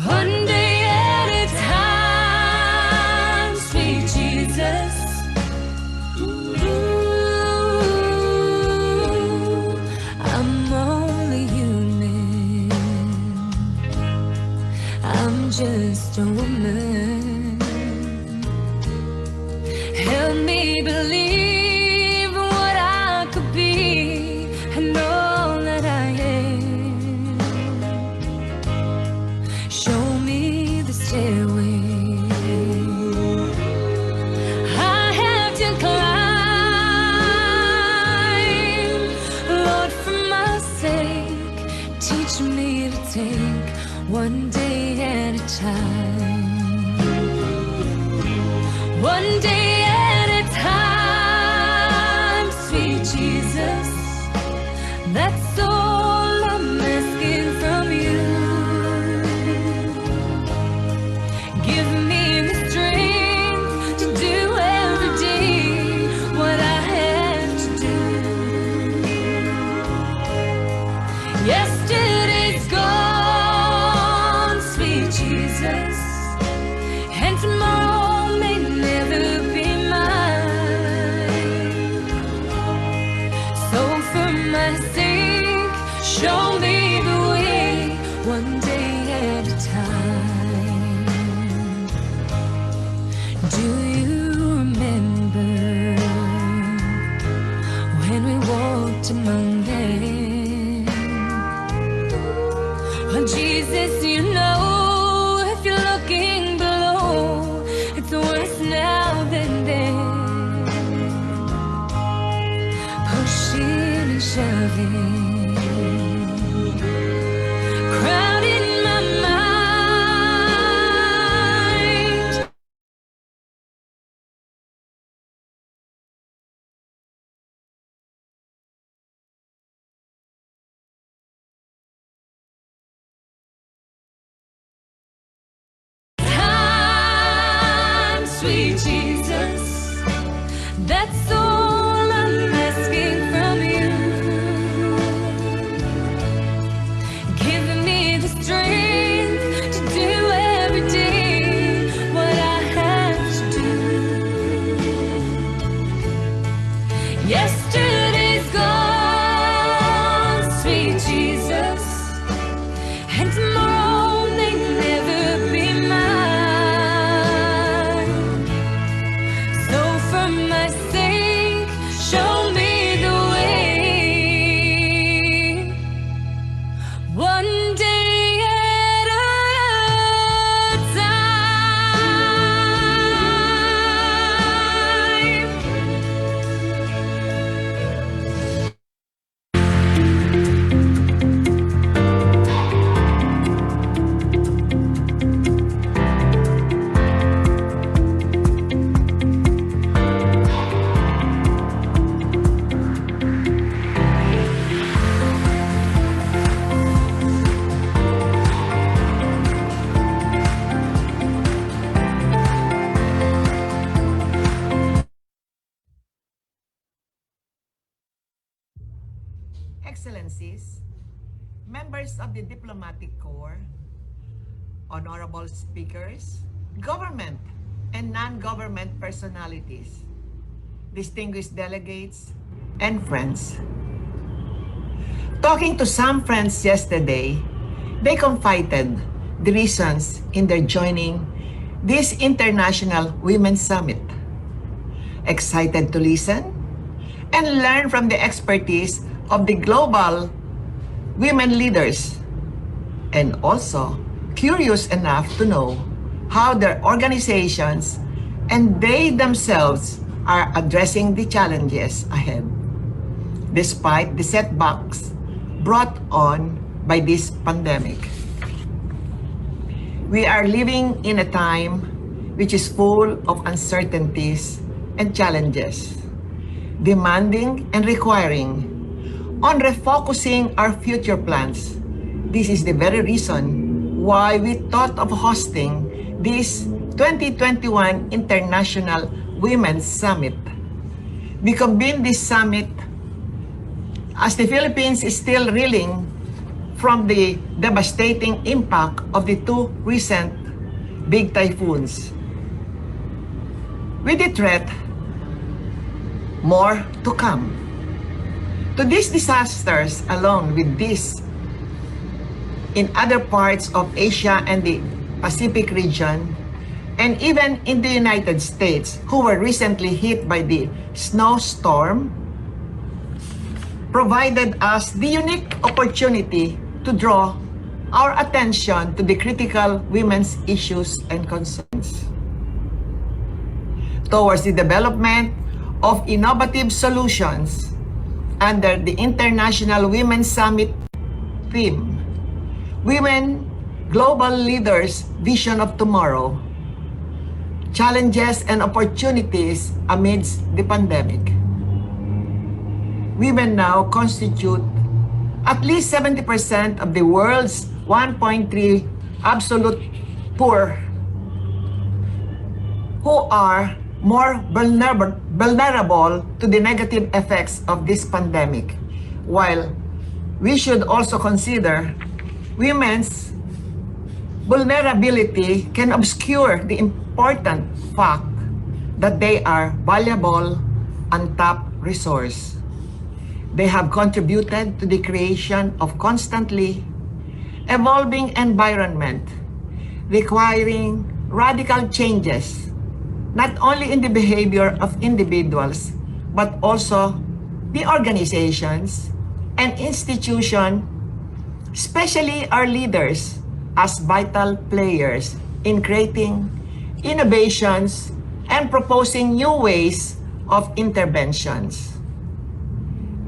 One day at a time, sweet Jesus. Ooh, I'm only human. I'm just a woman. Help me believe what I could be and all that I am. Show me the stairway I have to climb. Lord, for my sake, teach me to take one day at a time. One day at a time, sweet Jesus. That's all I'm asking from you. Give me the strength to do every day what I have to do. Yesterday's gone, sweet Jesus, and tomorrow may never be mine. So for my sake, show me the way, one day at a time. Do you remember when we walked among them? Well, Jesus, you know, if you're looking below, it's worse now than then. Pushing and shoving, crowding my mind. Time, sweet Jesus, that's all I'm asking from you. Give me the strength to do every day what I have to do. Yesterday's gone, sweet Jesus, and tomorrow may never be mine. So for my sake, show me the way, one day at a time. Excellencies, members of the Diplomatic Corps, honorable speakers, government and non-government personalities, distinguished delegates, and friends. Talking to some friends yesterday, they confided the reasons in their joining this International Women's Summit. Excited to listen and learn from the expertise of the global women leaders, and also curious enough to know how their organizations and they themselves are addressing the challenges ahead, despite the setbacks brought on by this pandemic. We are living in a time which is full of uncertainties and challenges, demanding and requiring on refocusing our future plans. This is the very reason why we thought of hosting this 2021 International Women's Summit. We convened this summit as the Philippines is still reeling from the devastating impact of the two recent big typhoons. With the threat, more to come. To these disasters, along with this, in other parts of Asia and the Pacific region, and even in the United States, who were recently hit by the snowstorm, provided us the unique opportunity to draw our attention to the critical women's issues and concerns. Towards the development of innovative solutions under the International Women's Summit theme, Women Global Leaders Vision of Tomorrow, Challenges and Opportunities Amidst the Pandemic. Women now constitute at least 70% of the world's 1.3 absolute poor, who are more vulnerable to the negative effects of this pandemic, while we should also consider women's vulnerability can obscure the important fact that they are valuable, untapped resource. They have contributed to the creation of constantly evolving environment requiring radical changes, not only in the behavior of individuals, but also the organizations and institutions, especially our leaders, as vital players in creating innovations and proposing new ways of interventions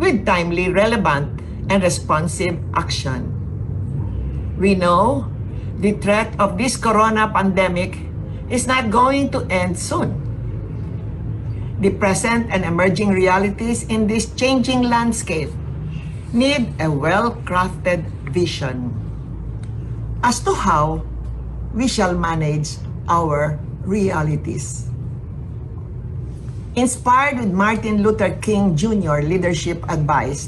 with timely, relevant, and responsive action. We know the threat of this corona pandemic is not going to end soon. The present and emerging realities in this changing landscape need a well-crafted vision as to how we shall manage our realities. Inspired with Martin Luther King Jr. leadership advice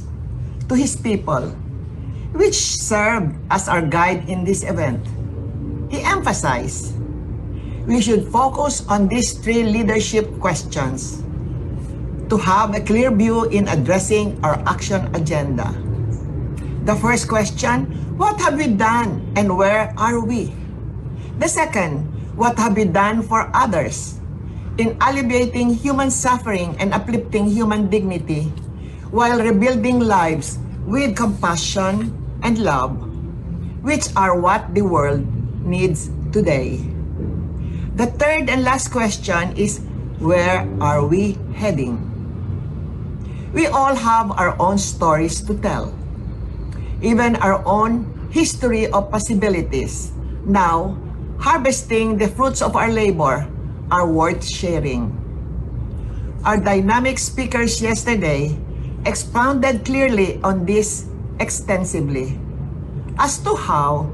to his people, which served as our guide in this event, he emphasized we should focus on these three leadership questions to have a clear view in addressing our action agenda. The first question, what have we done and where are we? The second, what have we done for others in alleviating human suffering and uplifting human dignity while rebuilding lives with compassion and love, which are what the world needs today. The third and last question is, where are we heading? We all have our own stories to tell, even our own history of possibilities. Now, harvesting the fruits of our labor are worth sharing. Our dynamic speakers yesterday expounded clearly on this extensively as to how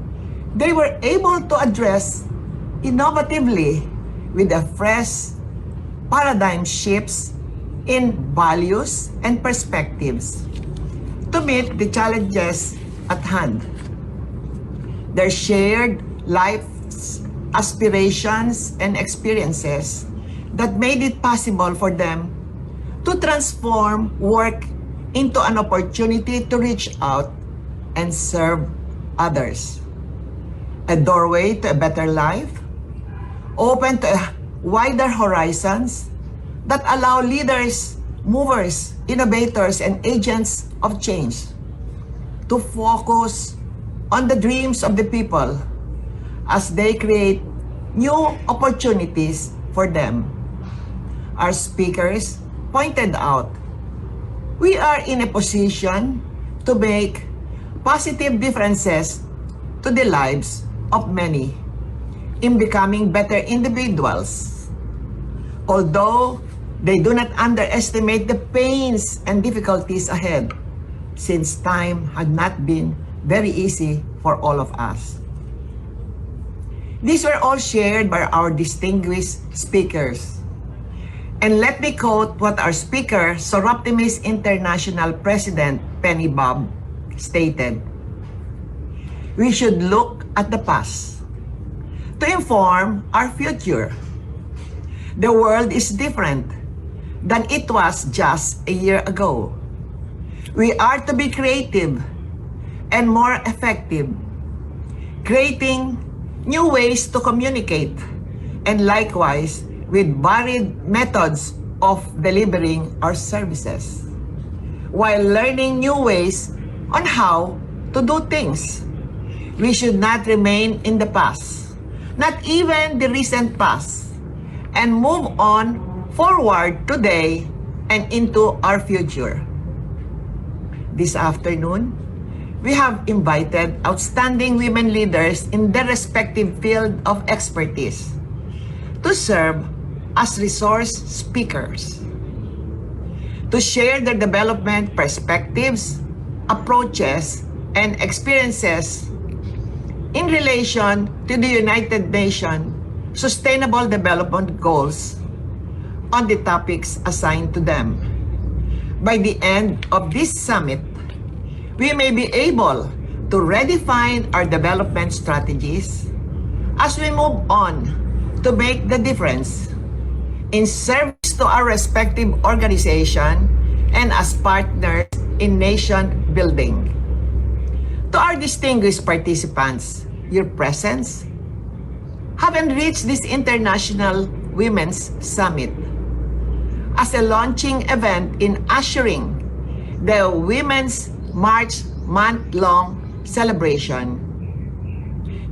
they were able to address innovatively with a fresh paradigm shifts in values and perspectives to meet the challenges at hand. Their shared life's aspirations and experiences that made it possible for them to transform work into an opportunity to reach out and serve others. A doorway to a better life, open to wider horizons that allow leaders, movers, innovators, and agents of change to focus on the dreams of the people as they create new opportunities for them. Our speakers pointed out, we are in a position to make positive differences to the lives of many in becoming better individuals. Although they do not underestimate the pains and difficulties ahead, since time had not been very easy for all of us. These were all shared by our distinguished speakers. And let me quote what our speaker, Soroptimist International President Penny Bob, stated. we should look at the past to inform our future. The world is different than it was just a year ago. We are to be creative and more effective, creating new ways to communicate, and likewise with varied methods of delivering our services, while learning new ways on how to do things. We should not remain in the past, not even the recent past, and move on forward today and into our future. This afternoon, we have invited outstanding women leaders in their respective field of expertise to serve as resource speakers, to share their development perspectives, approaches, and experiences in relation to the United Nations Sustainable Development Goals on the topics assigned to them. By the end of this summit, we may be able to redefine our development strategies as we move on to make the difference in service to our respective organization and as partners in nation building. To our distinguished participants, your presence have enriched this International Women's Summit as a launching event in ushering the Women's March month-long celebration,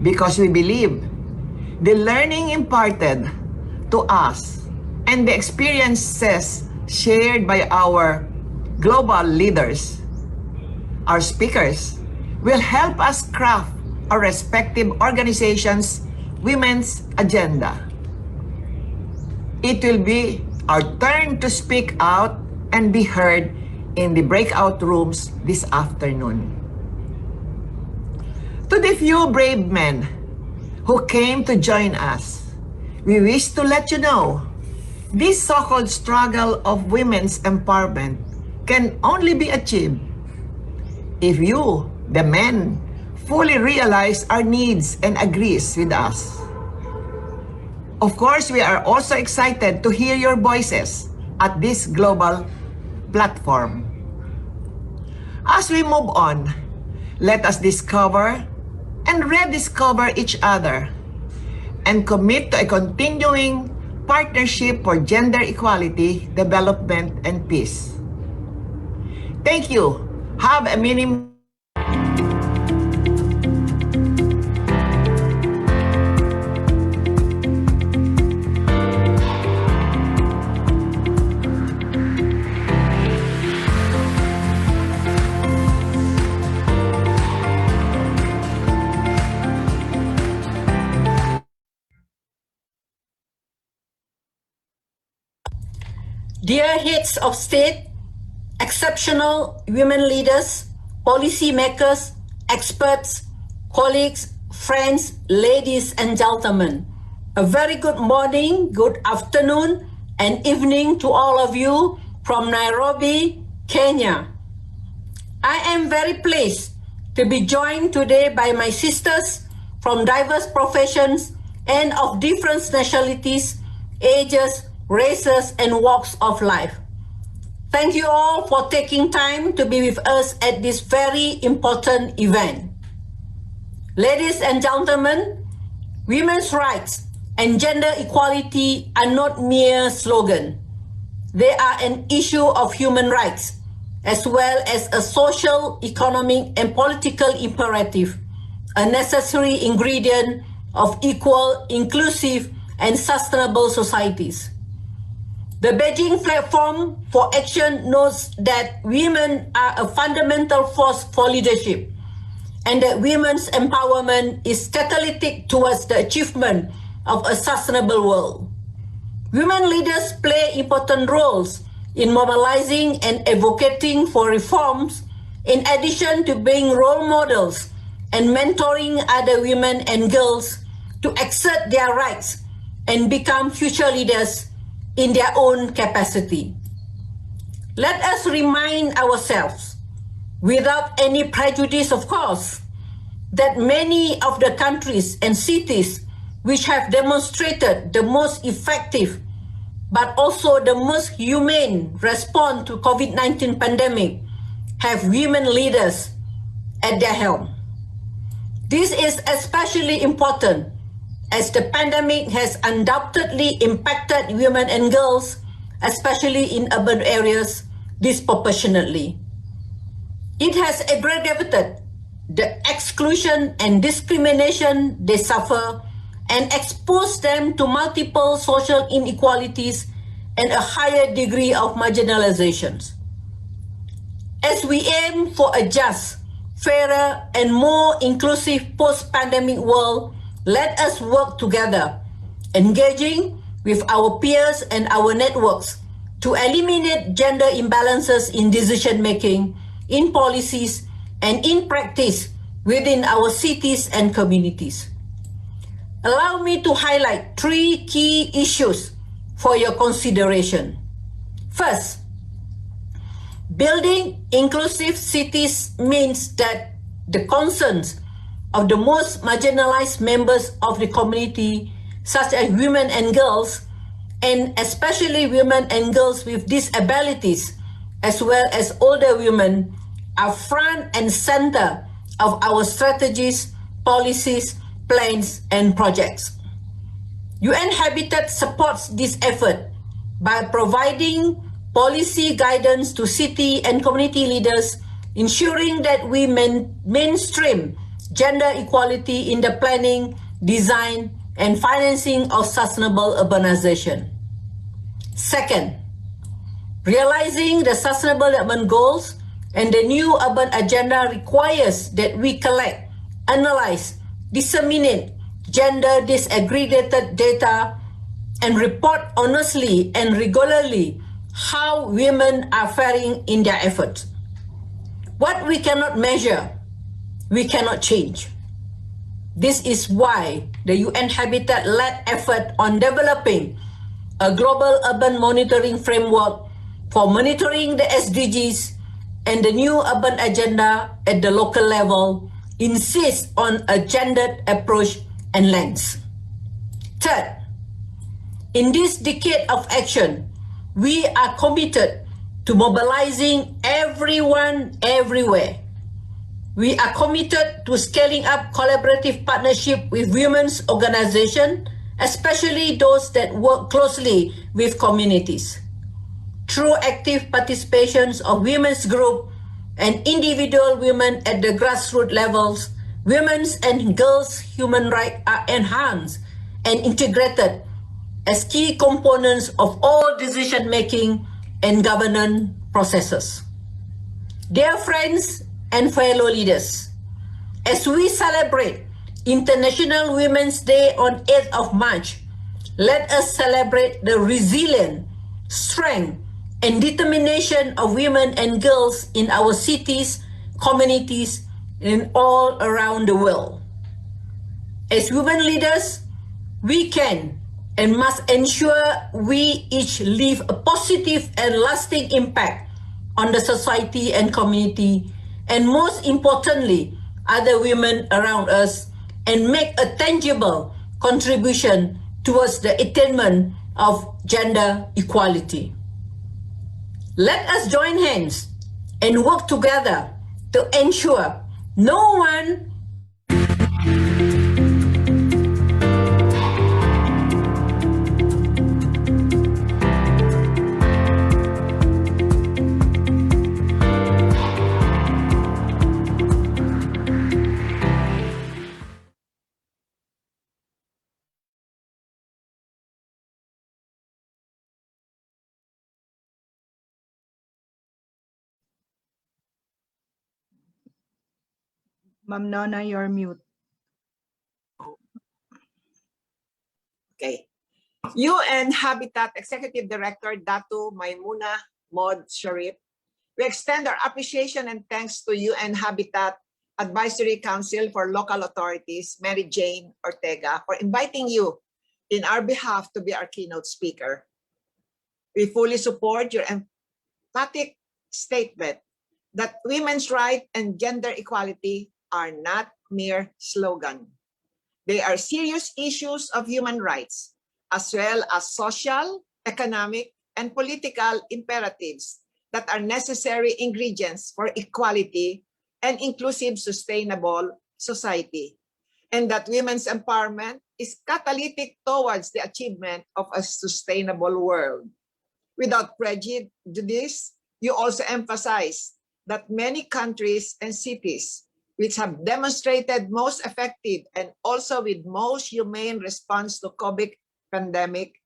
because we believe the learning imparted to us and the experiences shared by our global leaders, our speakers, will help us craft our respective organizations' women's agenda. It will be our turn to speak out and be heard in the breakout rooms this afternoon. To the few brave men who came to join us, we wish to let you know this so-called struggle of women's empowerment can only be achieved if you, the men, fully realize our needs and agrees with us. Of course, we are also excited to hear your voices at this global platform. As we move on, let us discover and rediscover each other and commit to a continuing partnership for gender equality, development, and peace. Thank you. Have a minimum. Dear heads of state, exceptional women leaders, policymakers, experts, colleagues, friends, ladies and gentlemen, a very good morning, good afternoon, and evening to all of you from Nairobi, Kenya. I am very pleased to be joined today by my sisters from diverse professions and of different nationalities, ages, races, and walks of life. Thank you all for taking time to be with us at this very important event. Ladies and gentlemen, women's rights and gender equality are not mere slogans. They are an issue of human rights, as well as a social, economic, and political imperative, a necessary ingredient of equal, inclusive, and sustainable societies. The Beijing Platform for Action notes that women are a fundamental force for leadership and that women's empowerment is catalytic towards the achievement of a sustainable world. Women leaders play important roles in mobilizing and advocating for reforms, in addition to being role models and mentoring other women and girls to exert their rights and become future leaders in their own capacity. Let us remind ourselves, without any prejudice of course, that many of the countries and cities which have demonstrated the most effective but also the most humane response to COVID-19 pandemic have women leaders at their helm. This is especially important as the pandemic has undoubtedly impacted women and girls, especially in urban areas, disproportionately. It has aggravated the exclusion and discrimination they suffer and exposed them to multiple social inequalities and a higher degree of marginalizations. As we aim for a just, fairer, and more inclusive post-pandemic world, let us work together, engaging with our peers and our networks to eliminate gender imbalances in decision-making, in policies, and in practice within our cities and communities. Allow me to highlight 3 key issues for your consideration. First, building inclusive cities means that the concerns of the most marginalized members of the community, such as women and girls, and especially women and girls with disabilities, as well as older women, are front and center of our strategies, policies, plans, and projects. UN Habitat supports this effort by providing policy guidance to city and community leaders, ensuring that we mainstream gender equality in the planning, design, and financing of sustainable urbanization. Second, realizing the Sustainable Development Goals and the new urban agenda requires that we collect, analyze, disseminate gender disaggregated data and report honestly and regularly how women are faring in their efforts. What we cannot measure, we cannot change. This is why the UN Habitat-led effort on developing a global urban monitoring framework for monitoring the SDGs and the new urban agenda at the local level insists on a gendered approach and lens. Third, in this decade of action, we are committed to mobilizing everyone everywhere. We are committed to scaling up collaborative partnership with women's organizations, especially those that work closely with communities. Through active participations of women's groups and individual women at the grassroots levels, women's and girls' human rights are enhanced and integrated as key components of all decision-making and governance processes. Dear friends and fellow leaders, as we celebrate International Women's Day on 8th of March, let us celebrate the resilience, strength, and determination of women and girls in our cities, communities, and all around the world. As women leaders, we can and must ensure we each leave a positive and lasting impact on the society and community, and most importantly, other women around us, and make a tangible contribution towards the attainment of gender equality. Let us join hands and work together to ensure no one Ma'am Nona, you're mute. Okay. UN Habitat Executive Director Datu Maimuna Mod Sharif, we extend our appreciation and thanks to UN Habitat Advisory Council for Local Authorities, Mary Jane Ortega, for inviting you in our behalf to be our keynote speaker. We fully support your emphatic statement that women's rights and gender equality are not mere slogan. They are serious issues of human rights, as well as social, economic, and political imperatives that are necessary ingredients for equality and inclusive sustainable society, and that women's empowerment is catalytic towards the achievement of a sustainable world. Without prejudice, you also emphasize that many countries and cities which have demonstrated most effective and also with most humane response to COVID pandemic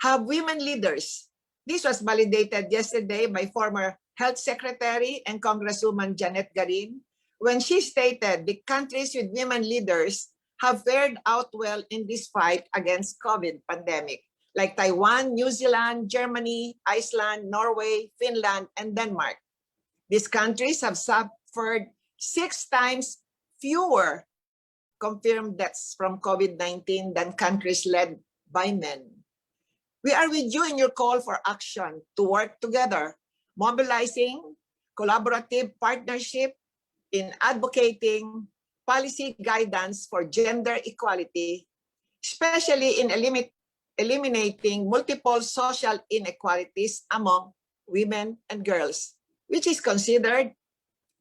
have women leaders. This was validated yesterday by former Health Secretary and Congresswoman Janet Garin when she stated the countries with women leaders have fared out well in this fight against COVID pandemic, like Taiwan, New Zealand, Germany, Iceland, Norway, Finland, and Denmark. These countries have suffered 6 times fewer confirmed deaths from COVID-19 than countries led by men. We are with you in your call for action to work together, mobilizing collaborative partnership in advocating policy guidance for gender equality, especially in eliminating multiple social inequalities among women and girls, which is considered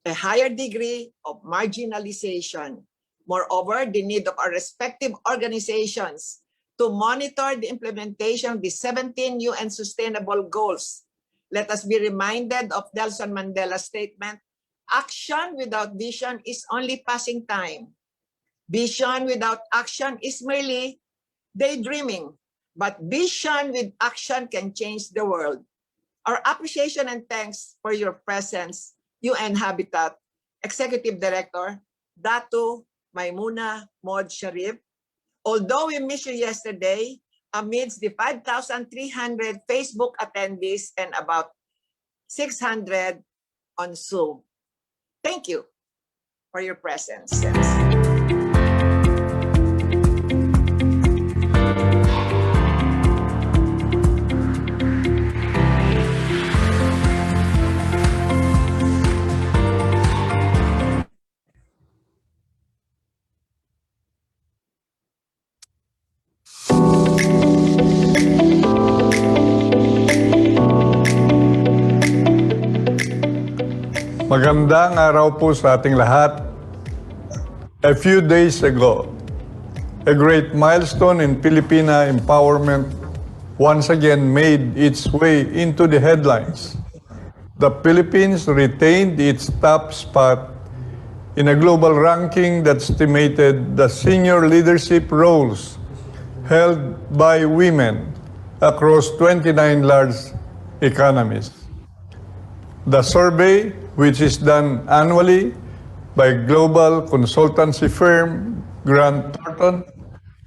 a higher degree of marginalization. Moreover, the need of our respective organizations to monitor the implementation of the 17 UN Sustainable Goals. Let us be reminded of Nelson Mandela's statement, action without vision is only passing time. Vision without action is merely daydreaming, but vision with action can change the world. Our appreciation and thanks for your presence, UN Habitat Executive Director, Datu Maimuna Mod Sharif. Although we missed you yesterday, amidst the 5,300 Facebook attendees and about 600 on Zoom. Thank you for your presence. Magandang araw po sa ating lahat. A few days ago, a great milestone in Filipina empowerment once again made its way into the headlines. The Philippines retained its top spot in a global ranking that estimated the senior leadership roles held by women across 29 large economies. The survey, which is done annually by global consultancy firm Grant Thornton,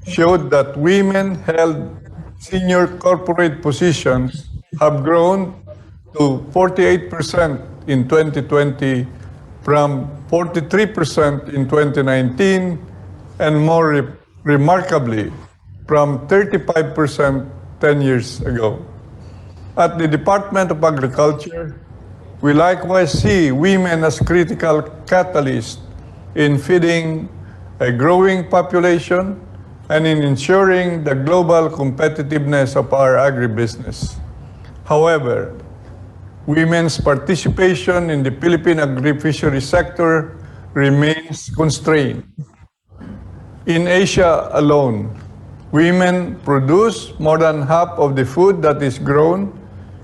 showed that women held senior corporate positions have grown to 48% in 2020 from 43% in 2019 and more remarkably from 35% 10 years ago. At the Department of Agriculture, we likewise see women as critical catalysts in feeding a growing population and in ensuring the global competitiveness of our agribusiness. However, women's participation in the Philippine agri-fishery sector remains constrained. In Asia alone, women produce more than half of the food that is grown,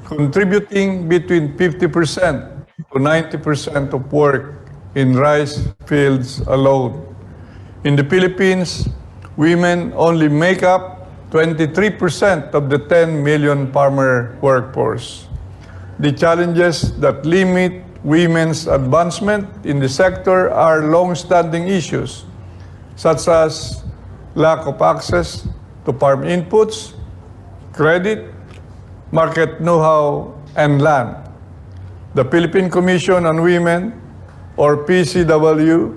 contributing between 50% to 90% of work in rice fields alone. In the Philippines, women only make up 23% of the 10 million farmer workforce. The challenges that limit women's advancement in the sector are long-standing issues, such as lack of access to farm inputs, credit, market know-how, and land. The Philippine Commission on Women, or PCW,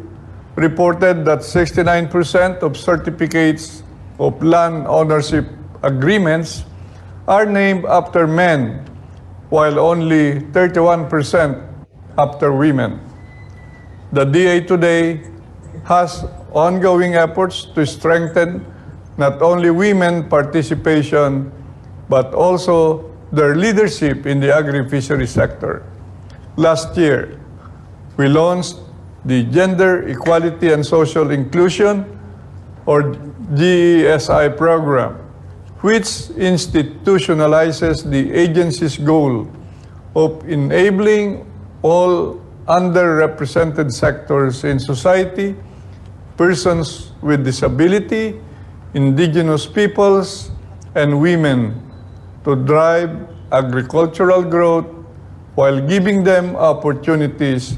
reported that 69% of certificates of land ownership agreements are named after men, while only 31% after women. The DA today has ongoing efforts to strengthen not only women participation, but also their leadership in the agri-fishery sector. Last year, we launched the Gender Equality and Social Inclusion, or GESI program, which institutionalizes the agency's goal of enabling all underrepresented sectors in society, persons with disability, indigenous peoples, and women to drive agricultural growth while giving them opportunities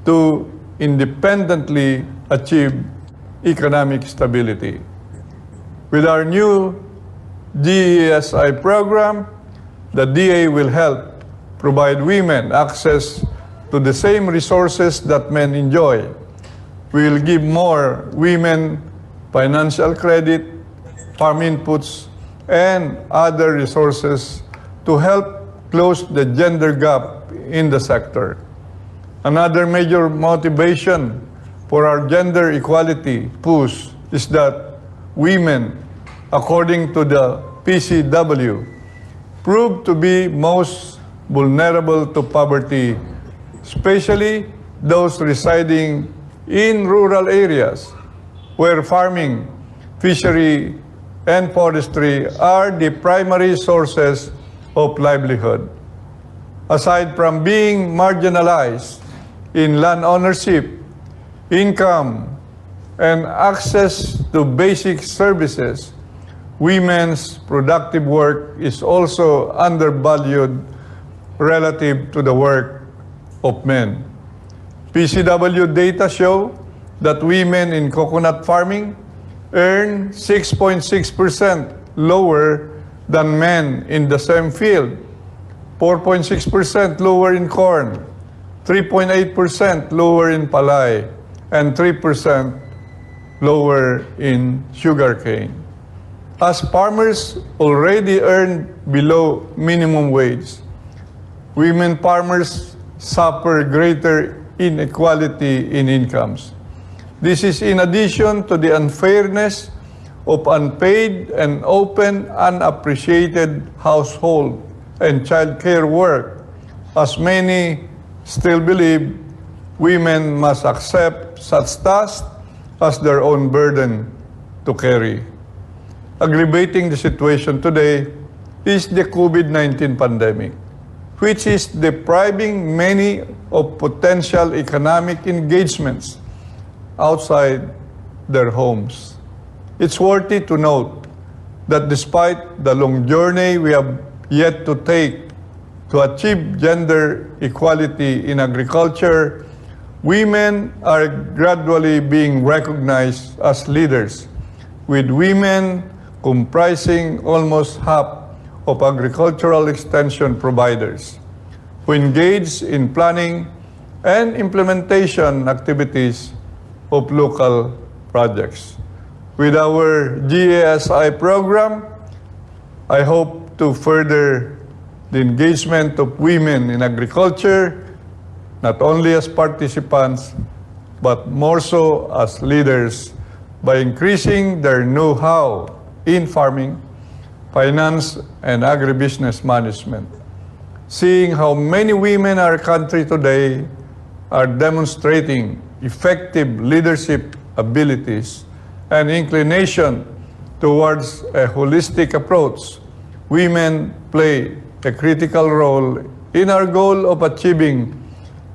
to independently achieve economic stability. With our new GESI program, the DA will help provide women access to the same resources that men enjoy. We will give more women financial credit, farm inputs, and other resources to help close the gender gap in the sector. Another major motivation for our gender equality push is that women, according to the PCW, prove to be most vulnerable to poverty, especially those residing in rural areas where farming, fishery, and forestry are the primary sources of livelihood. Aside from being marginalized in land ownership, income, and access to basic services, women's productive work is also undervalued relative to the work of men. PCW data show that women in coconut farming earn 6.6% lower than men in the same field, 4.6% lower in corn, 3.8% lower in palay, and 3% lower in sugarcane. As farmers already earn below minimum wage, women farmers suffer greater inequality in incomes. This is in addition to the unfairness of unpaid and often unappreciated household and child care work, as many still believe women must accept such tasks as their own burden to carry. Aggravating the situation today is the COVID-19 pandemic, which is depriving many of potential economic engagements outside their homes. It's worthy to note that despite the long journey we have yet to take to achieve gender equality in agriculture, women are gradually being recognized as leaders, with women comprising almost half of agricultural extension providers who engage in planning and implementation activities of local projects. With our GASI program, I hope to further the engagement of women in agriculture, not only as participants, but more so as leaders by increasing their know-how in farming, finance, and agribusiness management. Seeing how many women in our country today are demonstrating effective leadership abilities and inclination towards a holistic approach, women play a critical role in our goal of achieving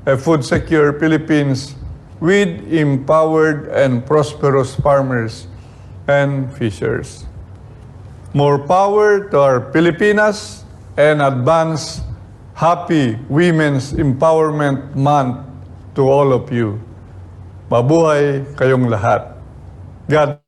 a food-secure Philippines with empowered and prosperous farmers and fishers. More power to our Pilipinas, and advance Happy Women's Empowerment Month to all of you. Mabuhay kayong lahat. God.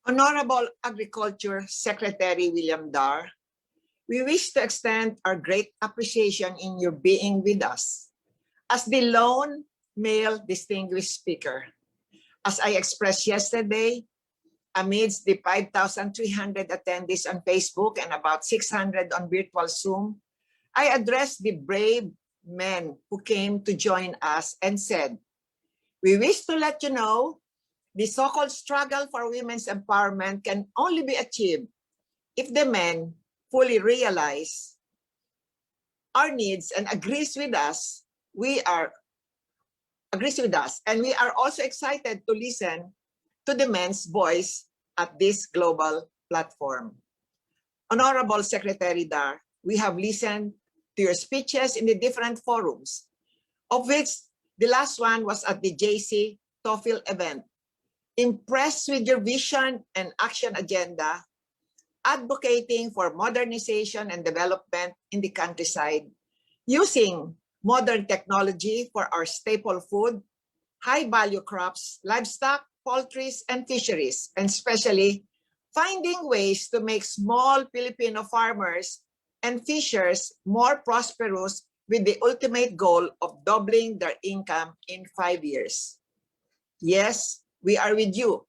Honorable Agriculture Secretary William Dar, we wish to extend our great appreciation in your being with us. As the lone male distinguished speaker, as I expressed yesterday, amidst the 5,300 attendees on Facebook and about 600 on virtual Zoom, I addressed the brave men who came to join us and said, "We wish to let you know the so-called struggle for women's empowerment can only be achieved if the men fully realize our needs and agrees with us. And we are also excited to listen to the men's voice at this global platform." Honorable Secretary Dar, we have listened to your speeches in the different forums, of which the last one was at the JC TOEFL event. Impressed with your vision and action agenda, advocating for modernization and development in the countryside, using modern technology for our staple food, high-value crops, livestock, poultry, and fisheries, and especially finding ways to make small Filipino farmers and fishers more prosperous with the ultimate goal of doubling their income in 5 years. Yes, we are with you.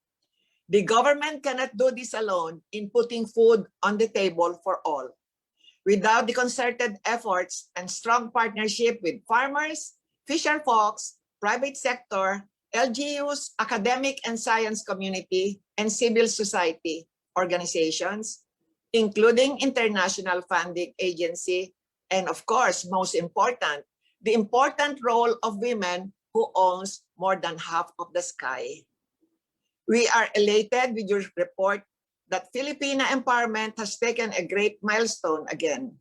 The government cannot do this alone in putting food on the table for all. Without the concerted efforts and strong partnership with farmers, fisher folks, private sector, LGUs, academic and science community, and civil society organizations, including international funding agency, and of course, most important, the important role of women who owns more than half of the sky. We are elated with your report that Filipina empowerment has taken a great milestone again.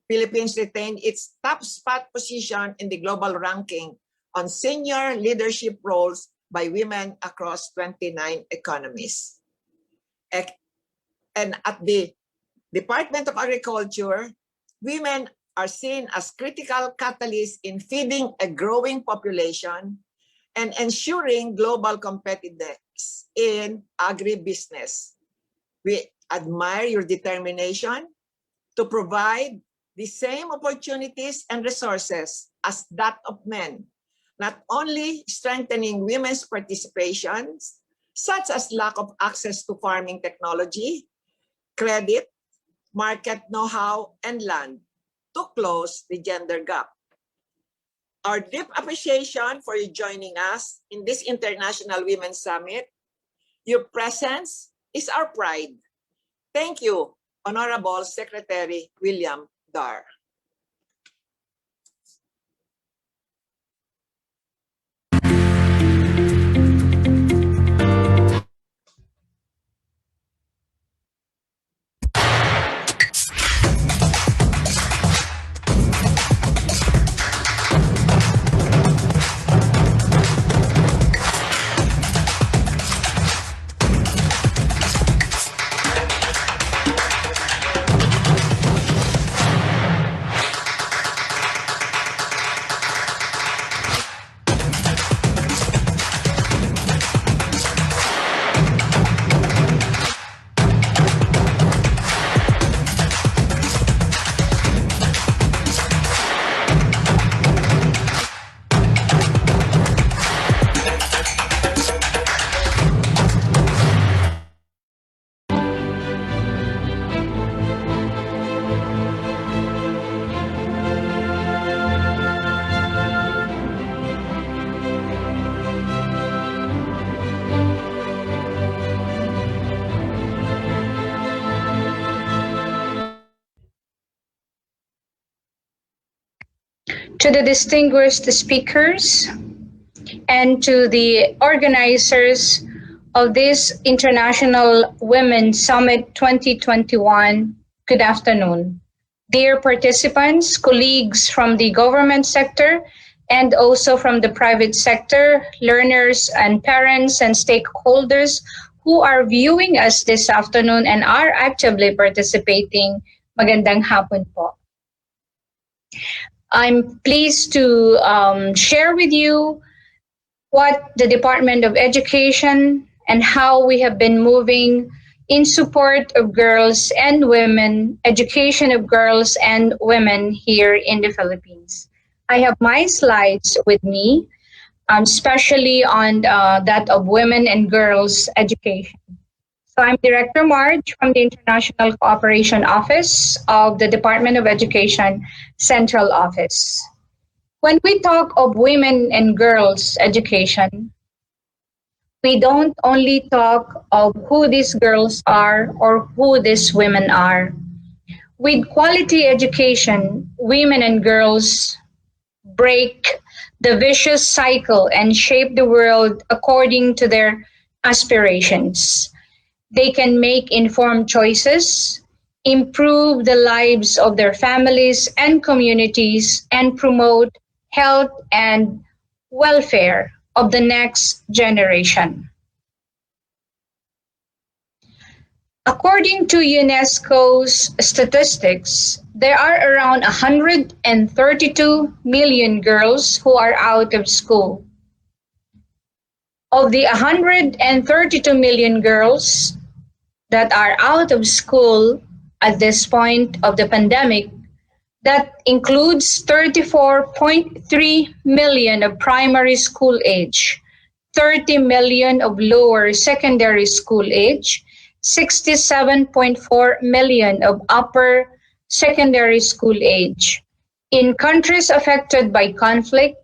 Philippines retained its top spot position in the global ranking on senior leadership roles by women across 29 economies. And at the Department of Agriculture, women are seen as critical catalysts in feeding a growing population and ensuring global competitiveness in agribusiness. We admire your determination to provide the same opportunities and resources as that of men, not only strengthening women's participation, such as lack of access to farming technology, credit, market know-how, and land, to close the gender gap. Our deep appreciation for you joining us in this International Women's Summit. Your presence is our pride. Thank you, Honorable Secretary William Dar. To the distinguished speakers and to the organizers of this International Women's Summit 2021, good afternoon. Dear participants, colleagues from the government sector and also from the private sector, learners and parents and stakeholders who are viewing us this afternoon and are actively participating, magandang hapon po. I'm pleased to share with you what the Department of Education and how we have been moving in support of girls and women, education of girls and women here in the Philippines. I have my slides with me, especially on that of women and girls education. So I'm Director Marge from the International Cooperation Office of the Department of Education Central Office. When we talk of women and girls education, we don't only talk of who these girls are or who these women are. With quality education, women and girls break the vicious cycle and shape the world according to their aspirations. They can make informed choices, improve the lives of their families and communities, and promote health and welfare of the next generation. According to UNESCO's statistics, there are around 132 million girls who are out of school. Of the 132 million girls that are out of school at this point of the pandemic, that includes 34.3 million of primary school age, 30 million of lower secondary school age, 67.4 million of upper secondary school age. In countries affected by conflict,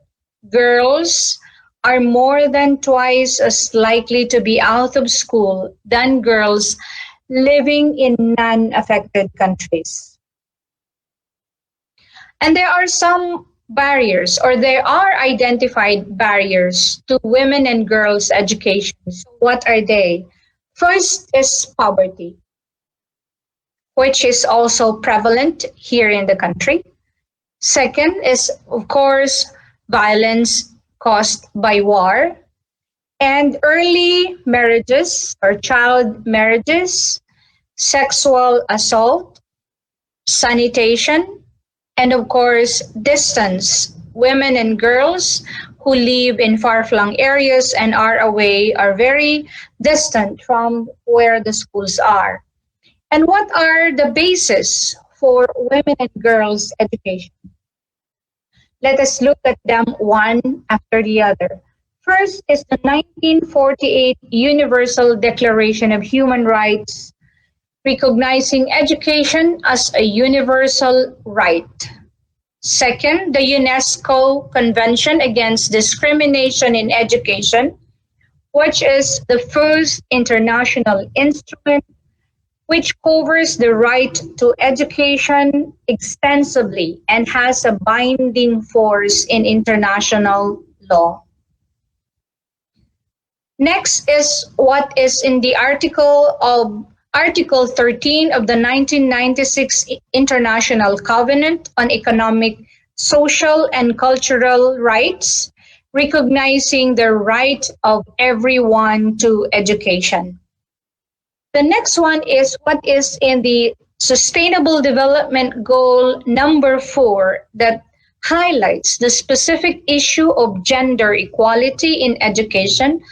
girls are more than twice as likely to be out of school than girls living in non-affected countries. And there are some barriers, or there are identified barriers to women and girls' education. So what are they? First is poverty, which is also prevalent here in the country. Second is, of course, violence caused by war and early marriages or child marriages, sexual assault, sanitation, and of course, distance. Women and girls who live in far-flung areas and are very distant from where the schools are. And what are the basis for women and girls' education? Let us look at them one after the other. First is the 1948 Universal Declaration of Human Rights, recognizing education as a universal right. Second, the UNESCO Convention Against Discrimination in Education, which is the first international instrument which covers the right to education extensively and has a binding force in international law. Next is what is in the Article 13 of the 1996 International Covenant on Economic, Social, and Cultural Rights, recognizing the right of everyone to education. The next one is what is in the Sustainable Development Goal number 4 that highlights the specific issue of gender equality in education,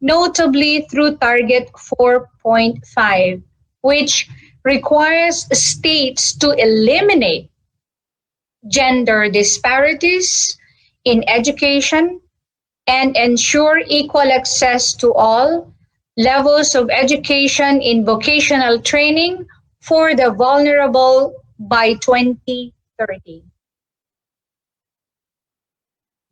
notably through Target 4.5, which requires states to eliminate gender disparities in education and ensure equal access to all levels of education in vocational training for the vulnerable by 2030.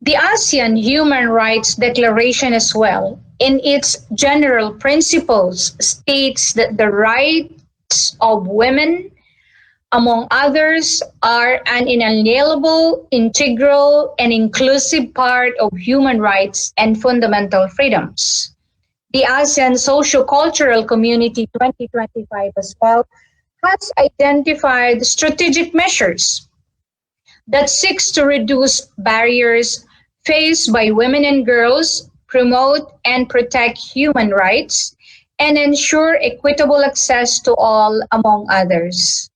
The ASEAN Human Rights Declaration as well, in its general principles, states that the rights of women, among others, are an inalienable, integral, and inclusive part of human rights and fundamental freedoms. The ASEAN Socio-Cultural Community 2025 as well has identified strategic measures that seeks to reduce barriers faced by women and girls, promote and protect human rights, and ensure equitable access to all, among others.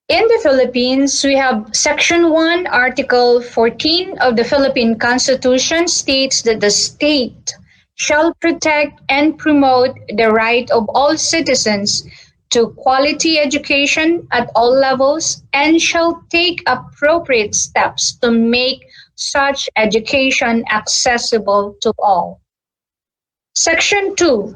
In the Philippines, we have Section 1, Article 14 of the Philippine Constitution states that the state shall protect and promote the right of all citizens to quality education at all levels and shall take appropriate steps to make such education accessible to all. Section 2.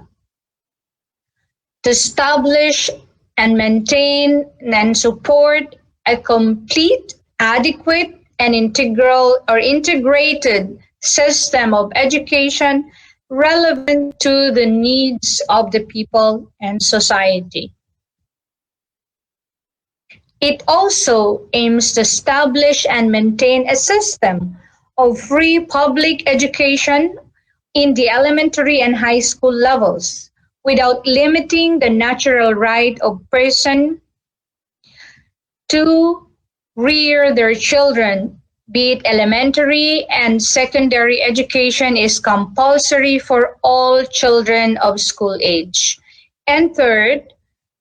To establish and maintain and support a complete, adequate, and integral or integrated system of education relevant to the needs of the people and society. It also aims to establish and maintain a system of free public education in the elementary and high school levels without limiting the natural right of person to rear their children, be it elementary and secondary education is compulsory for all children of school age. And third,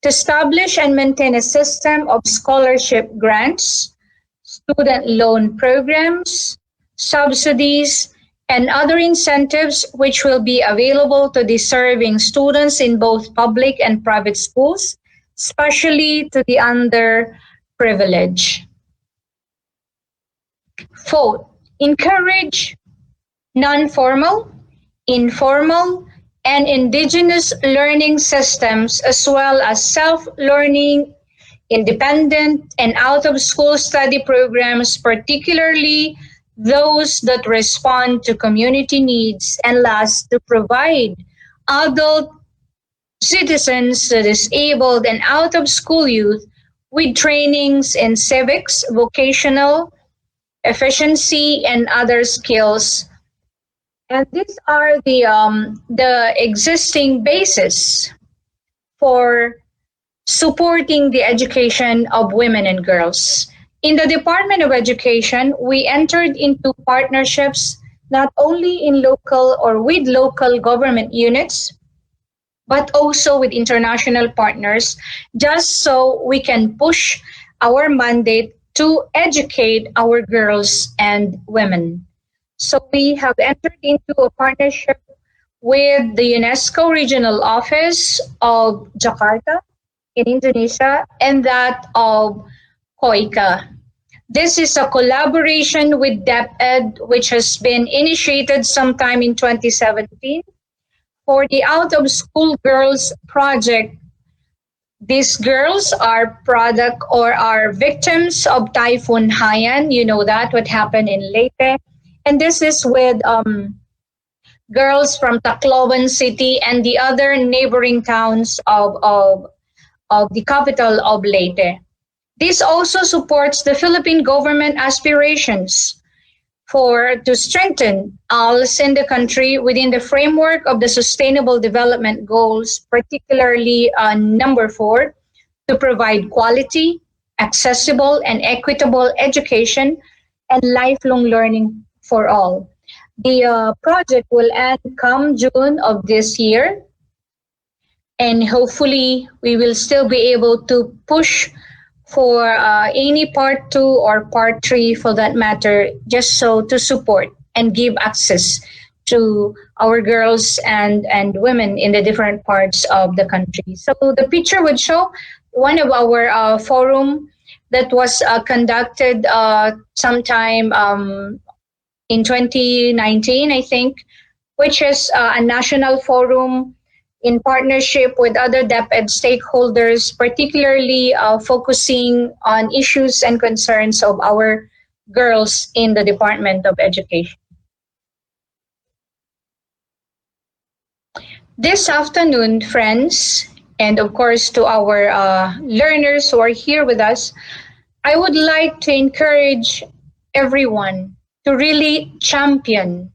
to establish and maintain a system of scholarship grants, student loan programs, subsidies, and other incentives which will be available to deserving students in both public and private schools, especially to the underprivileged. Fourth, encourage non-formal, informal, and indigenous learning systems as well as self-learning, independent, and out-of-school study programs, particularly those that respond to community needs, and last, to provide adult citizens, the disabled, and out-of-school youth with trainings in civics, vocational, efficiency, and other skills. And these are the existing basis for supporting the education of women and girls. In the Department of Education, we entered into partnerships not only in local or with local government units, but also with international partners, just so we can push our mandate to educate our girls and women. So we have entered into a partnership with the UNESCO Regional Office of Jakarta in Indonesia and that of COICA. This is a collaboration with DepEd, which has been initiated sometime in 2017 for the Out of School Girls Project. These girls are product or are victims of Typhoon Haiyan. You know that, what happened in Leyte. And this is with girls from Tacloban City and the other neighboring towns of the capital of Leyte. This also supports the Philippine government aspirations to strengthen ALS in the country within the framework of the Sustainable Development Goals, particularly number 4, to provide quality, accessible, and equitable education and lifelong learning for all. The project will end come June of this year, and hopefully we will still be able to push for any part 2 or part 3 for that matter, just so to support and give access to our girls and women in the different parts of the country. So the picture would show one of our forum that was conducted sometime in 2019, I think, which is a national forum in partnership with other DepEd stakeholders, particularly focusing on issues and concerns of our girls in the Department of Education. This afternoon, friends, and of course to our learners who are here with us, I would like to encourage everyone to really champion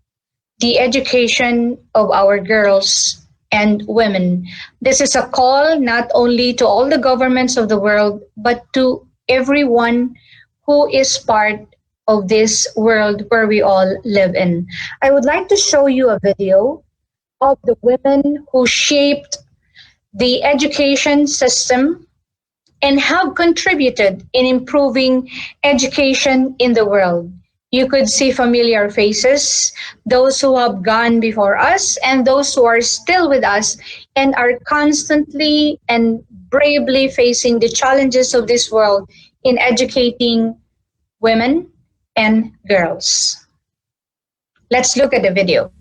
the education of our girls and women. This is a call not only to all the governments of the world, but to everyone who is part of this world where we all live in. I would like to show you a video of the women who shaped the education system and have contributed in improving education in the world. You could see familiar faces, those who have gone before us and those who are still with us and are constantly and bravely facing the challenges of this world in educating women and girls. Let's look at the video.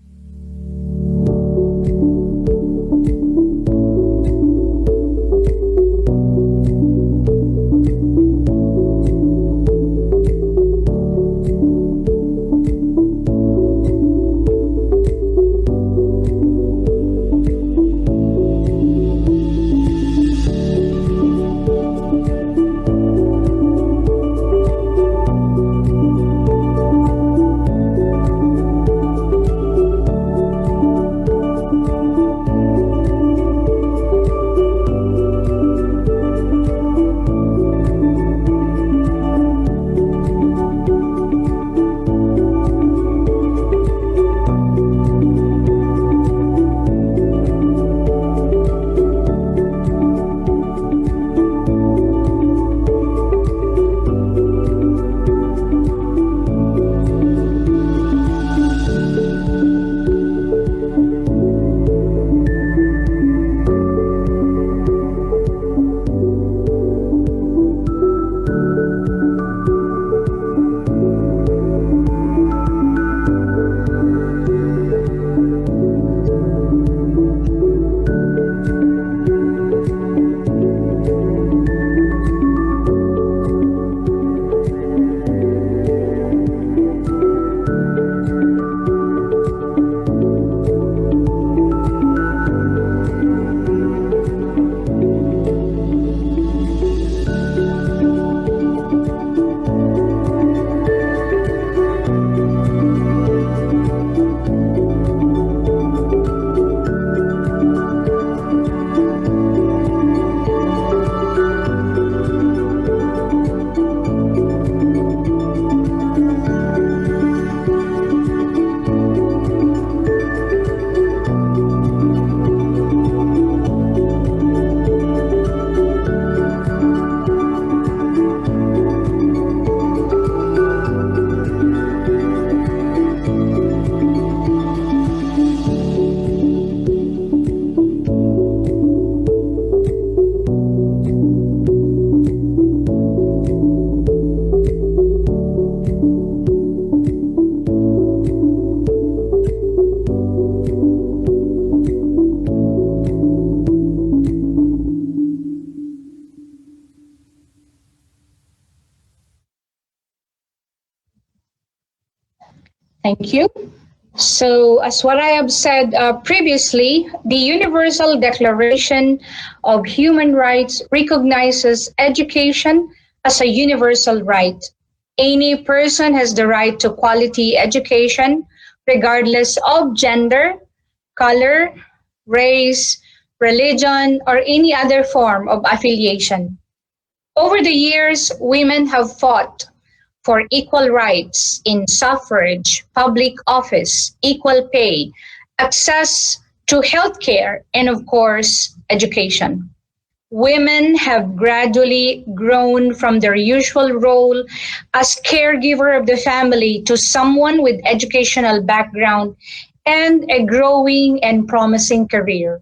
Thank you. So, as what I have said previously, the Universal Declaration of Human Rights recognizes education as a universal right. Any person has the right to quality education, regardless of gender, color, race, religion, or any other form of affiliation. Over the years, women have fought for equal rights in suffrage, public office, equal pay, access to healthcare, and of course, education. Women have gradually grown from their usual role as caregiver of the family to someone with educational background and a growing and promising career.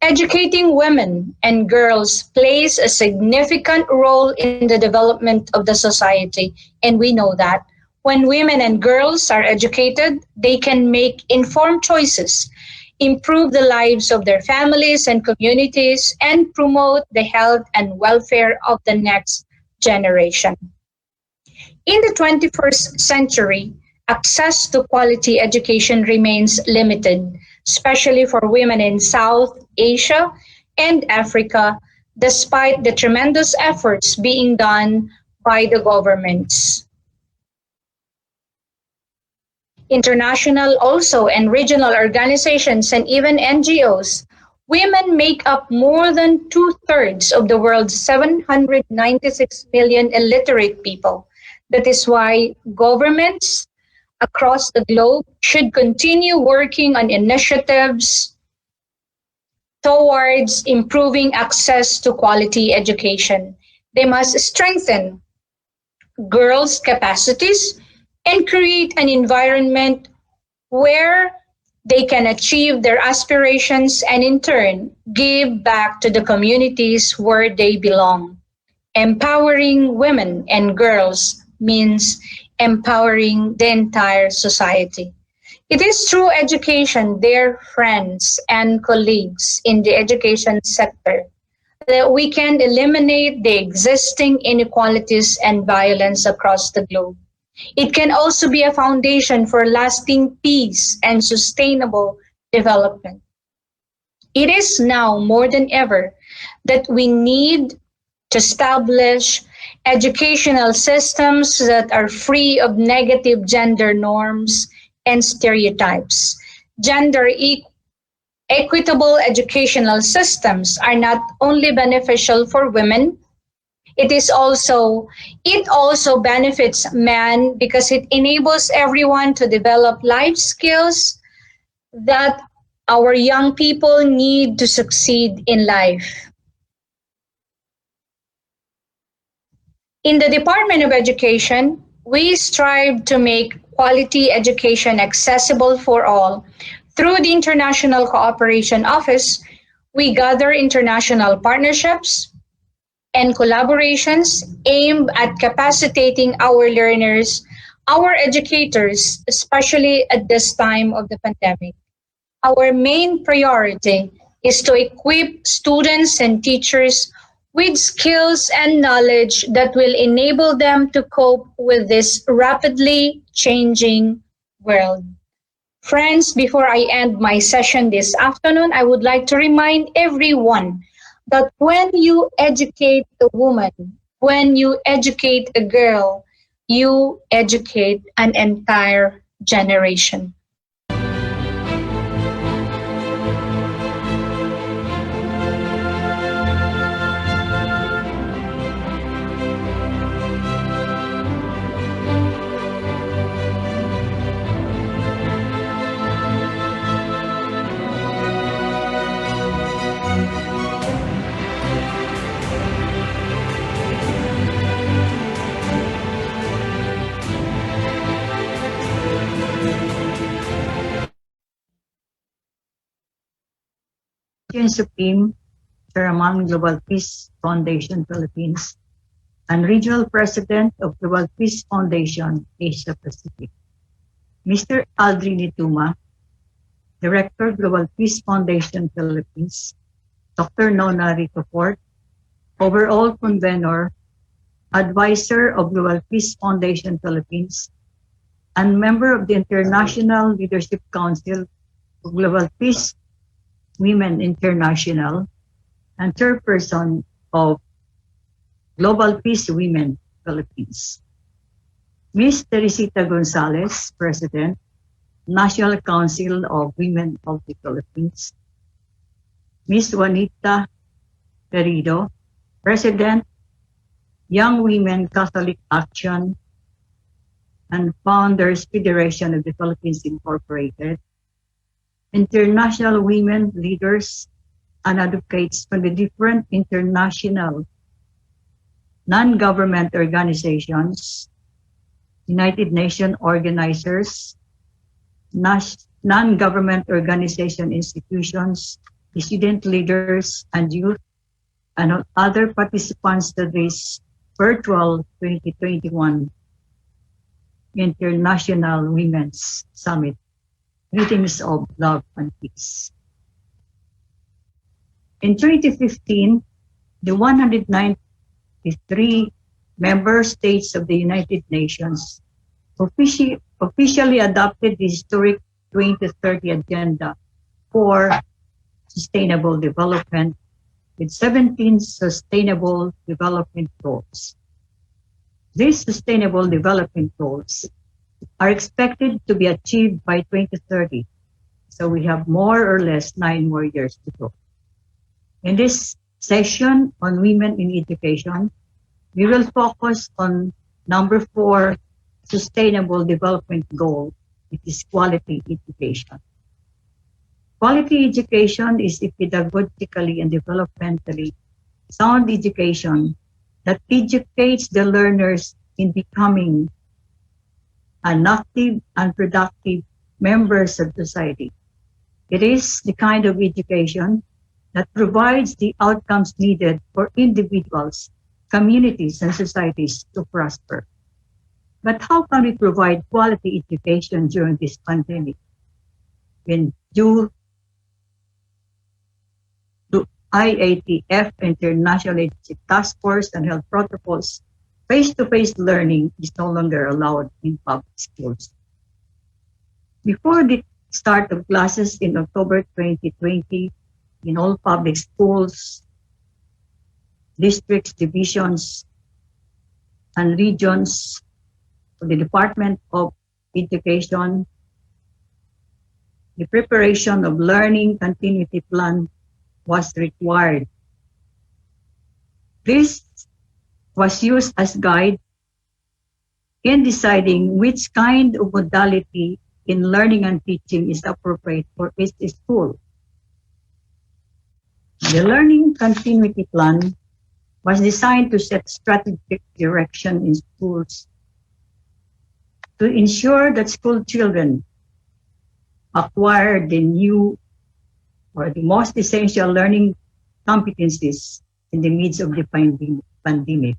Educating women and girls plays a significant role in the development of the society, and we know that. When women and girls are educated, they can make informed choices, improve the lives of their families and communities, and promote the health and welfare of the next generation. In the 21st century, access to quality education remains limited, especially for women in South Asia and Africa, despite the tremendous efforts being done by the governments. International also and regional organizations and even NGOs, women make up more than two-thirds of the world's 796 million illiterate people. That is why governments across the globe should continue working on initiatives towards improving access to quality education. They must strengthen girls' capacities and create an environment where they can achieve their aspirations and in turn give back to the communities where they belong. Empowering women and girls means empowering the entire society. It is through education, dear friends and colleagues in the education sector, that we can eliminate the existing inequalities and violence across the globe. It can also be a foundation for lasting peace and sustainable development. It is now more than ever that we need to establish educational systems that are free of negative gender norms and stereotypes. Equitable educational systems are not only beneficial for women, it also benefits men because it enables everyone to develop life skills that our young people need to succeed in life. In the Department of Education, we strive to make quality education accessible for all. Through the International Cooperation Office, we gather international partnerships and collaborations aimed at capacitating our learners, our educators, especially at this time of the pandemic. Our main priority is to equip students and teachers with skills and knowledge that will enable them to cope with this rapidly changing world. Friends, before I end my session this afternoon, I would like to remind everyone that when you educate a woman, when you educate a girl, you educate an entire generation. Supreme, Chairman Global Peace Foundation Philippines, and Regional President of Global Peace Foundation Asia Pacific. Mr. Aldrin Ituma, Director, Global Peace Foundation Philippines, Dr. Nona Ricafort, Over-all Convenor, Advisor of Global Peace Foundation Philippines, and member of the International Leadership Council of Global Peace Women International, and chairperson of Global Peace Women Philippines. Ms. Teresita Gonzalez, President, National Council of Women of the Philippines. Ms. Juanita Querido, President, Young Women Catholic Action and Founders Federation of the Philippines Incorporated, international women leaders and advocates from the different international non-government organizations, United Nations organizers, non-government organization institutions, student leaders and youth, and other participants to this virtual 2021 International Women's Summit. Greetings of love and peace. In 2015, the 193 member states of the United Nations officially adopted the historic 2030 Agenda for Sustainable Development with 17 Sustainable Development Goals. These Sustainable Development Goals are expected to be achieved by 2030, so we have more or less 9 more years to go. In this session on women in education, we will focus on number 4 Sustainable Development Goal, which is quality education. Quality education is a pedagogically and developmentally sound education that educates the learners in becoming an active and productive members of society. It is the kind of education that provides the outcomes needed for individuals, communities, and societies to prosper. But how can we provide quality education during this pandemic? When due to IATF, International Agency Task Force, and health protocols, face-to-face learning is no longer allowed in public schools. Before the start of classes in October 2020, in all public schools, districts, divisions, and regions of the Department of Education, the preparation of learning continuity plan was required. This was used as guide in deciding which kind of modality in learning and teaching is appropriate for each school. The learning continuity plan was designed to set strategic direction in schools to ensure that school children acquire the new or the most essential learning competencies in the midst of the pandemic.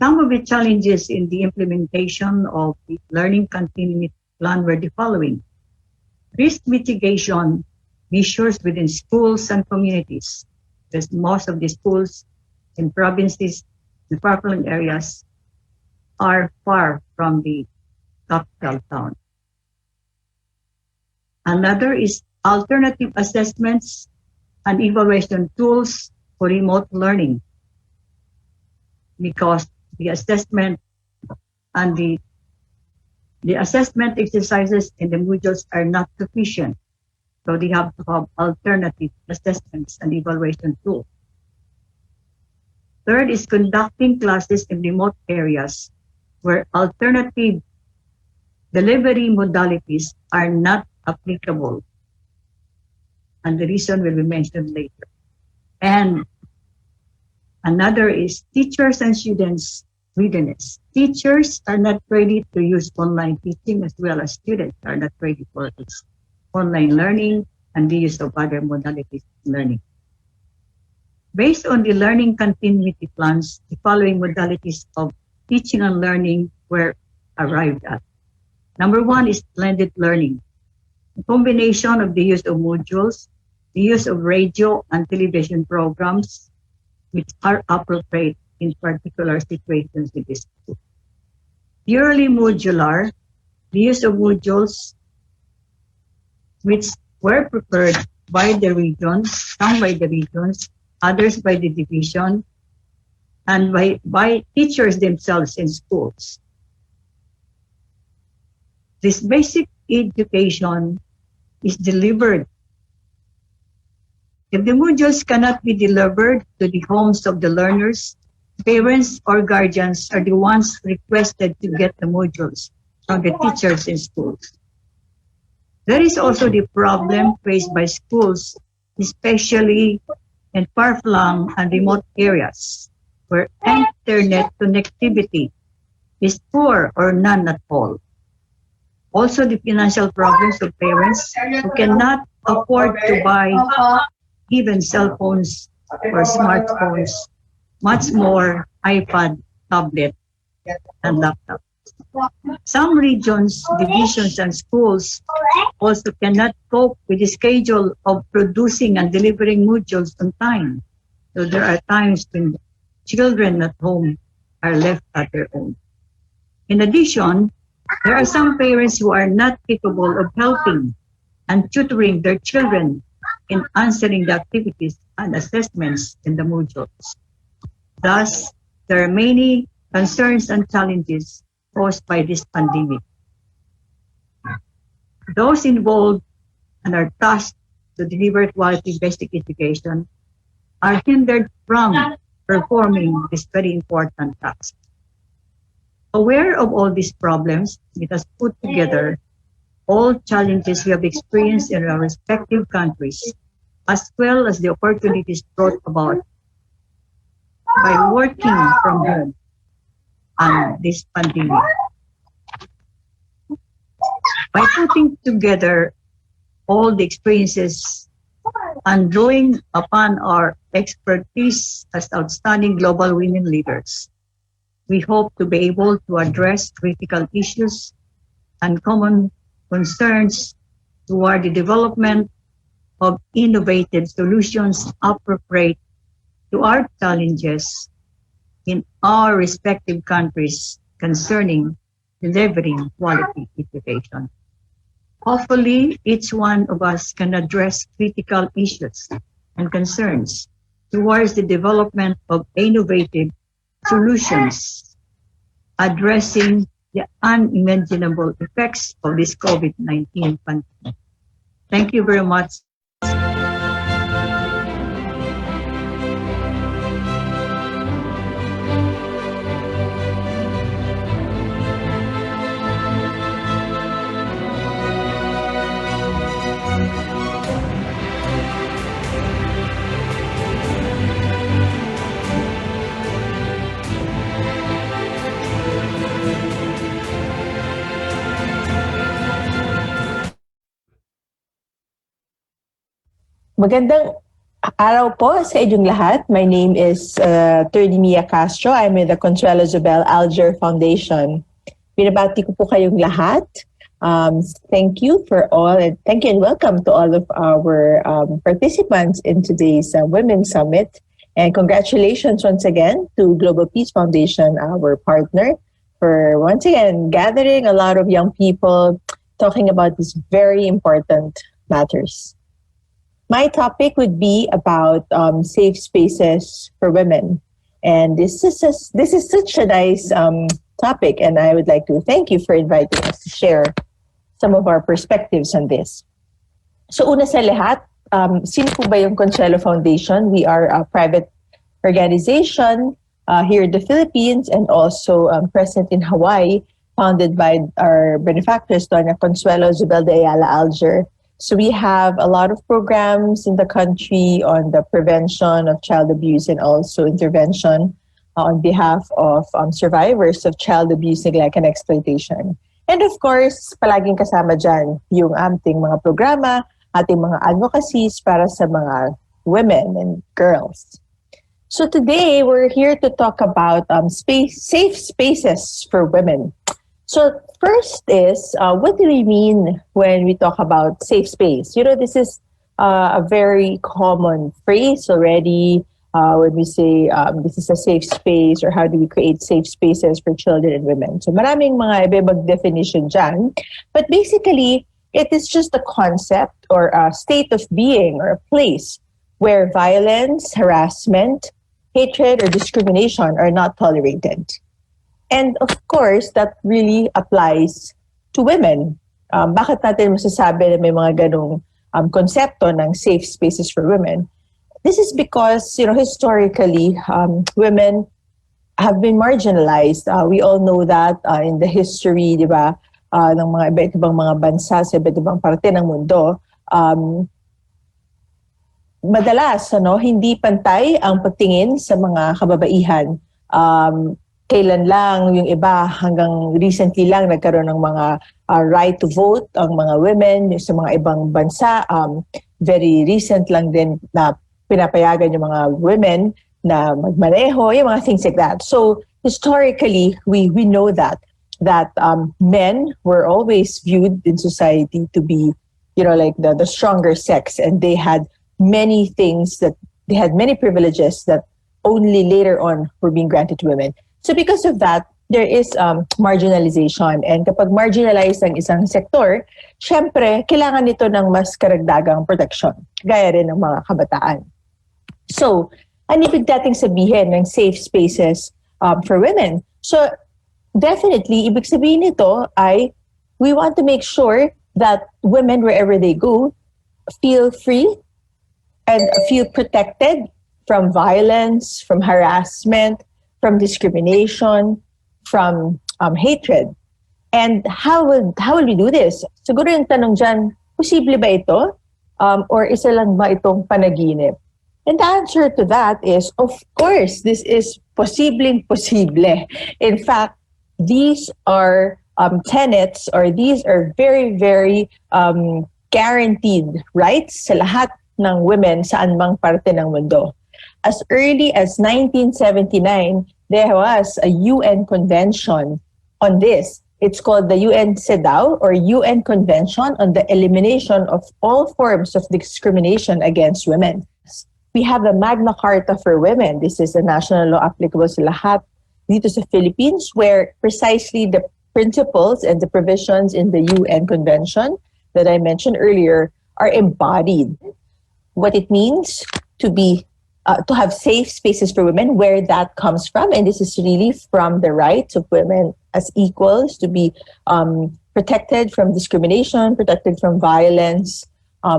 Some of the challenges in the implementation of the learning continuity plan were the following: risk mitigation measures within schools and communities, because most of the schools in provinces and far-flung areas are far from the capital town. Another is alternative assessments and evaluation tools for remote learning, because the assessment and the assessment exercises in the modules are not sufficient. So they have to have alternative assessments and evaluation tools. Third is conducting classes in remote areas where alternative delivery modalities are not applicable. And the reason will be mentioned later. And another is teachers and students' readiness. Teachers are not ready to use online teaching, as well as students are not ready for this online learning and the use of other modalities of learning. Based on the learning continuity plans, the following modalities of teaching and learning were arrived at. Number 1 is blended learning, a combination of the use of modules, the use of radio and television programs, which are appropriate in particular situations in this school. Purely modular The use of modules which were prepared by the regions, some by the regions, others by the division, and by teachers themselves in schools. This basic education is delivered. If the modules cannot be delivered to the homes of the learners, parents or guardians are the ones requested to get the modules from the teachers in schools. There is also the problem faced by schools, especially in far-flung and remote areas, where internet connectivity is poor or none at all. Also, the financial problems of parents who cannot afford to buy even cell phones or smartphones, much more iPad, tablet, and laptop. Some regions, divisions, and schools also cannot cope with the schedule of producing and delivering modules on time. So there are times when children at home are left at their own. In addition, there are some parents who are not capable of helping and tutoring their children in answering the activities and assessments in the modules. Thus, there are many concerns and challenges caused by this pandemic. Those involved and are tasked to deliver quality basic education are hindered from performing this very important task. Aware of all these problems, let us put together all challenges we have experienced in our respective countries, as well as the opportunities brought about by working from home and this pandemic. By putting together all the experiences and drawing upon our expertise as outstanding global women leaders, we hope to be able to address critical issues and common concerns toward the development of innovative solutions appropriate to our challenges in our respective countries concerning delivering quality education. Hopefully, each one of us can address critical issues and concerns towards the development of innovative solutions addressing the unimaginable effects of this COVID-19 pandemic. Thank you very much. Magandang araw po sa inyong lahat. My name is Attorney Mia Castro. I'm with the Consuelo Zobel Alger Foundation. Binabati ko po kayong lahat. Thank you for all, and thank you and welcome to all of our participants in today's Women's Summit. And congratulations once again to Global Peace Foundation, our partner, for once again gathering a lot of young people talking about these very important matters. My topic would be about safe spaces for women. And this is such a nice topic, and I would like to thank you for inviting us to share some of our perspectives on this. So una sa lahat, sino po ba yung Consuelo Foundation? We are a private organization here in the Philippines and also present in Hawaii, founded by our benefactors, Dona Consuelo Zobel de Ayala Alger. So we have a lot of programs in the country on the prevention of child abuse and also intervention on behalf of survivors of child abuse, neglect, and exploitation. And of course, palaging kasama dyan yung ating mga programa, ating mga advocacies para sa mga women and girls. So today, we're here to talk about safe spaces for women. So first is, what do we mean when we talk about safe space? You know, this is a very common phrase already. when we say this is a safe space, or how do we create safe spaces for children and women. So maraming mga iba-ibang definition dyan. But basically, it is just a concept or a state of being or a place where violence, harassment, hatred, or discrimination are not tolerated. And of course, that really applies to women. Bakit natin masasabi na may mga ganong konsepto ng safe spaces for women? This is because, historically, women have been marginalized. We all know that in the history, di ba, ng mga iba't ibang mga bansa sa iba't ibang parte ng mundo, madalas, hindi pantay ang pagtingin sa mga kababaihan. Kailan lang yung iba, hanggang recently lang nagkaroon ng mga right to vote ang mga women sa mga ibang bansa. Very recent lang din na pinapayagan yung mga women na magmaneho, yung mga things like that. So historically, we know that men were always viewed in society to be, like the stronger sex, and they had many things they had many privileges that only later on were being granted to women. So because of that, there is marginalization. And kapag marginalized ang isang sektor, syempre, kailangan nito ng mas karagdagang protection, gaya rin ng mga kabataan. So, ano ibig dating sabihin ng safe spaces for women? So, definitely, ibig sabihin nito ay we want to make sure that women, wherever they go, feel free and feel protected from violence, from harassment, from discrimination, from hatred. And how will we do this? Siguro yung tanong dyan, posible ba ito? Or isa lang ba itong panaginip? And the answer to that is, of course, this is posible. In fact, these are tenets, or these are very, very guaranteed rights sa lahat ng women saan mang parte ng mundo. As early as 1979, there was a UN convention on this. It's called the UN CEDAW, or UN Convention on the Elimination of All Forms of Discrimination Against Women. We have the Magna Carta for Women. This is a national law applicable sa lahat dito sa Philippines, where precisely the principles and the provisions in the UN Convention that I mentioned earlier are embodied. What it means to have safe spaces for women, where that comes from, and this is really from the rights of women as equals to be protected from discrimination, protected from violence,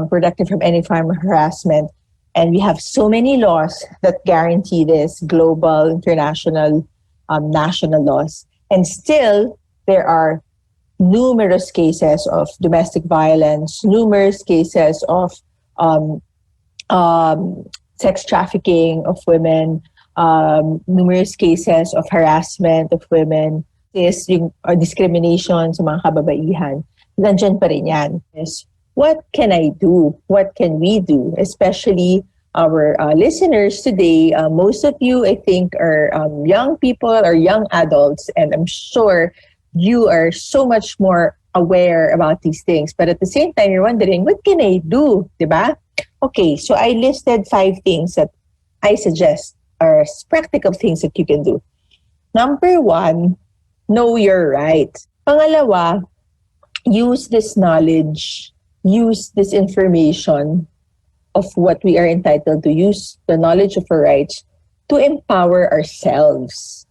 protected from any form of harassment. And we have so many laws that guarantee this, global, international, national laws. And still, there are numerous cases of domestic violence, numerous cases of sex trafficking of women, numerous cases of harassment of women, or discrimination sa mga kababaihan. Nandiyan pa rin yan. Yes. What can I do? What can we do? Especially our listeners today, most of you, I think, are young people or young adults, and I'm sure you are so much more aware about these things. But at the same time, you're wondering, what can I do? Diba? Okay, so I listed 5 things that I suggest are practical things that you can do. Number 1, know your rights. Pangalawa, use this knowledge, use this information of what we are entitled to, use the knowledge of our rights to empower ourselves.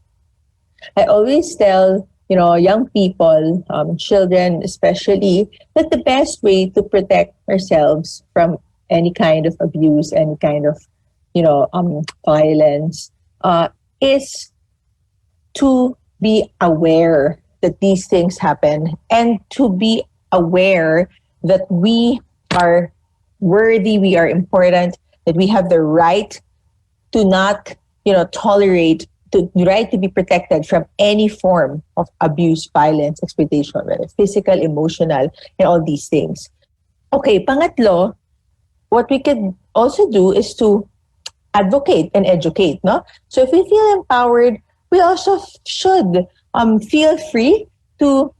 I always tell, young people, children especially, that the best way to protect ourselves from any kind of abuse, any kind of, violence, is to be aware that these things happen, and to be aware that we are worthy, we are important, that we have the right to not, tolerate, the right to be protected from any form of abuse, violence, exploitation, whether physical, emotional, and all these things. Okay, pangatlo, what we can also do is to advocate and educate, no? So if we feel empowered, we also should feel free to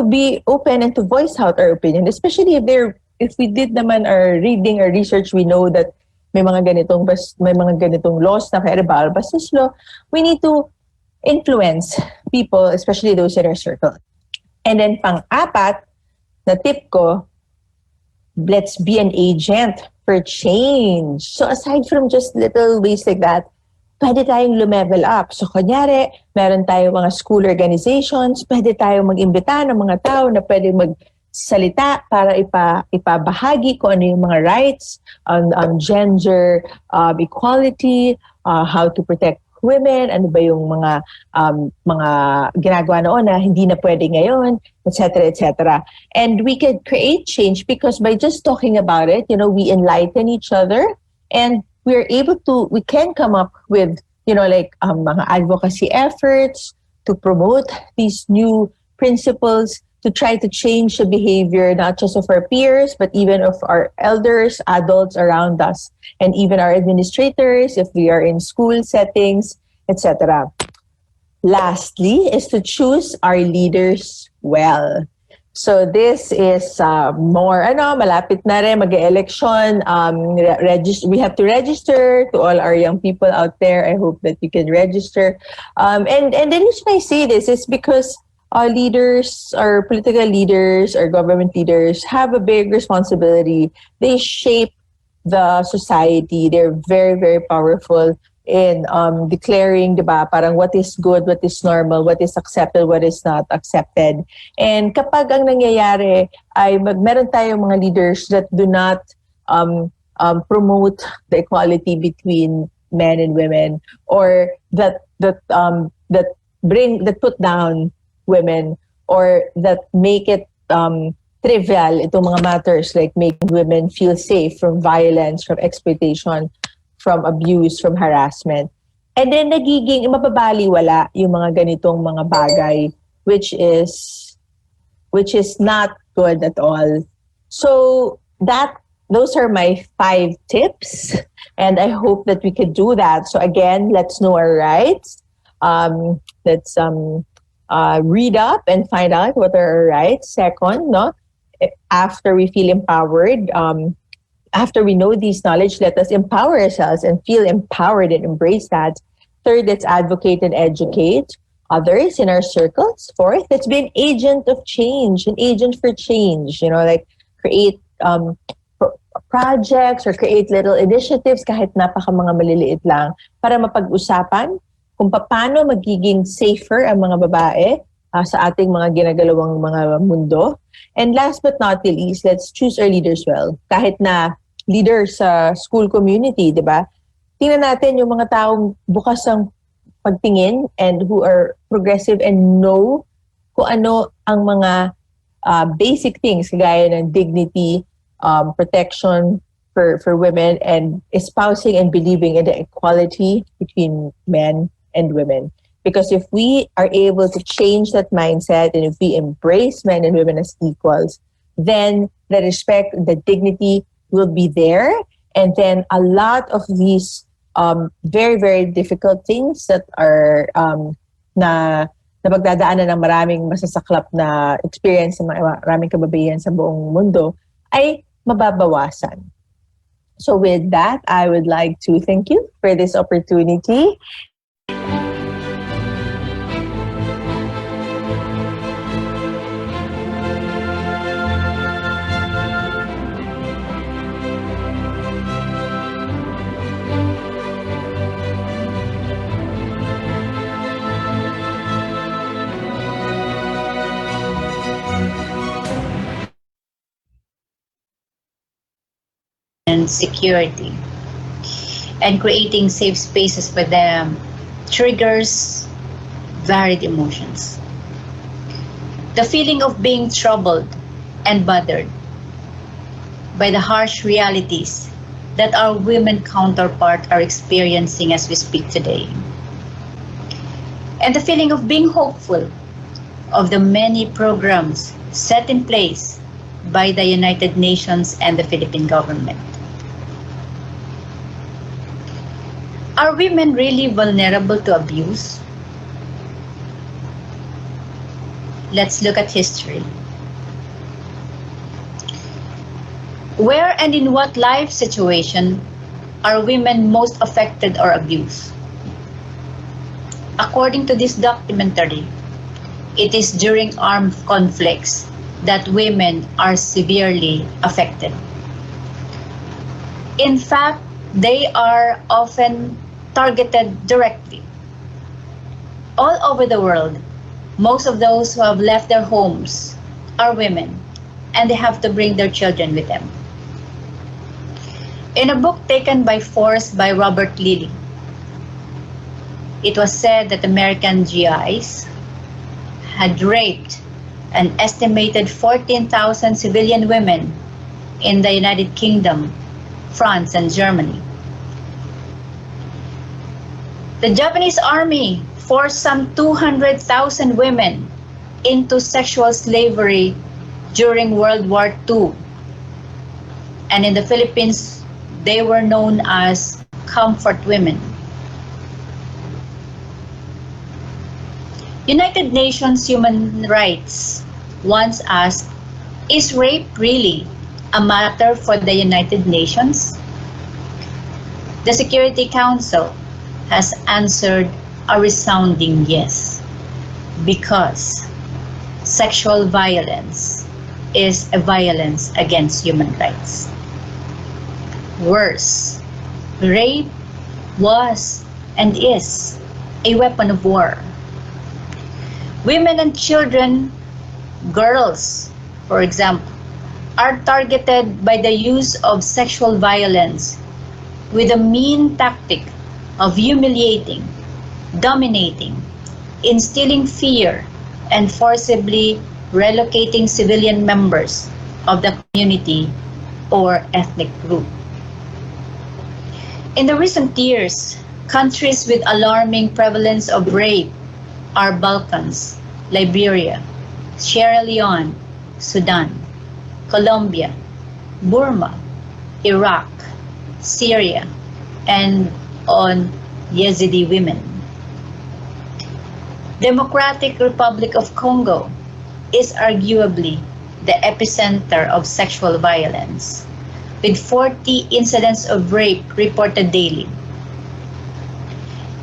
be open and to voice out our opinion, especially if we did naman our reading or research, we know that may mga ganitong laws na verbal bastos law, we need to influence people, especially those in our circle. And then pang-apat na tip ko, let's be an agent for change. So aside from just little ways like that, pwede tayong lumevel up. So kunyari, meron tayong mga school organizations, pwede tayong mag-imbita ng mga tao na pwede magsalita para ipabahagi kung ano yung mga rights on gender equality, how to protect women, ano ba yung mga ginagawa noon na hindi na pwede ngayon, etc., etc. And we could create change because by just talking about it, we enlighten each other, and we can come up with, mga advocacy efforts to promote these new principles, to try to change the behavior, not just of our peers, but even of our elders, adults around us, and even our administrators, if we are in school settings, etc. Lastly, is to choose our leaders well. So this is more, malapit na rin, mag-election. We have to register to all our young people out there. I hope that you can register. And the reason I say this is because our leaders, our political leaders, our government leaders have a big responsibility. They shape the society. They're very, very powerful in declaring, diba, parang what is good, what is normal, what is accepted, what is not accepted. And kapag ang nangyayari ay meron tayong mga leaders that do not promote the equality between men and women, or that put down women, or that make it trivial, itong mga matters like making women feel safe from violence, from exploitation, from abuse, from harassment. And then nagiging mapabaliwala yung mga ganitong mga bagay, which is not good at all. So those are my 5 tips, and I hope that we could do that. So again, let's know our rights. Let's read up and find out what are our rights. Second, after we feel empowered, after we know these knowledge, let us empower ourselves and feel empowered and embrace that. Third, let's advocate and educate others in our circles. Fourth, let's be an agent of change, an agent for change. Like create projects or create little initiatives, kahit napaka mga maliliit lang, para mapag-usapan kung paano magiging safer ang mga babae sa ating mga ginagalawang mga mundo. And last but not least, let's choose our leaders well. Kahit na leader sa school community, di ba? Tingnan natin yung mga taong bukas ang pagtingin and who are progressive and know kung ano ang mga basic things gaya ng dignity, protection for women, and espousing and believing in the equality between men and women. Because if we are able to change that mindset, and if we embrace men and women as equals, then the respect, the dignity will be there. And then a lot of these very, very difficult things that are na pagdadaanan ng maraming masasaklap na experience sa maraming kababaihan sa buong mundo ay mababawasan. So with that, I would like to thank you for this opportunity. And security, and creating safe spaces for them triggers varied emotions. The feeling of being troubled and bothered by the harsh realities that our women counterparts are experiencing as we speak today, and the feeling of being hopeful of the many programs set in place by the United Nations and the Philippine government. Are women really vulnerable to abuse? Let's look at history. Where and in what life situation are women most affected or abused? According to this documentary, it is during armed conflicts that women are severely affected. In fact, they are often targeted directly. All over the world, most of those who have left their homes are women, and they have to bring their children with them. In a book taken by force by Robert Lilly, it was said that American GIs had raped an estimated 14,000 civilian women in the United Kingdom, France, and Germany. The Japanese army forced some 200,000 women into sexual slavery during World War II. And in the Philippines, they were known as comfort women. United Nations Human Rights once asked, is rape really a matter for the United Nations? The Security Council has answered a resounding yes, because sexual violence is a violence against human rights. Worse, rape was and is a weapon of war. Women and children, girls, for example, are targeted by the use of sexual violence with the mean tactic of humiliating, dominating, instilling fear, and forcibly relocating civilian members of the community or ethnic group. In the recent years, countries with alarming prevalence of rape are Balkans, Liberia, Sierra Leone, Sudan, Colombia, Burma, Iraq, Syria, and on Yazidi women. Democratic Republic of Congo is arguably the epicenter of sexual violence, with 40 incidents of rape reported daily.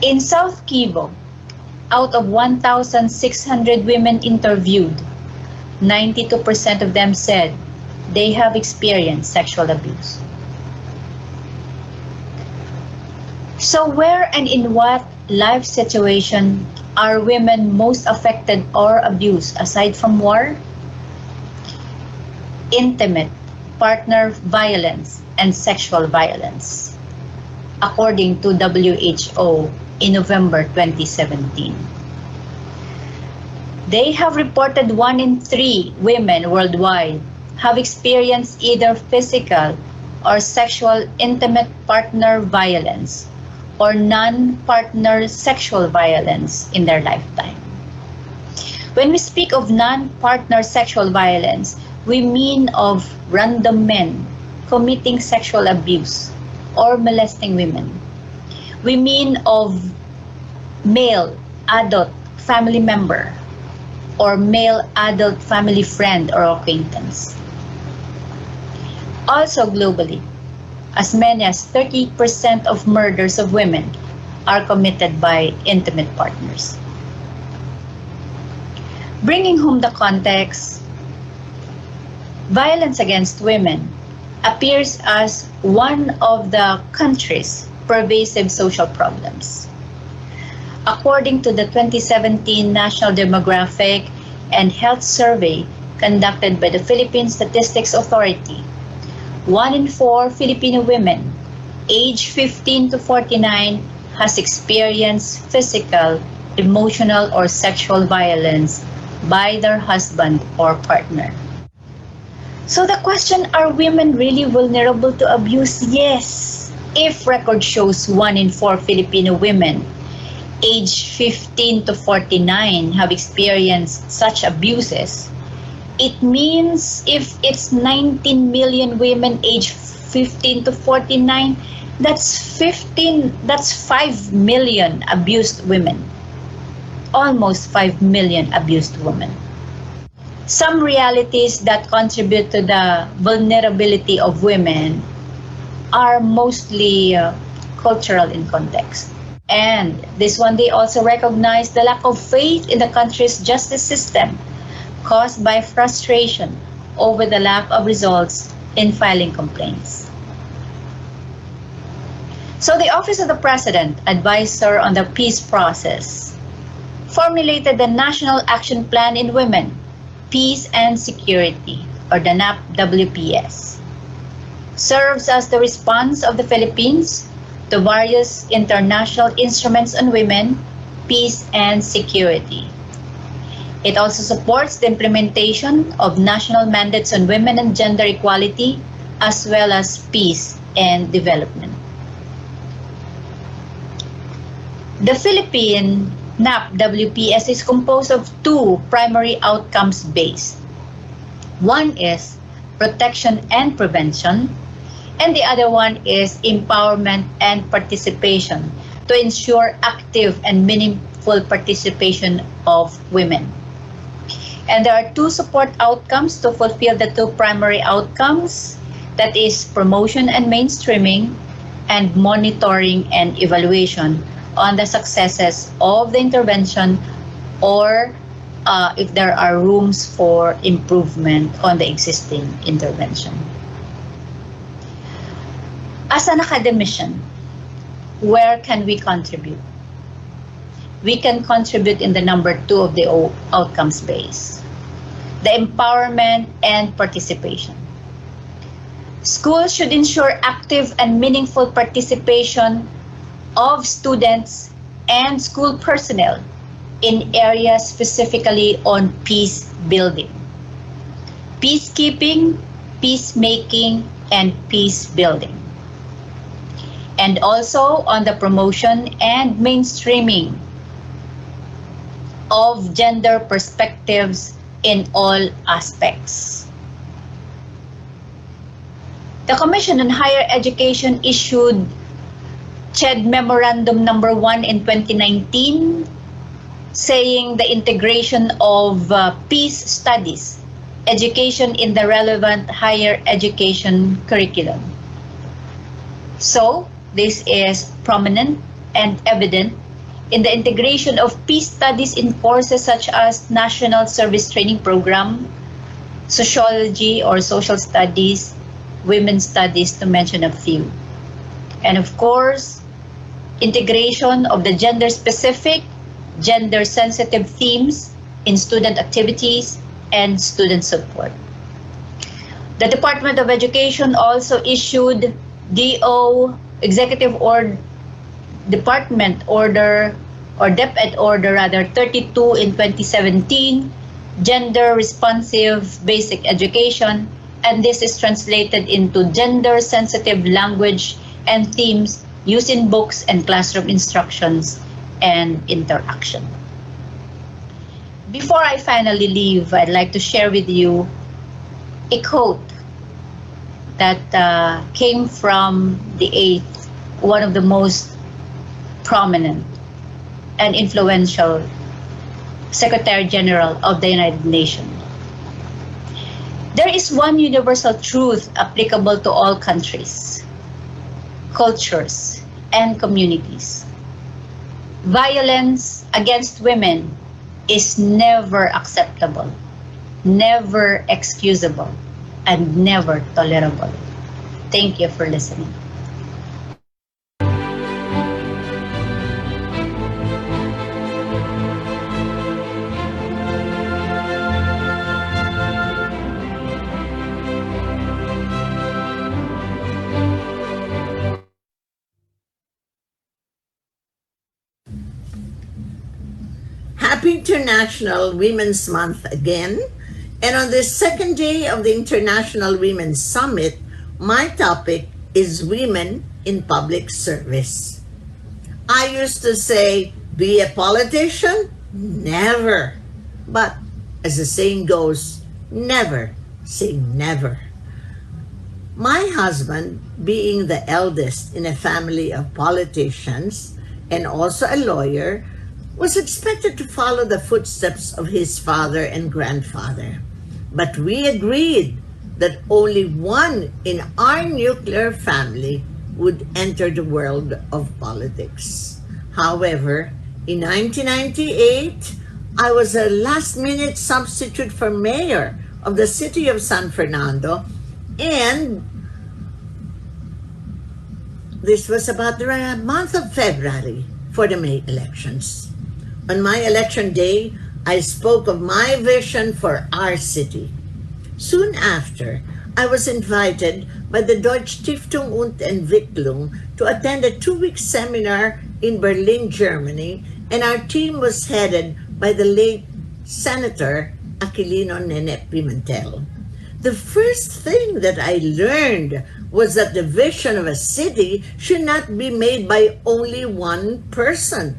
In South Kivu, out of 1,600 women interviewed, 92% of them said they have experienced sexual abuse. So where and in what life situation are women most affected or abused aside from war? Intimate partner violence and sexual violence, according to WHO in November 2017. They have reported 1 in 3 women worldwide have experienced either physical or sexual intimate partner violence or non-partner sexual violence in their lifetime. When we speak of non-partner sexual violence, we mean of random men committing sexual abuse or molesting women. We mean of male adult family member or male adult family friend or acquaintance. Also globally, as many as 30% of murders of women are committed by intimate partners. Bringing home the context, violence against women appears as one of the country's pervasive social problems. According to the 2017 National Demographic and Health Survey conducted by the Philippine Statistics Authority, 1 in 4 Filipino women aged 15 to 49 has experienced physical, emotional, or sexual violence by their husband or partner. So the question, are women really vulnerable to abuse? Yes. If record shows 1 in 4 Filipino women aged 15 to 49 have experienced such abuses, it means if it's 19 million women aged 15 to 49, that's 5 million abused women. Almost 5 million abused women. Some realities that contribute to the vulnerability of women are mostly cultural in context. And this one, they also recognize the lack of faith in the country's justice system caused by frustration over the lack of results in filing complaints. So the Office of the President, Advisor on the Peace Process, formulated the National Action Plan in Women, Peace and Security, or the NAP-WPS. Serves as the response of the Philippines to various international instruments on women, peace, and security. It also supports the implementation of national mandates on women and gender equality, as well as peace and development. The Philippine NAP-WPS is composed of two primary outcomes based. One is protection and prevention, and the other one is empowerment and participation to ensure active and meaningful participation of women. And there are two support outcomes to fulfill the two primary outcomes, that is promotion and mainstreaming, and monitoring and evaluation on the successes of the intervention, or if there are rooms for improvement on the existing intervention. As an academician, where can we contribute? We can contribute in the number two of the outcomes base, the empowerment and participation. Schools should ensure active and meaningful participation of students and school personnel in areas specifically on peace building, peacekeeping, peacemaking, and peace building. And also on the promotion and mainstreaming of gender perspectives in all aspects. The Commission on Higher Education issued CHED Memorandum Number 1 in 2019, saying the integration of peace studies, education in the relevant higher education curriculum. So, this is prominent and evident in the integration of peace studies in courses such as National Service Training Program, Sociology or Social Studies, Women's Studies, to mention a few. And of course, integration of the gender-specific, gender-sensitive themes in student activities and student support. The Department of Education also issued Executive Order, Department Order, or DepEd Order rather, 32 in 2017, Gender Responsive Basic Education, and this is translated into gender-sensitive language and themes used in books and classroom instructions and interaction. Before I finally leave, I'd like to share with you a quote that came from the 8th, one of the most prominent and influential Secretary General of the United Nations. There is one universal truth applicable to all countries, cultures, and communities. Violence against women is never acceptable, never excusable, and never tolerable. Thank you for listening. Happy International Women's Month again. And on the second day of the International Women's Summit, my topic is women in public service. I used to say, be a politician? Never. But as the saying goes, never say never. My husband, being the eldest in a family of politicians and also a lawyer, was expected to follow the footsteps of his father and grandfather. But we agreed that only one in our nuclear family would enter the world of politics. However, in 1998, I was a last-minute substitute for mayor of the city of San Fernando, and this was about the month of February for the May elections. On my election day, I spoke of my vision for our city. Soon after, I was invited by the Deutsche Stiftung und Entwicklung to attend a 2-week seminar in Berlin, Germany, and our team was headed by the late Senator Aquilino Nene Pimentel. The first thing that I learned was that the vision of a city should not be made by only one person.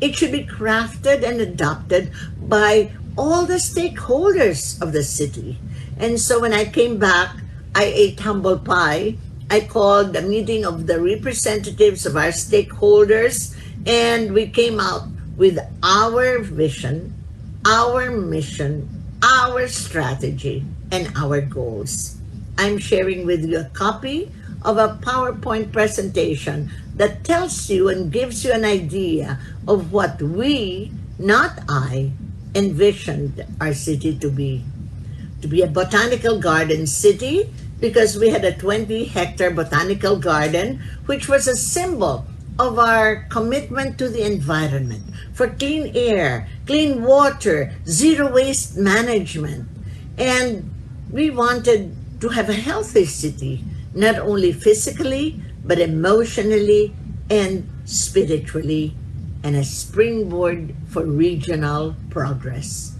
It should be crafted and adopted by all the stakeholders of the city. And so when I came back, I ate humble pie. I called a meeting of the representatives of our stakeholders, and we came out with our vision, our mission, our strategy, and our goals. I'm sharing with you a copy of a PowerPoint presentation that tells you and gives you an idea of what we, not I, envisioned our city to be. To be a botanical garden city, because we had a 20-hectare botanical garden, which was a symbol of our commitment to the environment, for clean air, clean water, zero waste management. And we wanted to have a healthy city, not only physically, but emotionally and spiritually, and a springboard for regional progress.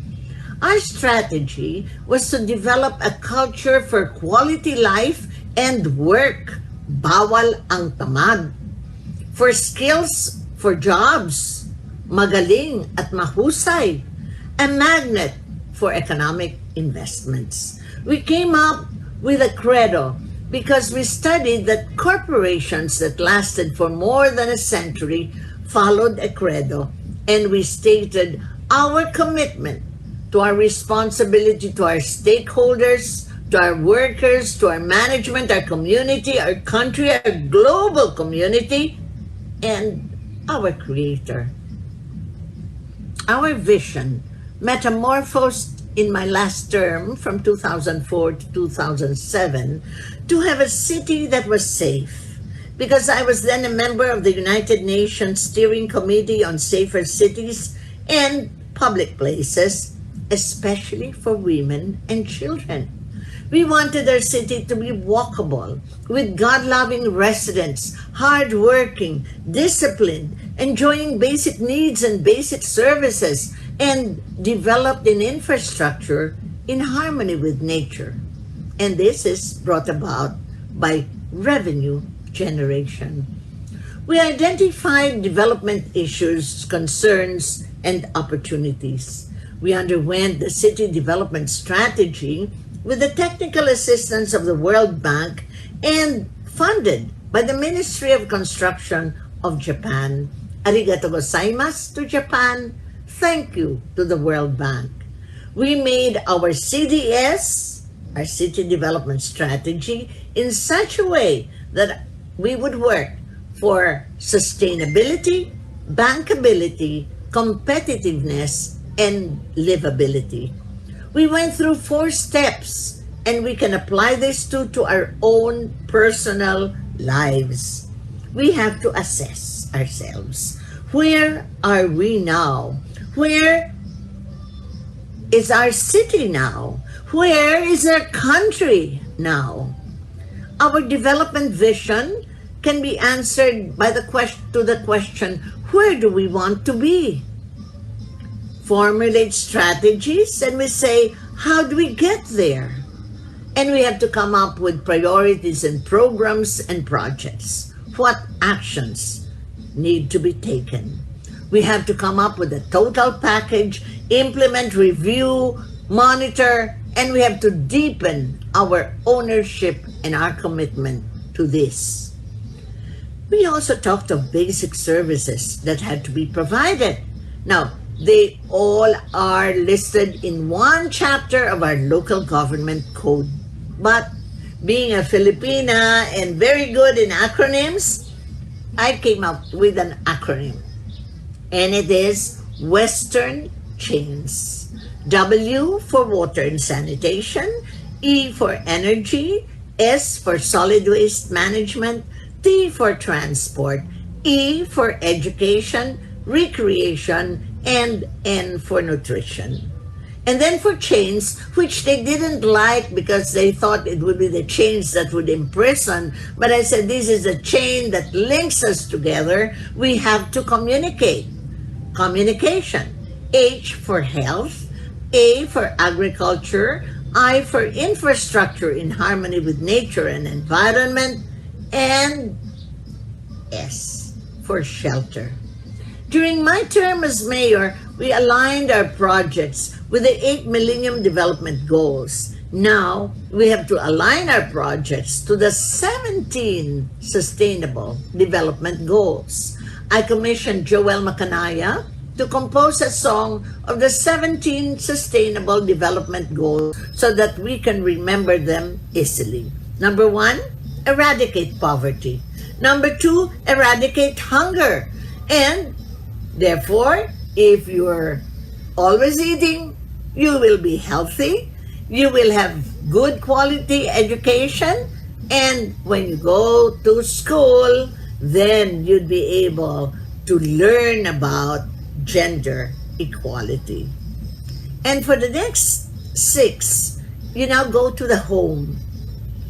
Our strategy was to develop a culture for quality life and work, bawal ang tamad, for skills, for jobs, magaling at mahusay, a magnet for economic investments. We came up with a credo because we studied that corporations that lasted for more than a century followed a credo, and we stated our commitment to our responsibility to our stakeholders, to our workers, to our management, our community, our country, our global community, and our Creator. Our vision metamorphosed in my last term from 2004 to 2007 to have a city that was safe, because I was then a member of the United Nations Steering Committee on Safer Cities and Public Places, especially for women and children. We wanted our city to be walkable, with God-loving residents, hard-working, disciplined, enjoying basic needs and basic services, and developed in infrastructure in harmony with nature. And this is brought about by revenue generation. We identified development issues, concerns, and opportunities. We underwent the city development strategy with the technical assistance of the World Bank and funded by the Ministry of Construction of Japan. Arigato gozaimasu to Japan. Thank you to the World Bank. We made our CDS, our City Development Strategy, in such a way that we would work for sustainability, bankability, competitiveness, and livability. We went through 4 steps, and we can apply this to our own personal lives. We have to assess ourselves. Where are we now? Where is our city now? Where is our country now? Our development vision can be answered by the question, where do we want to be? Formulate strategies, and we say, how do we get there? And we have to come up with priorities and programs and projects. What actions need to be taken? We have to come up with a total package, implement, review, monitor, and we have to deepen our ownership and our commitment to this. We also talked of basic services that had to be provided. Now, they all are listed in one chapter of our local government code. But being a Filipina and very good in acronyms, I came up with an acronym. And it is Western Chains. W for water and sanitation, E for energy, S for solid waste management, T for transport, E for education, recreation, and N for nutrition. And then for chains, which they didn't like because they thought it would be the chains that would imprison. But I said, this is a chain that links us together. We have to communicate. Communication. H for health, A for agriculture, I for infrastructure in harmony with nature and environment, and S for shelter. During my term as mayor, we aligned our projects with the 8 Millennium Development Goals. Now, we have to align our projects to the 17 Sustainable Development Goals. I commissioned Joel Macanaya to compose a song of the 17 Sustainable Development Goals so that we can remember them easily. Number 1, eradicate poverty. Number 2, eradicate hunger. And therefore, if you're always eating, you will be healthy, you will have good quality education, and when you go to school, then you'd be able to learn about gender equality. And for the next 6, you now go to the home.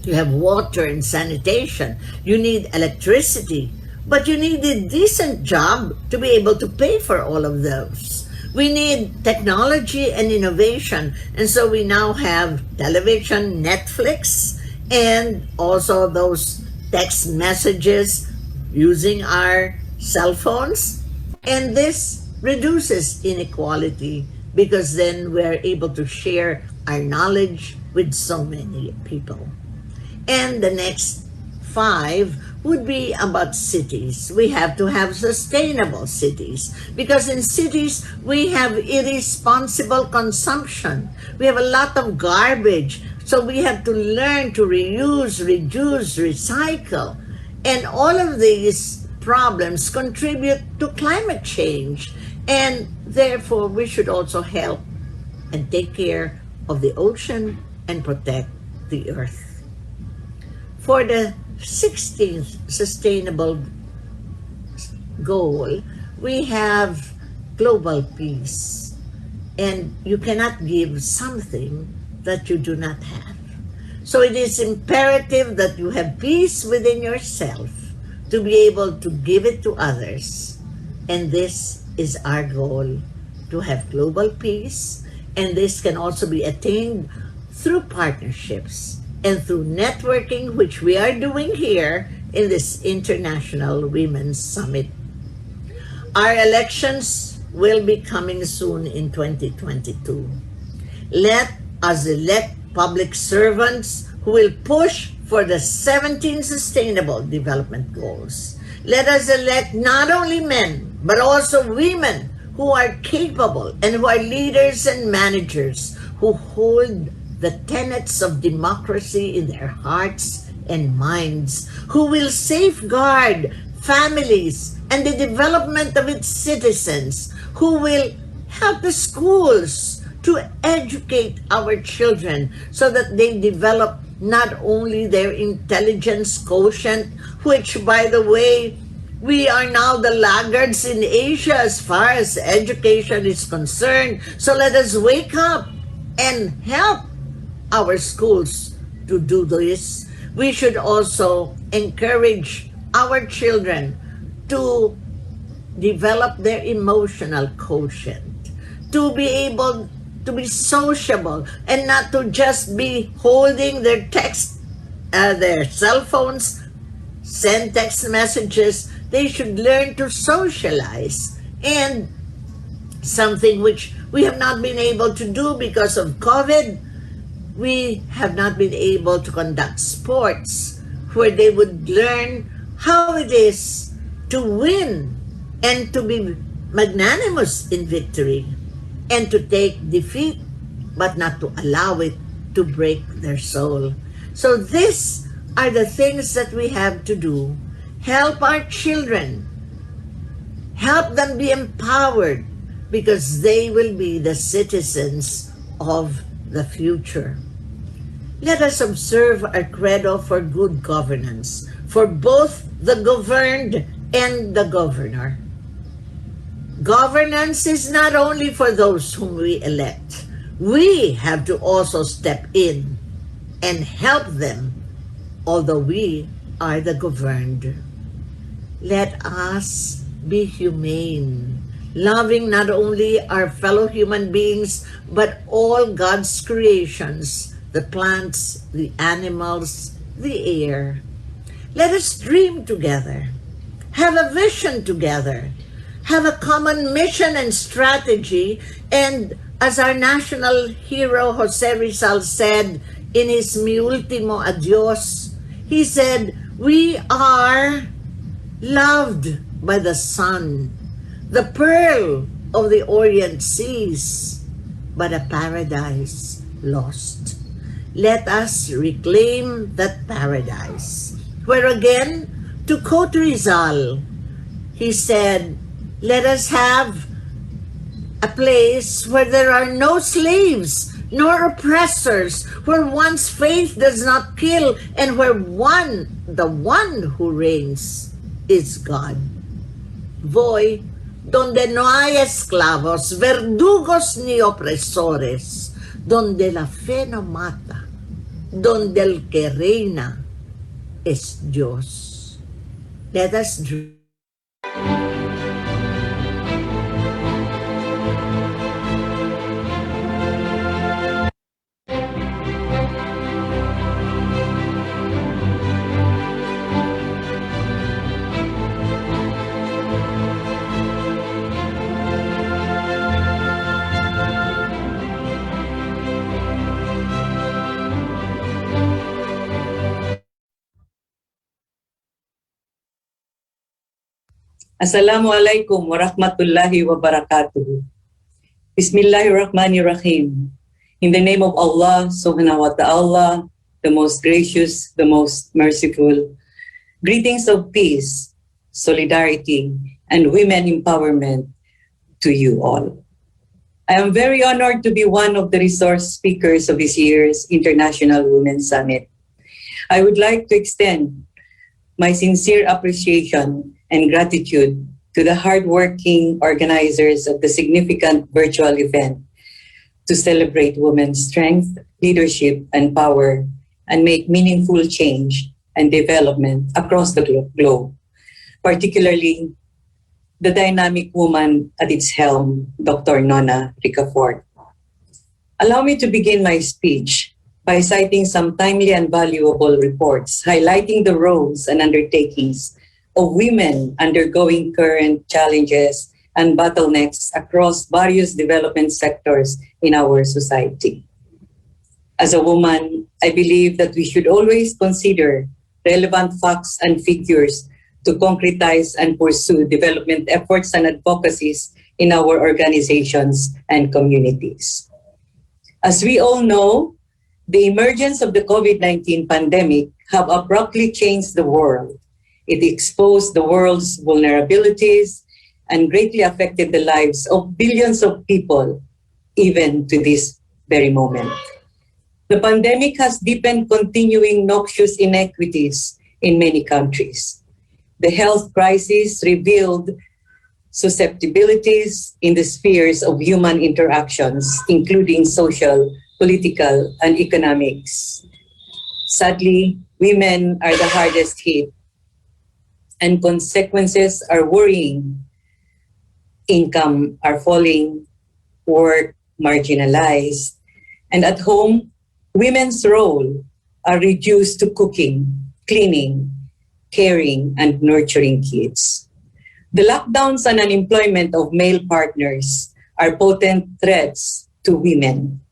You have water and sanitation. You need electricity. But you need a decent job to be able to pay for all of those. We need technology and innovation. And so we now have television, Netflix, and also those text messages using our cell phones. And this reduces inequality because then we're able to share our knowledge with so many people. And the next 5 would be about cities. We have to have sustainable cities because in cities we have irresponsible consumption. We have a lot of garbage. So we have to learn to reuse, reduce, recycle. And all of these problems contribute to climate change. And therefore we should also help and take care of the ocean and protect the earth. For the 16th sustainable goal, we have global peace. And you cannot give something that you do not have. So it is imperative that you have peace within yourself to be able to give it to others. And this is our goal, to have global peace. And this can also be attained through partnerships and through networking, which we are doing here in this International Women's Summit. Our elections will be coming soon in 2022. Let us elect public servants who will push for the 17 Sustainable Development Goals. Let us elect not only men, but also women who are capable and who are leaders and managers who hold the tenets of democracy in their hearts and minds, who will safeguard families and the development of its citizens, who will help the schools to educate our children so that they develop not only their intelligence quotient, which, by the way, we are now the laggards in Asia as far as education is concerned. So let us wake up and help our schools to do this. We should also encourage our children to develop their emotional quotient, to be able to be sociable and not to just be holding their their cell phones, send text messages. They should learn to socialize, and something which we have not been able to do because of COVID. We have not been able to conduct sports where they would learn how it is to win and to be magnanimous in victory and to take defeat, but not to allow it to break their soul. So these are the things that we have to do. Help our children. Help them be empowered because they will be the citizens of the future. Let us observe our credo for good governance for both the governed and the governor. Governance is not only for those whom we elect. We have to also step in and help them, although we are the governed. Let us be humane, loving not only our fellow human beings, but all God's creations, the plants, the animals, the air. Let us dream together, have a vision together, have a common mission and strategy, and as our national hero Jose Rizal said in his Mi Ultimo Adios, he said, we are loved by the sun, the pearl of the Orient seas, but a paradise lost. Let us reclaim that paradise. Where again, to quote Rizal, he said, let us have a place where there are no slaves nor oppressors, where one's faith does not kill, and where the one who reigns is God. Voy donde no hay esclavos, verdugos ni opresores, donde la fe no mata, donde el que reina es Dios. Let us dream. Assalamualaikum warahmatullahi wabarakatuh. Bismillahirrahmanirrahim. In the name of Allah subhanahu wa ta'ala, the most gracious, the most merciful. Greetings of peace, solidarity, and women empowerment to you all. I am very honored to be one of the resource speakers of this year's International Women's Summit. I would like to extend my sincere appreciation and gratitude to the hardworking organizers of the significant virtual event to celebrate women's strength, leadership, and power, and make meaningful change and development across the globe, particularly the dynamic woman at its helm, Dr. Nona Ricafort. Allow me to begin my speech by citing some timely and valuable reports highlighting the roles and undertakings of women undergoing current challenges and bottlenecks across various development sectors in our society. As a woman, I believe that we should always consider relevant facts and figures to concretize and pursue development efforts and advocacies in our organizations and communities. As we all know, the emergence of the COVID-19 pandemic have abruptly changed the world. It exposed the world's vulnerabilities and greatly affected the lives of billions of people, even to this very moment. The pandemic has deepened continuing noxious inequities in many countries. The health crisis revealed susceptibilities in the spheres of human interactions, including social, political, and economics. Sadly, women are the hardest hit, and consequences are worrying. Income are falling, work marginalized, and at home, women's role are reduced to cooking, cleaning, caring, and nurturing kids. The lockdowns and unemployment of male partners are potent threats to women,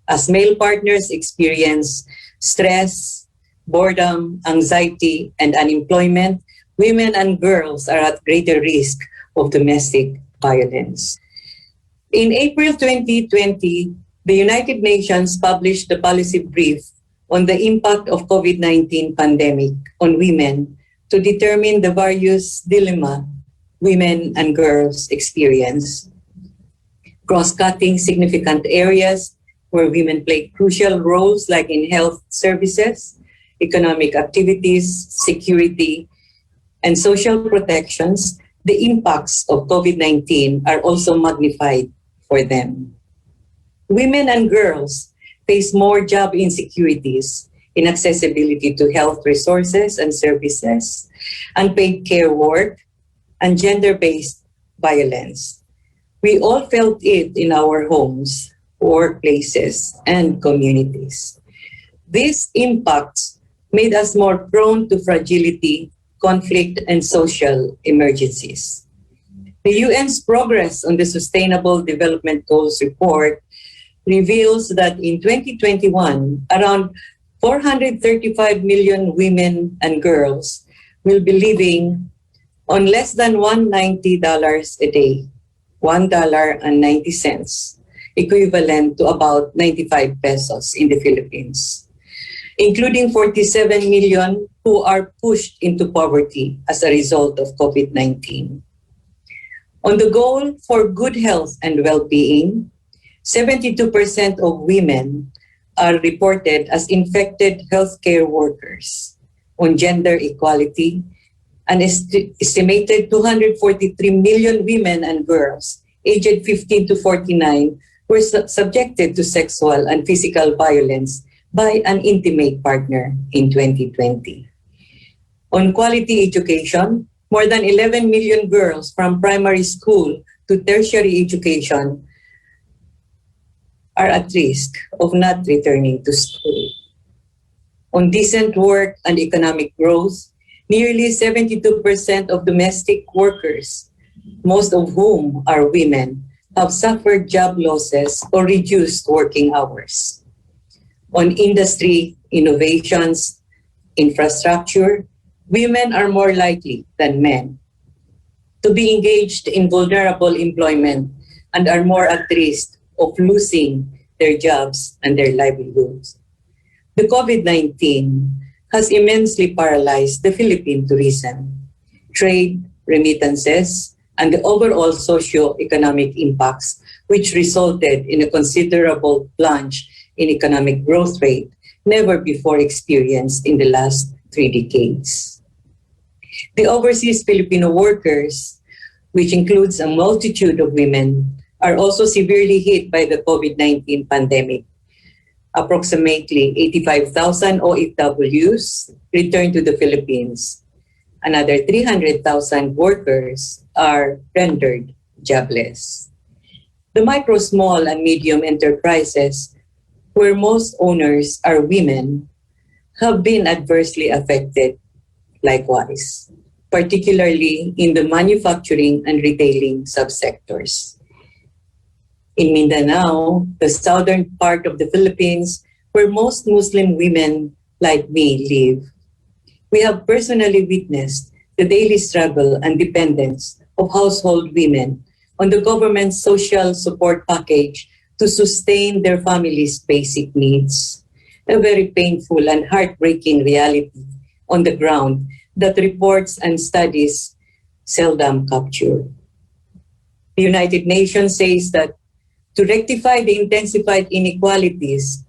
as male partners experience stress, boredom, anxiety, and unemployment. Women and girls are at greater risk of domestic violence. In April 2020, the United Nations published the policy brief on the impact of COVID-19 pandemic on women to determine the various dilemma women and girls experience. Cross-cutting significant areas where women play crucial roles like in health services, economic activities, security, and social protections, the impacts of COVID-19 are also magnified for them. Women and girls face more job insecurities, inaccessibility to health resources and services, unpaid care work, and gender-based violence. We all felt it in our homes, workplaces, and communities. These impacts made us more prone to fragility, conflict, and social emergencies. The UN's Progress on the Sustainable Development Goals report reveals that in 2021, around 435 million women and girls will be living on less than $190 a day, $1.90, equivalent to about 95 pesos in the Philippines, including 47 million who are pushed into poverty as a result of COVID-19. On the goal for good health and well-being, 72% of women are reported as infected healthcare workers. On gender equality, an estimated 243 million women and girls aged 15 to 49 were subjected to sexual and physical violence by an intimate partner in 2020. On quality education, more than 11 million girls from primary school to tertiary education are at risk of not returning to school. On decent work and economic growth, nearly 72% of domestic workers, most of whom are women, have suffered job losses or reduced working hours. On industry, innovations, infrastructure, women are more likely than men to be engaged in vulnerable employment and are more at risk of losing their jobs and their livelihoods. The COVID-19 has immensely paralyzed the Philippine tourism, trade, remittances, and the overall socio-economic impacts, which resulted in a considerable plunge in economic growth rate never before experienced in the last 3 decades. The overseas Filipino workers, which includes a multitude of women, are also severely hit by the COVID-19 pandemic. Approximately 85,000 OFWs returned to the Philippines. Another 300,000 workers are rendered jobless. The micro, small, and medium enterprises, where most owners are women, have been adversely affected likewise, particularly in the manufacturing and retailing subsectors. In Mindanao, the southern part of the Philippines, where most Muslim women like me live, we have personally witnessed the daily struggle and dependence of household women on the government's social support package to sustain their families' basic needs, a very painful and heartbreaking reality on the ground that reports and studies seldom capture. The United Nations says that to rectify the intensified inequalities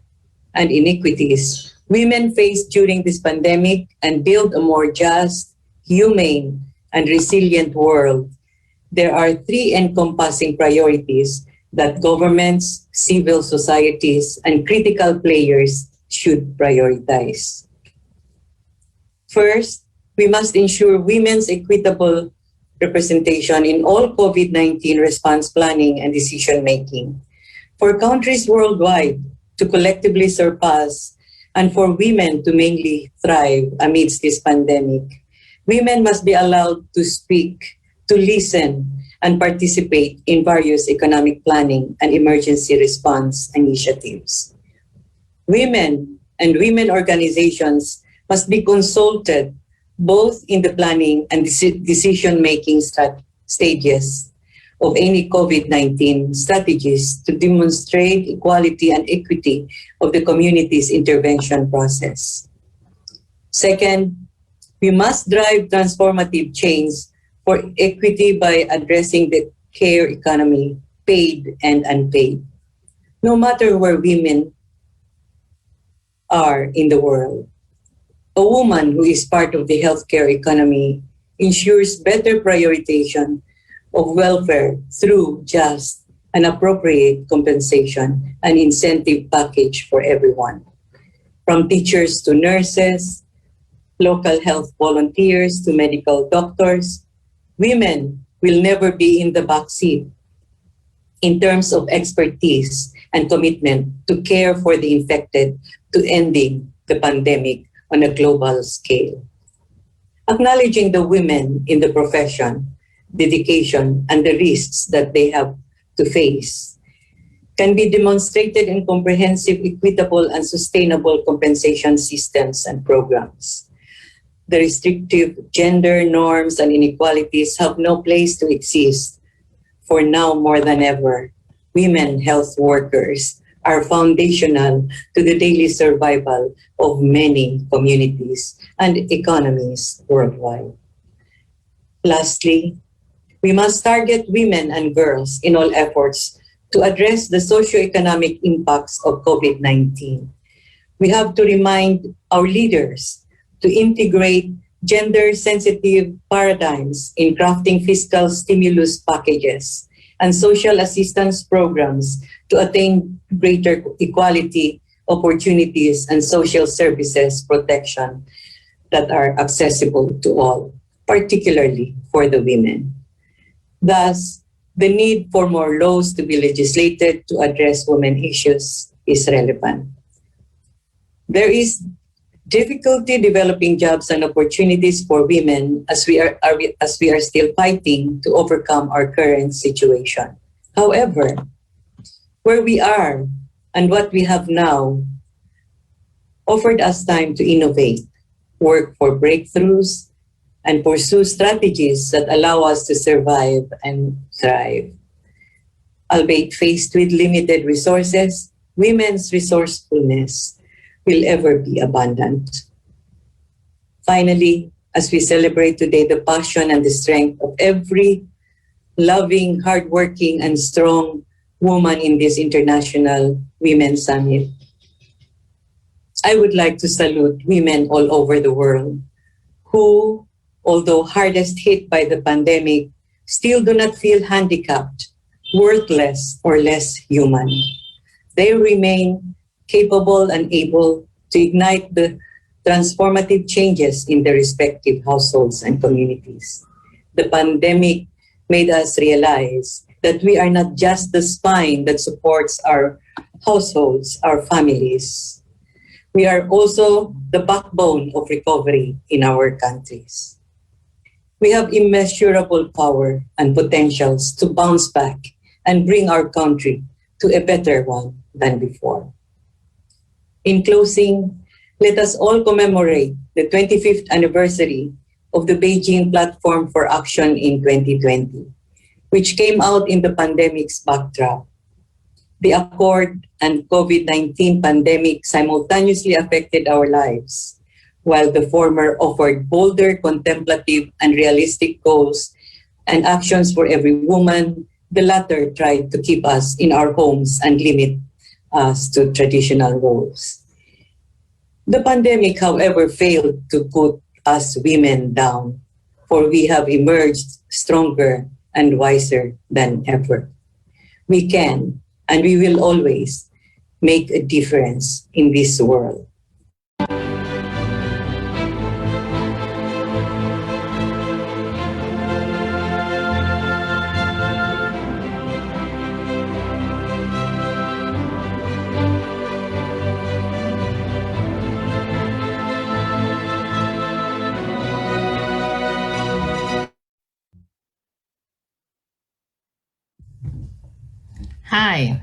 and iniquities women face during this pandemic and build a more just, humane, and resilient world, there are 3 encompassing priorities that governments, civil societies, and critical players should prioritize. First, we must ensure women's equitable representation in all COVID-19 response planning and decision-making. For countries worldwide to collectively surpass and for women to mainly thrive amidst this pandemic, women must be allowed to speak, to listen, and participate in various economic planning and emergency response initiatives. Women and women organizations must be consulted both in the planning and decision-making stages, of any COVID-19 strategies to demonstrate equality and equity of the community's intervention process. Second, we must drive transformative change for equity by addressing the care economy, paid and unpaid. No matter where women are in the world, a woman who is part of the healthcare economy ensures better prioritization of welfare through just and appropriate compensation and incentive package for everyone, from teachers to nurses, local health volunteers to medical doctors. Women will never be in the backseat in terms of expertise and commitment to care for the infected, to ending the pandemic on a global scale. Acknowledging the women in the profession, dedication, and the risks that they have to face can be demonstrated in comprehensive, equitable, and sustainable compensation systems and programs. The restrictive gender norms and inequalities have no place to exist, for now more than ever, women health workers are foundational to the daily survival of many communities and economies worldwide. Lastly, we must target women and girls in all efforts to address the socioeconomic impacts of COVID-19. We have to remind our leaders to integrate gender-sensitive paradigms in crafting fiscal stimulus packages and social assistance programs to attain greater equality, opportunities, and social services protection that are accessible to all, particularly for the women. Thus, the need for more laws to be legislated to address women issues is relevant. There is difficulty developing jobs and opportunities for women as we are still fighting to overcome our current situation. However, where we are and what we have now offered us time to innovate, work for breakthroughs, and pursue strategies that allow us to survive and thrive. Albeit faced with limited resources, women's resourcefulness will ever be abundant. Finally, as we celebrate today the passion and the strength of every loving, hardworking, and strong woman in this International Women's Summit, I would like to salute women all over the world who, although hardest hit by the pandemic, still do not feel handicapped, worthless, or less human. They remain capable and able to ignite the transformative changes in their respective households and communities. The pandemic made us realize that we are not just the spine that supports our households, our families. We are also the backbone of recovery in our countries. We have immeasurable power and potentials to bounce back and bring our country to a better one than before. In closing, let us all commemorate the 25th anniversary of the Beijing Platform for Action in 2020, which came out in the pandemic's backdrop. The Accord and COVID-19 pandemic simultaneously affected our lives, while the former offered bolder, contemplative, and realistic goals and actions for every woman, the latter tried to keep us in our homes and limit us to traditional roles. The pandemic, however, failed to put us women down, for we have emerged stronger and wiser than ever. We can, and we will always make a difference in this world. Hi,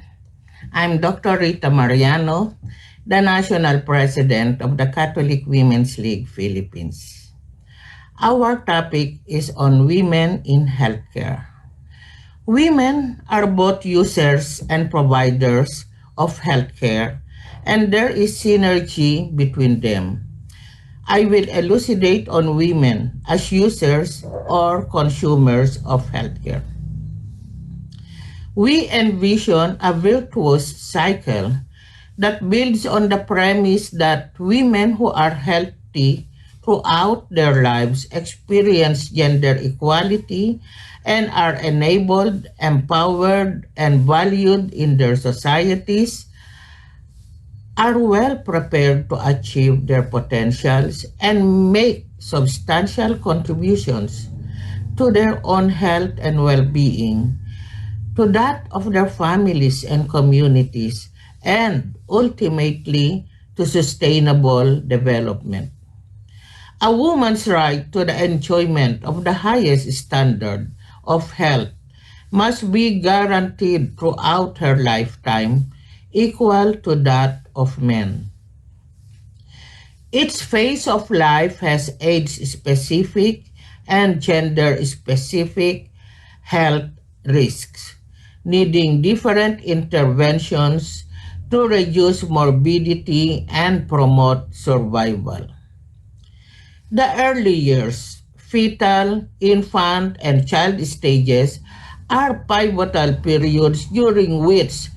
I'm Dr. Rita Mariano, the National President of the Catholic Women's League Philippines. Our topic is on women in healthcare. Women are both users and providers of healthcare, and there is synergy between them. I will elucidate on women as users or consumers of healthcare. We envision a virtuous cycle that builds on the premise that women who are healthy throughout their lives experience gender equality and are enabled, empowered, and valued in their societies, are well prepared to achieve their potentials and make substantial contributions to their own health and well-being, to that of their families and communities, and ultimately to sustainable development. A woman's right to the enjoyment of the highest standard of health must be guaranteed throughout her lifetime, equal to that of men. Each phase of life has age-specific and gender-specific health risks, needing different interventions to reduce morbidity and promote survival. The early years, fetal, infant, and child stages, are pivotal periods during which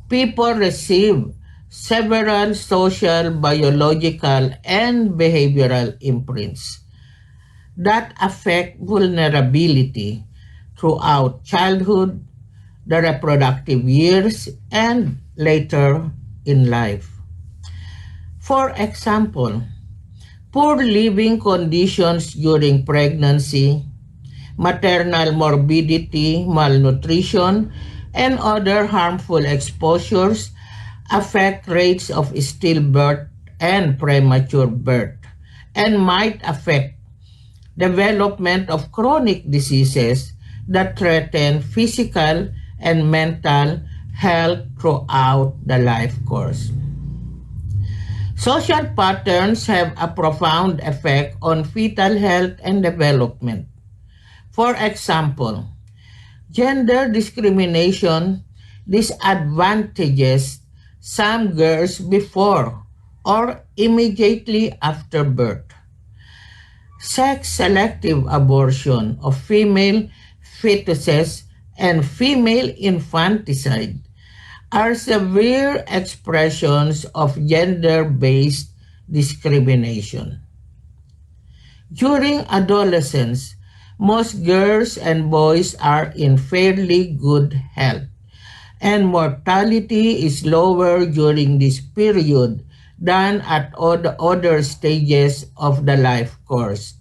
people receive several social, biological, and behavioral imprints that affect vulnerability throughout childhood, the reproductive years, and later in life. For example, poor living conditions during pregnancy, maternal morbidity, malnutrition, and other harmful exposures affect rates of stillbirth and premature birth and might affect development of chronic diseases that threaten physical and mental health throughout the life course. Social patterns have a profound effect on fetal health and development. For example, gender discrimination disadvantages some girls before or immediately after birth. Sex-selective abortion of female fetuses and female infanticide are severe expressions of gender-based discrimination. During adolescence, most girls and boys are in fairly good health, and mortality is lower during this period than at other stages of the life course.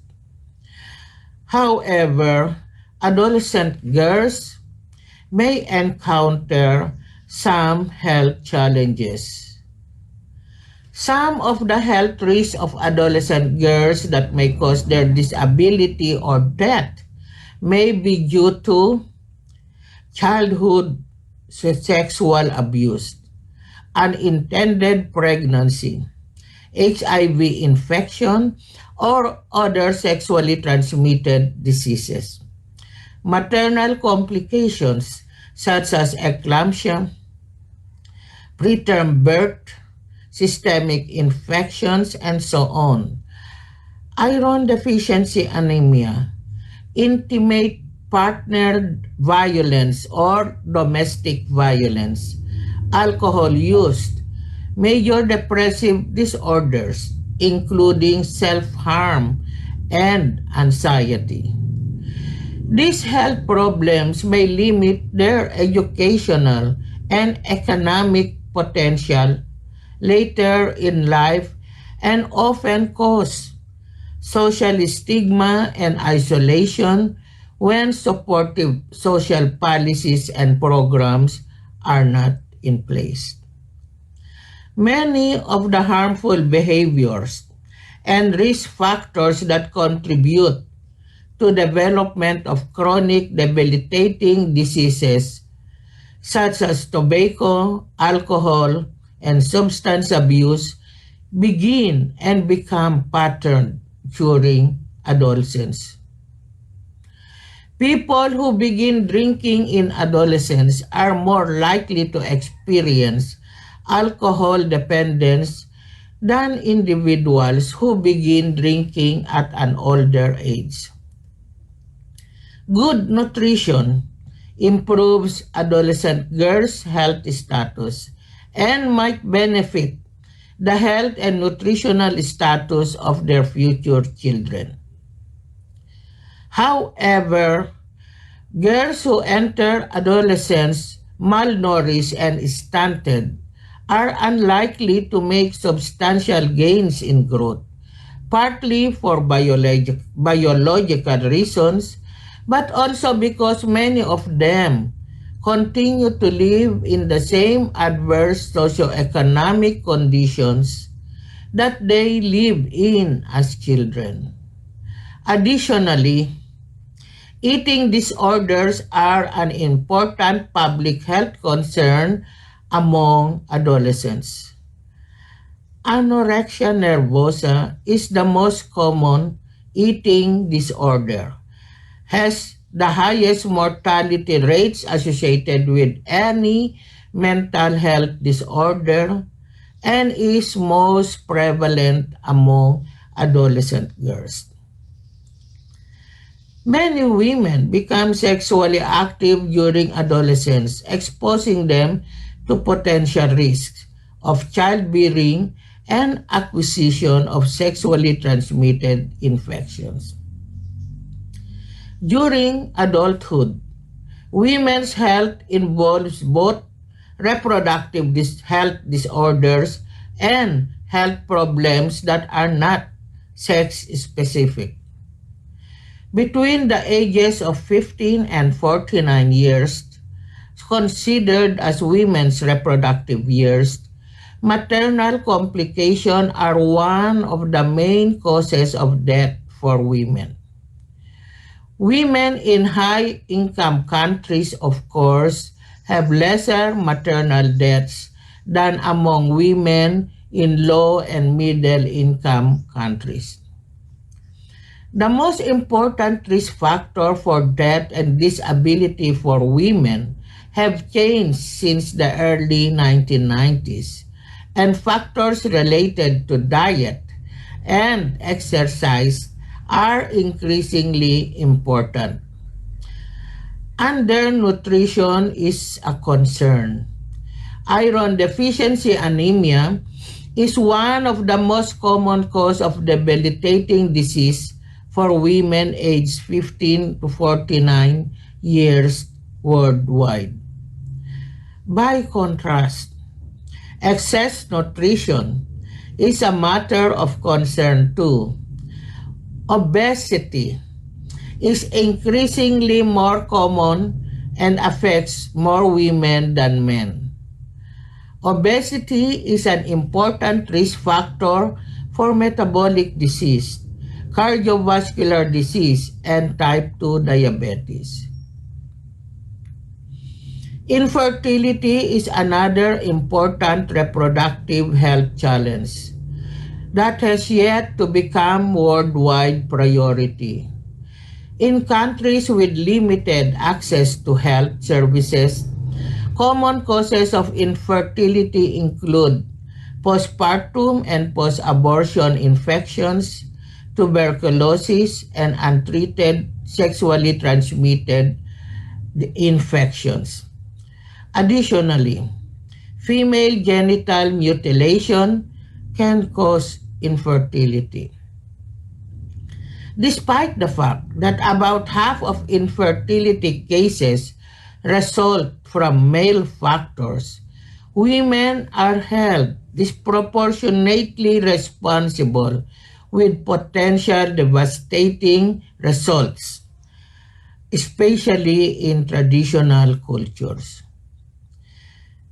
However, adolescent girls may encounter some health challenges. Some of the health risks of adolescent girls that may cause their disability or death may be due to childhood sexual abuse, unintended pregnancy, HIV infection, or other sexually transmitted diseases. Maternal complications such as eclampsia, preterm birth, systemic infections, and so on. Iron deficiency anemia, intimate partner violence or domestic violence, alcohol use, major depressive disorders, including self-harm and anxiety. These health problems may limit their educational and economic potential later in life and often cause social stigma and isolation when supportive social policies and programs are not in place. Many of the harmful behaviors and risk factors that contribute to development of chronic debilitating diseases such as tobacco, alcohol, and substance abuse begin and become patterned during adolescence. People who begin drinking in adolescence are more likely to experience alcohol dependence than individuals who begin drinking at an older age. Good nutrition improves adolescent girls' health status and might benefit the health and nutritional status of their future children. However, girls who enter adolescence malnourished and stunted are unlikely to make substantial gains in growth, partly for biological reasons, but also because many of them continue to live in the same adverse socioeconomic conditions that they lived in as children. Additionally, eating disorders are an important public health concern among adolescents. Anorexia nervosa is the most common eating disorder, has the highest mortality rates associated with any mental health disorder, and is most prevalent among adolescent girls. Many women become sexually active during adolescence, exposing them to potential risks of childbearing and acquisition of sexually transmitted infections. During adulthood, women's health involves both reproductive health disorders and health problems that are not sex-specific. Between the ages of 15 and 49 years, considered as women's reproductive years, maternal complications are one of the main causes of death for women. Women in high-income countries, of course, have lesser maternal deaths than among women in low and middle-income countries. The most important risk factor for death and disability for women have changed since the early 1990s, and factors related to diet and exercise are increasingly important. Undernutrition is a concern. Iron deficiency anemia is one of the most common causes of debilitating disease for women aged 15 to 49 years worldwide. By contrast, excess nutrition is a matter of concern too. Obesity is increasingly more common and affects more women than men. Obesity is an important risk factor for metabolic disease, cardiovascular disease, and type 2 diabetes. Infertility is another important reproductive health challenge that has yet to become worldwide priority. In countries with limited access to health services, common causes of infertility include postpartum and post-abortion infections, tuberculosis, and untreated sexually transmitted infections. Additionally, female genital mutilation can cause infertility. Despite the fact that about half of infertility cases result from male factors, women are held disproportionately responsible with potential devastating results, especially in traditional cultures.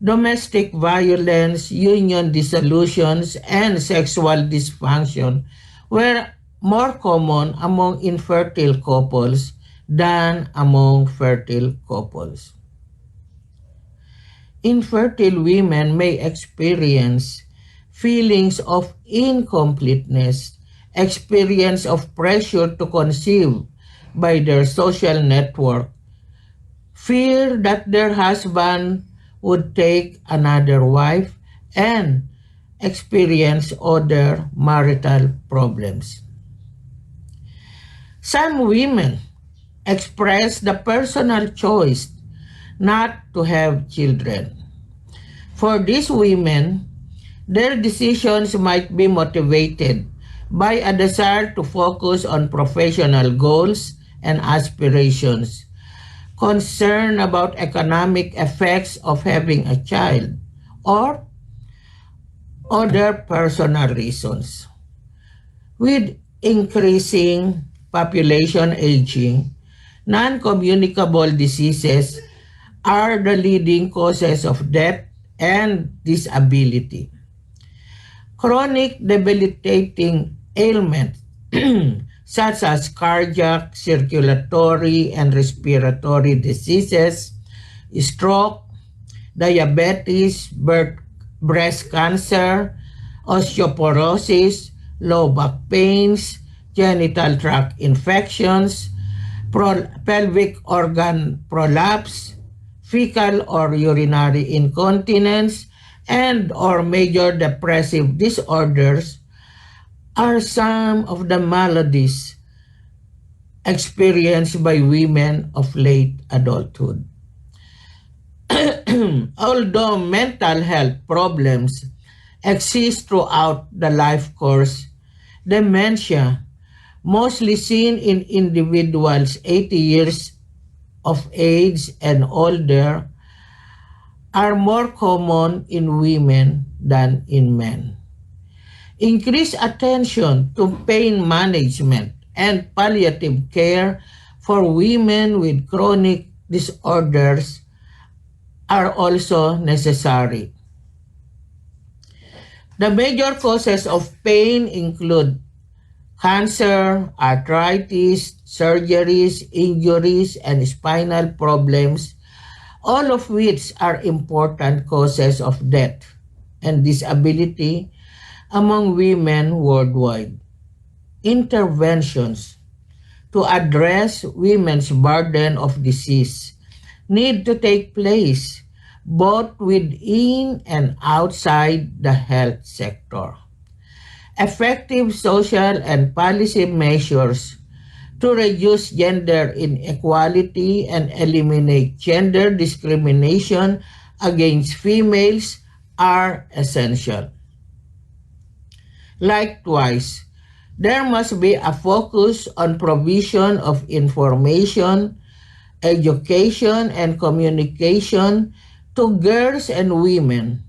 Domestic violence, union dissolutions, and sexual dysfunction were more common among infertile couples than among fertile couples. Infertile women may experience feelings of incompleteness, experience of pressure to conceive, by their social network, fear that their husband would take another wife, and experience other marital problems. Some women express the personal choice not to have children. For these women, their decisions might be motivated by a desire to focus on professional goals and aspirations, concern about economic effects of having a child, or other personal reasons. With increasing population aging, non-communicable diseases are the leading causes of death and disability. Chronic debilitating ailments such as cardiac, circulatory, and respiratory diseases, stroke, diabetes, breast cancer, osteoporosis, low back pains, genital tract infections, pelvic organ prolapse, fecal or urinary incontinence, and or major depressive disorders are some of the maladies experienced by women of late adulthood. Although mental health problems exist throughout the life course, dementia, mostly seen in individuals 80 years of age and older, are more common in women than in men. Increased attention to pain management and palliative care for women with chronic disorders are also necessary. The major causes of pain include cancer, arthritis, surgeries, injuries, and spinal problems, all of which are important causes of death and disability among women worldwide. Interventions to address women's burden of disease need to take place both within and outside the health sector. Effective social and policy measures to reduce gender inequality and eliminate gender discrimination against females are essential. Likewise, there must be a focus on provision of information, education, and communication to girls and women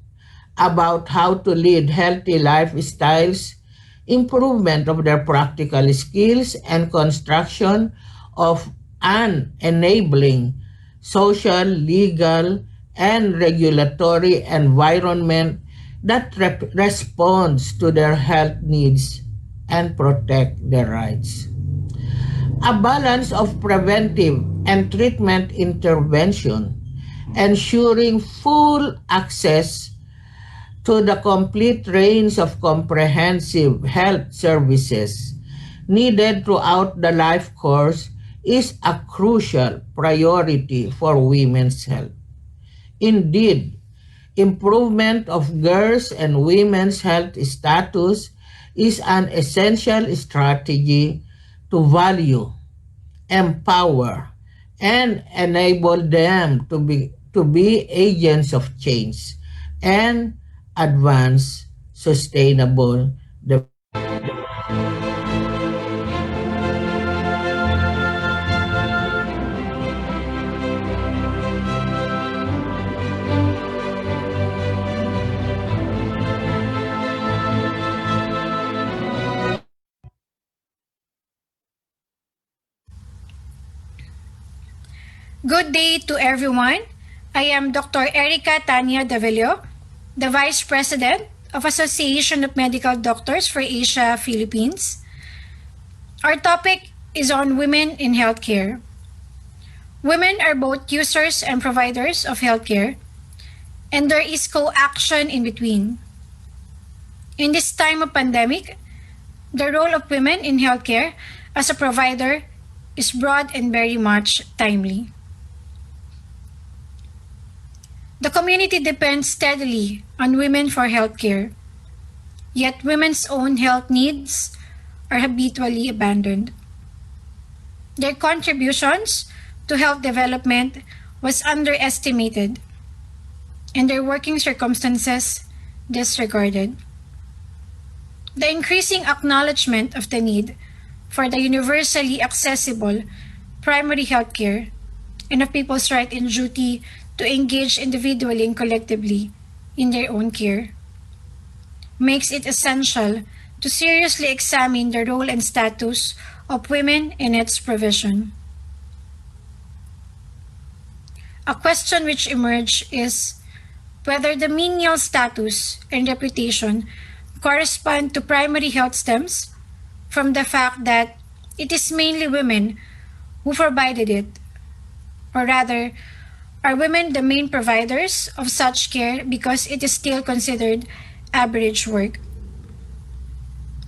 about how to lead healthy lifestyles, improvement of their practical skills, and construction of an enabling social, legal, and regulatory environment that responds to their health needs and protect their rights. A balance of preventive and treatment intervention, ensuring full access to the complete range of comprehensive health services needed throughout the life course is a crucial priority for women's health. Indeed, improvement of girls' and women's health status is an essential strategy to value, empower, and enable them to be agents of change and advance sustainable development. Good day to everyone. I am Dr. Erica Tania Davilo, the Vice President of Association of Medical Doctors for Asia, Philippines. Our topic is on women in healthcare. Women are both users and providers of healthcare, and there is co-action in between. In this time of pandemic, the role of women in healthcare as a provider is broad and very much timely. The community depends steadily on women for healthcare, yet women's own health needs are habitually abandoned. Their contributions to health development was underestimated, and their working circumstances disregarded. The increasing acknowledgement of the need for the universally accessible primary health care and of people's right and duty to engage individually and collectively in their own care makes it essential to seriously examine the role and status of women in its provision. A question which emerged is whether the menial status and reputation correspond to primary health stems from the fact that it is mainly women who provided it, or rather, are women the main providers of such care because it is still considered average work,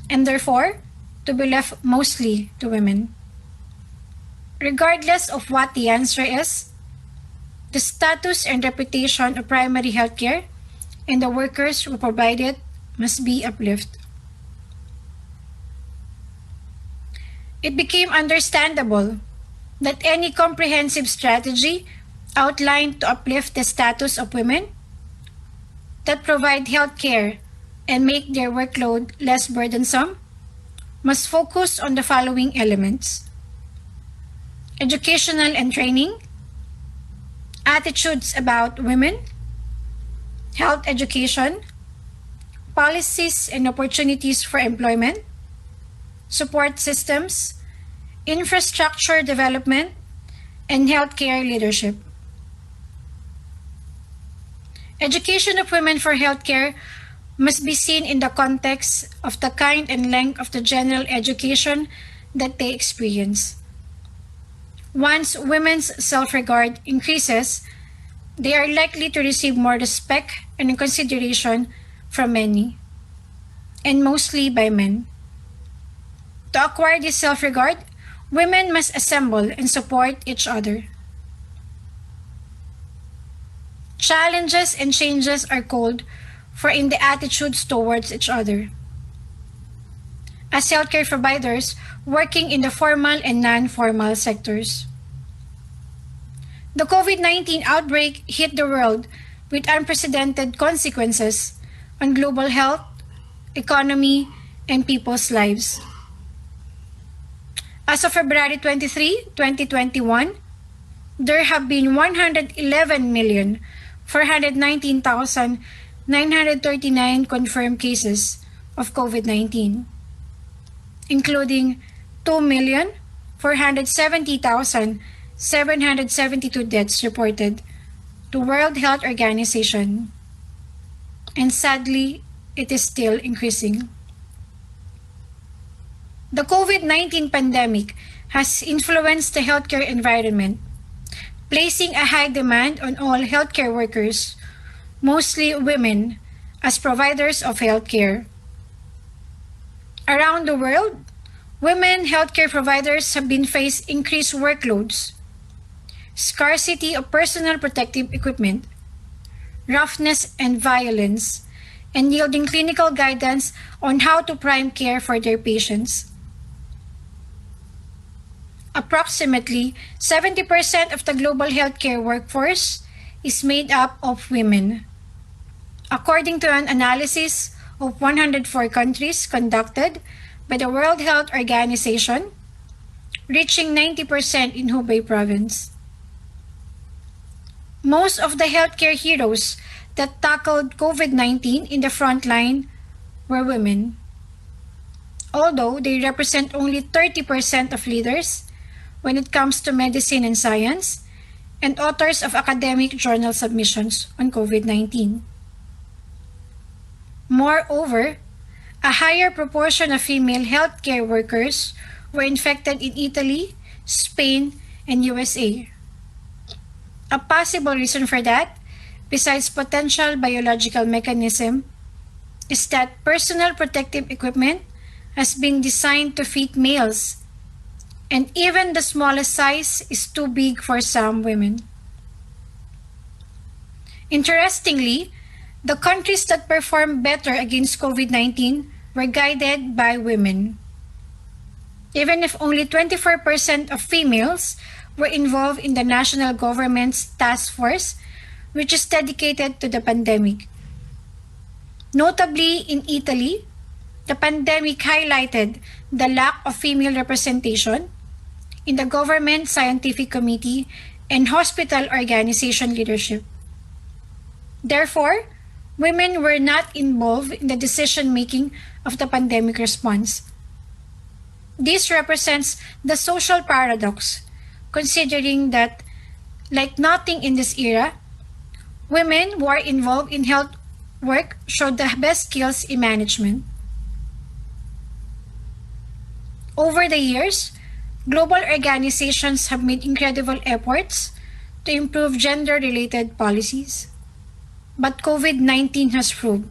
and therefore to be left mostly to women. Regardless of what the answer is, the status and reputation of primary health care and the workers who provide it must be uplifted. It became understandable that any comprehensive strategy outlined to uplift the status of women that provide health care and make their workload less burdensome must focus on the following elements: educational and training, attitudes about women, health education, policies and opportunities for employment, support systems, infrastructure development, and healthcare leadership. Education of women for healthcare must be seen in the context of the kind and length of the general education that they experience. Once women's self-regard increases, they are likely to receive more respect and consideration from many, and mostly by men. To acquire this self-regard, women must assemble and support each other. Challenges and changes are called for in the attitudes towards each other. As healthcare providers working in the formal and non-formal sectors. The COVID-19 outbreak hit the world with unprecedented consequences on global health, economy, and people's lives. As of February 23, 2021, there have been 111,419,939 confirmed cases of COVID-19, including 2,470,772 deaths reported to World Health Organization. And sadly, it is still increasing. The COVID-19 pandemic has influenced the healthcare environment, placing a high demand on all healthcare workers, mostly women, as providers of healthcare. Around the world, women healthcare providers have been faced increased workloads, scarcity of personal protective equipment, roughness and violence, and yielding clinical guidance on how to prime care for their patients. Approximately 70% of the global healthcare workforce is made up of women, according to an analysis of 104 countries conducted by the World Health Organization, reaching 90% in Hubei province. Most of the healthcare heroes that tackled COVID-19 in the front line were women. Although they represent only 30% of leaders when it comes to medicine and science, and authors of academic journal submissions on COVID-19. Moreover, a higher proportion of female healthcare workers were infected in Italy, Spain, and USA. A possible reason for that, besides potential biological mechanism, is that personal protective equipment has been designed to fit males, and even the smallest size is too big for some women. Interestingly, the countries that performed better against COVID-19 were guided by women. Even if only 24% of females were involved in the national government's task force, which is dedicated to the pandemic. Notably, in Italy, the pandemic highlighted the lack of female representation in the government scientific committee and hospital organization leadership. Therefore, women were not involved in the decision-making of the pandemic response. This represents the social paradox, considering that, like nothing in this era, women who are involved in health work showed the best skills in management. Over the years, global organizations have made incredible efforts to improve gender-related policies. But COVID-19 has proved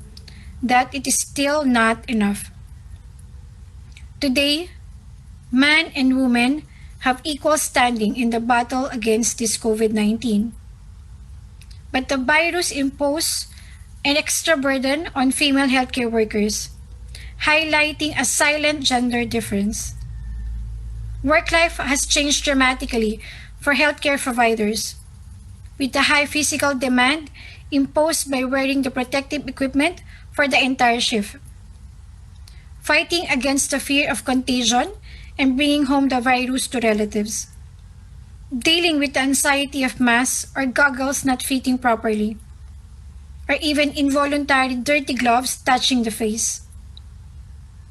that it is still not enough. Today, man and woman have equal standing in the battle against this COVID-19. But the virus imposed an extra burden on female healthcare workers, highlighting a silent gender difference. Work life has changed dramatically for healthcare providers, with the high physical demand imposed by wearing the protective equipment for the entire shift. Fighting against the fear of contagion and bringing home the virus to relatives. Dealing with the anxiety of masks or goggles not fitting properly, or even involuntary dirty gloves touching the face.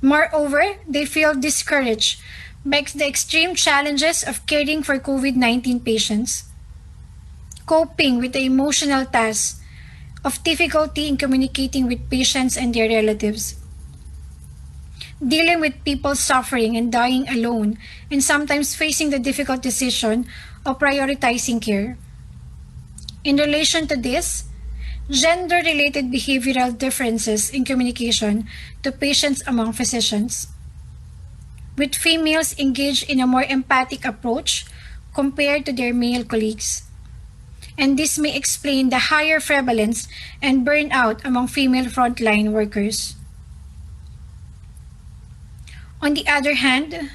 Moreover, they feel discouraged by the extreme challenges of caring for COVID-19 patients, coping with the emotional tasks of difficulty in communicating with patients and their relatives, dealing with people suffering and dying alone, and sometimes facing the difficult decision of prioritizing care. In relation to this, gender-related behavioral differences in communication to patients among physicians, with females engaged in a more empathic approach compared to their male colleagues. And this may explain the higher prevalence and burnout among female frontline workers. On the other hand,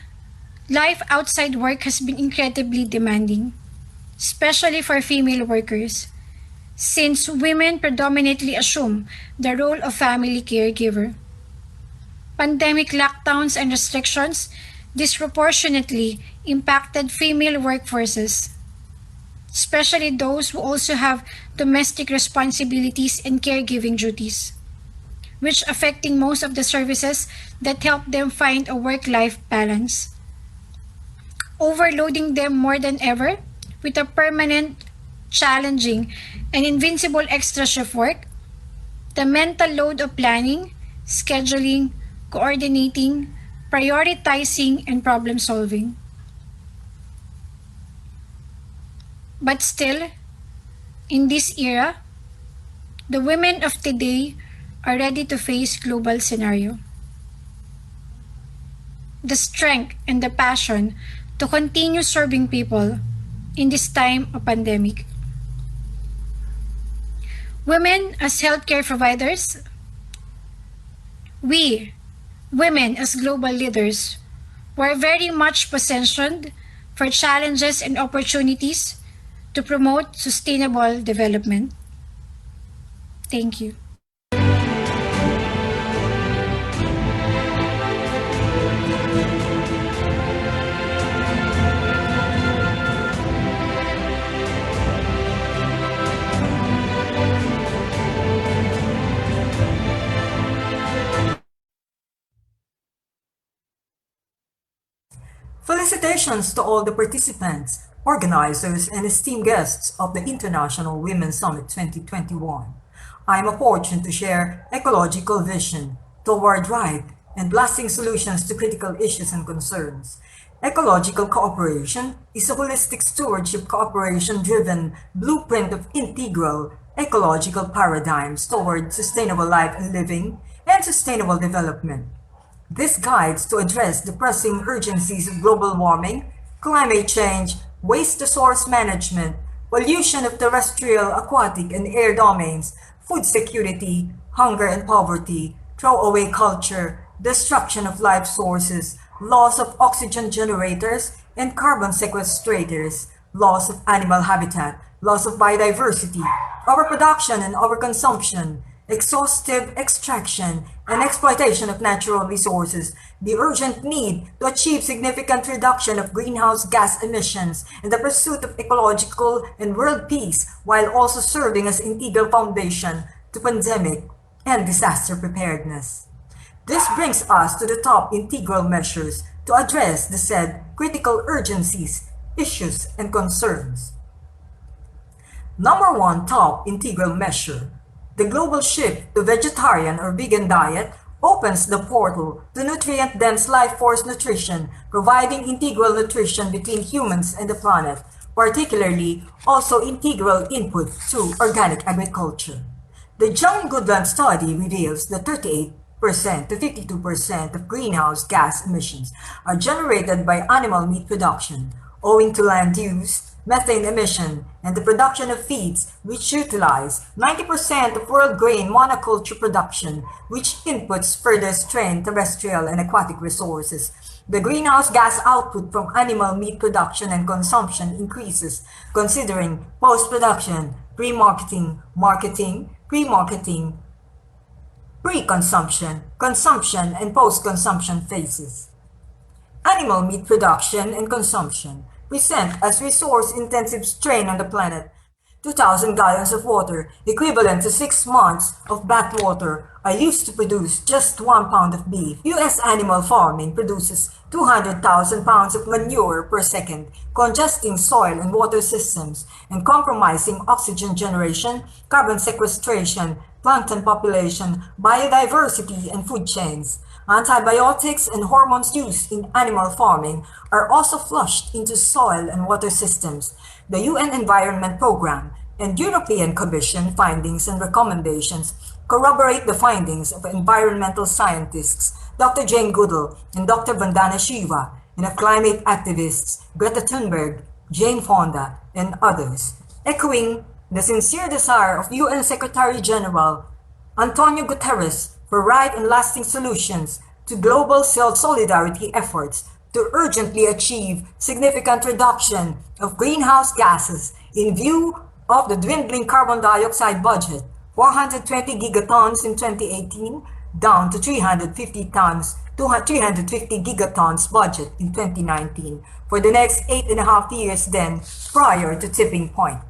life outside work has been incredibly demanding, especially for female workers, since women predominantly assume the role of family caregiver. Pandemic lockdowns and restrictions disproportionately impacted female workforces, especially those who also have domestic responsibilities and caregiving duties, which affecting most of the services that help them find a work-life balance, overloading them more than ever with a permanent, challenging, and invincible extra shift work. The mental load of planning, scheduling, coordinating, prioritizing, and problem solving. But still, in this era, the women of today are ready to face global scenario. The strength and the passion to continue serving people in this time of pandemic. Women as healthcare providers, we, women as global leaders, were very much positioned for challenges and opportunities to promote sustainable development. Thank you. Felicitations to all the participants, organizers, and esteemed guests of the International Women's Summit 2021. I am fortunate to share ecological vision toward right and lasting solutions to critical issues and concerns. Ecological cooperation is a holistic stewardship cooperation-driven blueprint of integral ecological paradigms toward sustainable life and living and sustainable development. This guides to address the pressing urgencies of global warming, climate change, waste resource management, pollution of terrestrial, aquatic, and air domains, food security, hunger and poverty, throwaway culture, destruction of life sources, loss of oxygen generators and carbon sequestrators, loss of animal habitat, loss of biodiversity, overproduction and overconsumption, exhaustive extraction and exploitation of natural resources, the urgent need to achieve significant reduction of greenhouse gas emissions, and the pursuit of ecological and world peace, while also serving as integral foundation to pandemic and disaster preparedness. This brings us to the top integral measures to address the said critical urgencies, issues, and concerns. Number 1 top integral measure. The global shift to vegetarian or vegan diet opens the portal to nutrient-dense life force nutrition, providing integral nutrition between humans and the planet, particularly also integral input to organic agriculture. The John Goodland study reveals that 38% to 52% of greenhouse gas emissions are generated by animal meat production, owing to land use, methane emission, and the production of feeds which utilize 90% of world grain monoculture production, which inputs further strain terrestrial and aquatic resources. The greenhouse gas output from animal meat production and consumption increases, considering post-production, pre-marketing, marketing, pre-marketing, pre-consumption, consumption, and post-consumption phases. Animal meat production and consumption present as resource-intensive strain on the planet. 2,000 gallons of water, equivalent to 6 months of bath water, are used to produce just 1 pound of beef. U.S. animal farming produces 200,000 pounds of manure per second, congesting soil and water systems and compromising oxygen generation, carbon sequestration, plankton population, biodiversity, and food chains. Antibiotics and hormones used in animal farming are also flushed into soil and water systems. The UN Environment Programme and European Commission findings and recommendations corroborate the findings of environmental scientists Dr. Jane Goodall and Dr. Vandana Shiva, and of climate activists Greta Thunberg, Jane Fonda, and others, echoing the sincere desire of UN Secretary General Antonio Guterres for right and lasting solutions to global solidarity efforts to urgently achieve significant reduction of greenhouse gases in view of the dwindling carbon dioxide budget, 420 gigatons in 2018, down to 350 gigatons budget in 2019 for the next 8.5 years then prior to tipping point.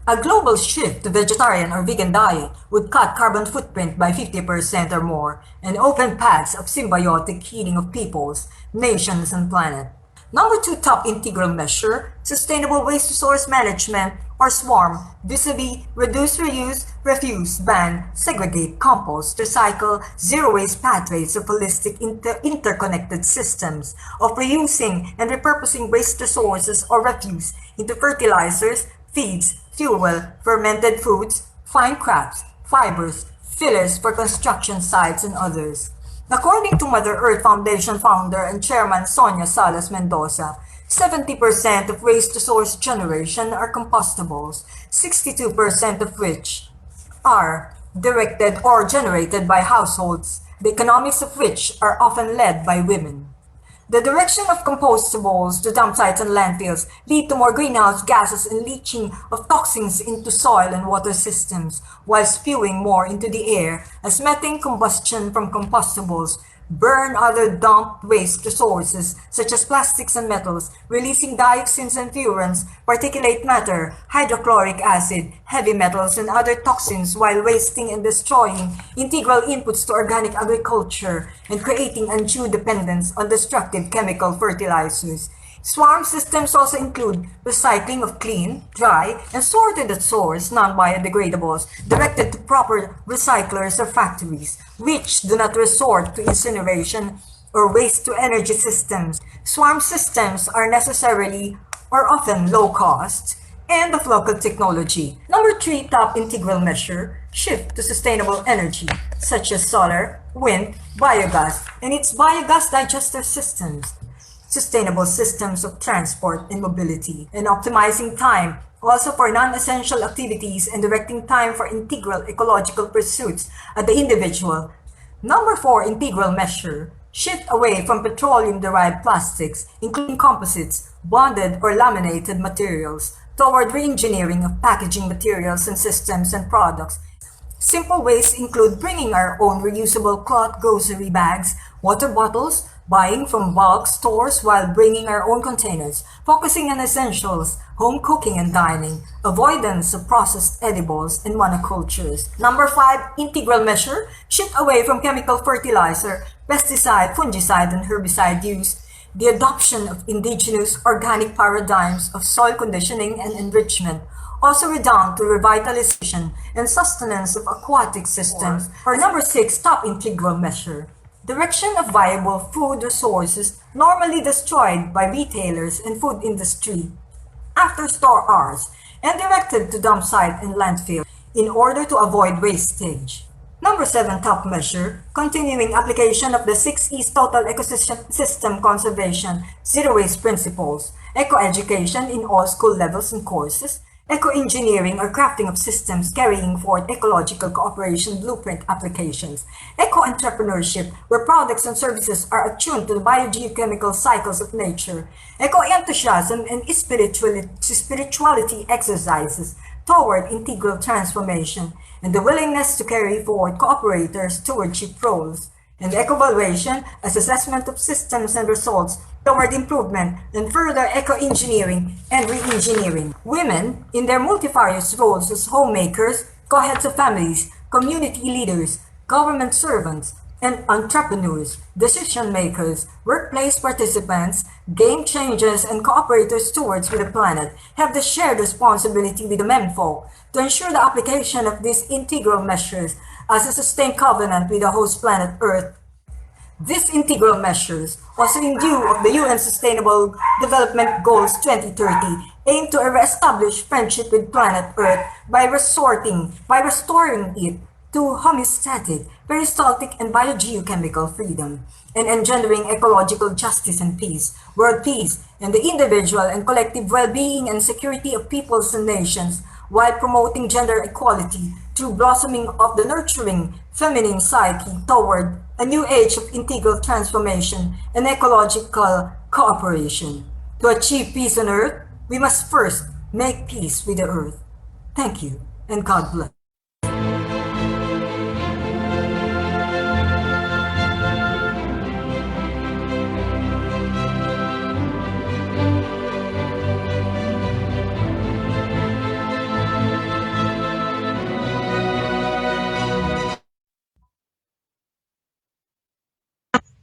A global shift to vegetarian or vegan diet would cut carbon footprint by 50% or more and open paths of symbiotic healing of peoples, nations, and planet. Number 2 top integral measure, sustainable waste resource management or SWARM, vis-a-vis reduce, reuse, refuse, ban, segregate, compost, recycle, zero waste pathways of holistic interconnected systems of reusing and repurposing waste resources or refuse into fertilizers, feeds, fuel, fermented foods, fine crafts, fibers, fillers for construction sites, and others. According to Mother Earth Foundation founder and chairman Sonia Salas Mendoza, 70% of waste resource generation are compostables, 62% of which are directed or generated by households, the economics of which are often led by women. The direction of compostables to dump sites and landfills lead to more greenhouse gases and leaching of toxins into soil and water systems, while spewing more into the air as methane combustion from compostables burn other dumped waste resources such as plastics and metals, releasing dioxins and furans, particulate matter, hydrochloric acid, heavy metals, and other toxins, while wasting and destroying integral inputs to organic agriculture and creating undue dependence on destructive chemical fertilizers. Swarm systems also include recycling of clean, dry, and sorted at source non-biodegradables directed to proper recyclers or factories, which do not resort to incineration or waste-to-energy systems. Swarm systems are necessarily or often low cost and of local technology. Number 3 top integral measure, shift to sustainable energy, such as solar, wind, biogas, and its biogas digester systems. sustainable systems of transport and mobility, and optimizing time also for non-essential activities and directing time for integral ecological pursuits at the individual. Number 4 integral measure, shift away from petroleum-derived plastics, including composites, bonded or laminated materials, toward re-engineering of packaging materials and systems and products. Simple ways include bringing our own reusable cloth grocery bags, water bottles, buying from bulk stores while bringing our own containers, focusing on essentials, home cooking and dining, avoidance of processed edibles and monocultures. Number 5 integral measure, shift away from chemical fertilizer, pesticide, fungicide, and herbicide use, the adoption of indigenous organic paradigms of soil conditioning and enrichment, also redound to revitalization and sustenance of aquatic systems. Or number 6 top integral measure, direction of viable food resources normally destroyed by retailers and food industry after store hours and directed to dump site and landfill in order to avoid wastage. Number 7 top measure, continuing application of the 6 E's total ecosystem conservation, zero waste principles, eco-education in all school levels and courses, eco-engineering or crafting of systems carrying forth ecological cooperation blueprint applications, eco-entrepreneurship where products and services are attuned to the biogeochemical cycles of nature, eco-enthusiasm and spirituality exercises toward integral transformation, and the willingness to carry forward cooperators' stewardship roles, and eco-evaluation as assessment of systems and results toward improvement and further eco-engineering and re-engineering. Women, in their multifarious roles as homemakers, co-heads of families, community leaders, government servants, and entrepreneurs, decision makers, workplace participants, game changers, and cooperators stewards with the planet have the shared responsibility with the menfolk to ensure the application of these integral measures as a sustained covenant with the host planet Earth. These integral measures, also in view of the UN Sustainable Development Goals 2030, aim to re-establish friendship with planet Earth by restoring it to homeostatic, peristaltic, and biogeochemical freedom, and engendering ecological justice and peace, world peace, and the individual and collective well-being and security of peoples and nations, while promoting gender equality through blossoming of the nurturing feminine psyche toward a new age of integral transformation and ecological cooperation. To achieve peace on Earth, we must first make peace with the Earth. Thank you, and God bless.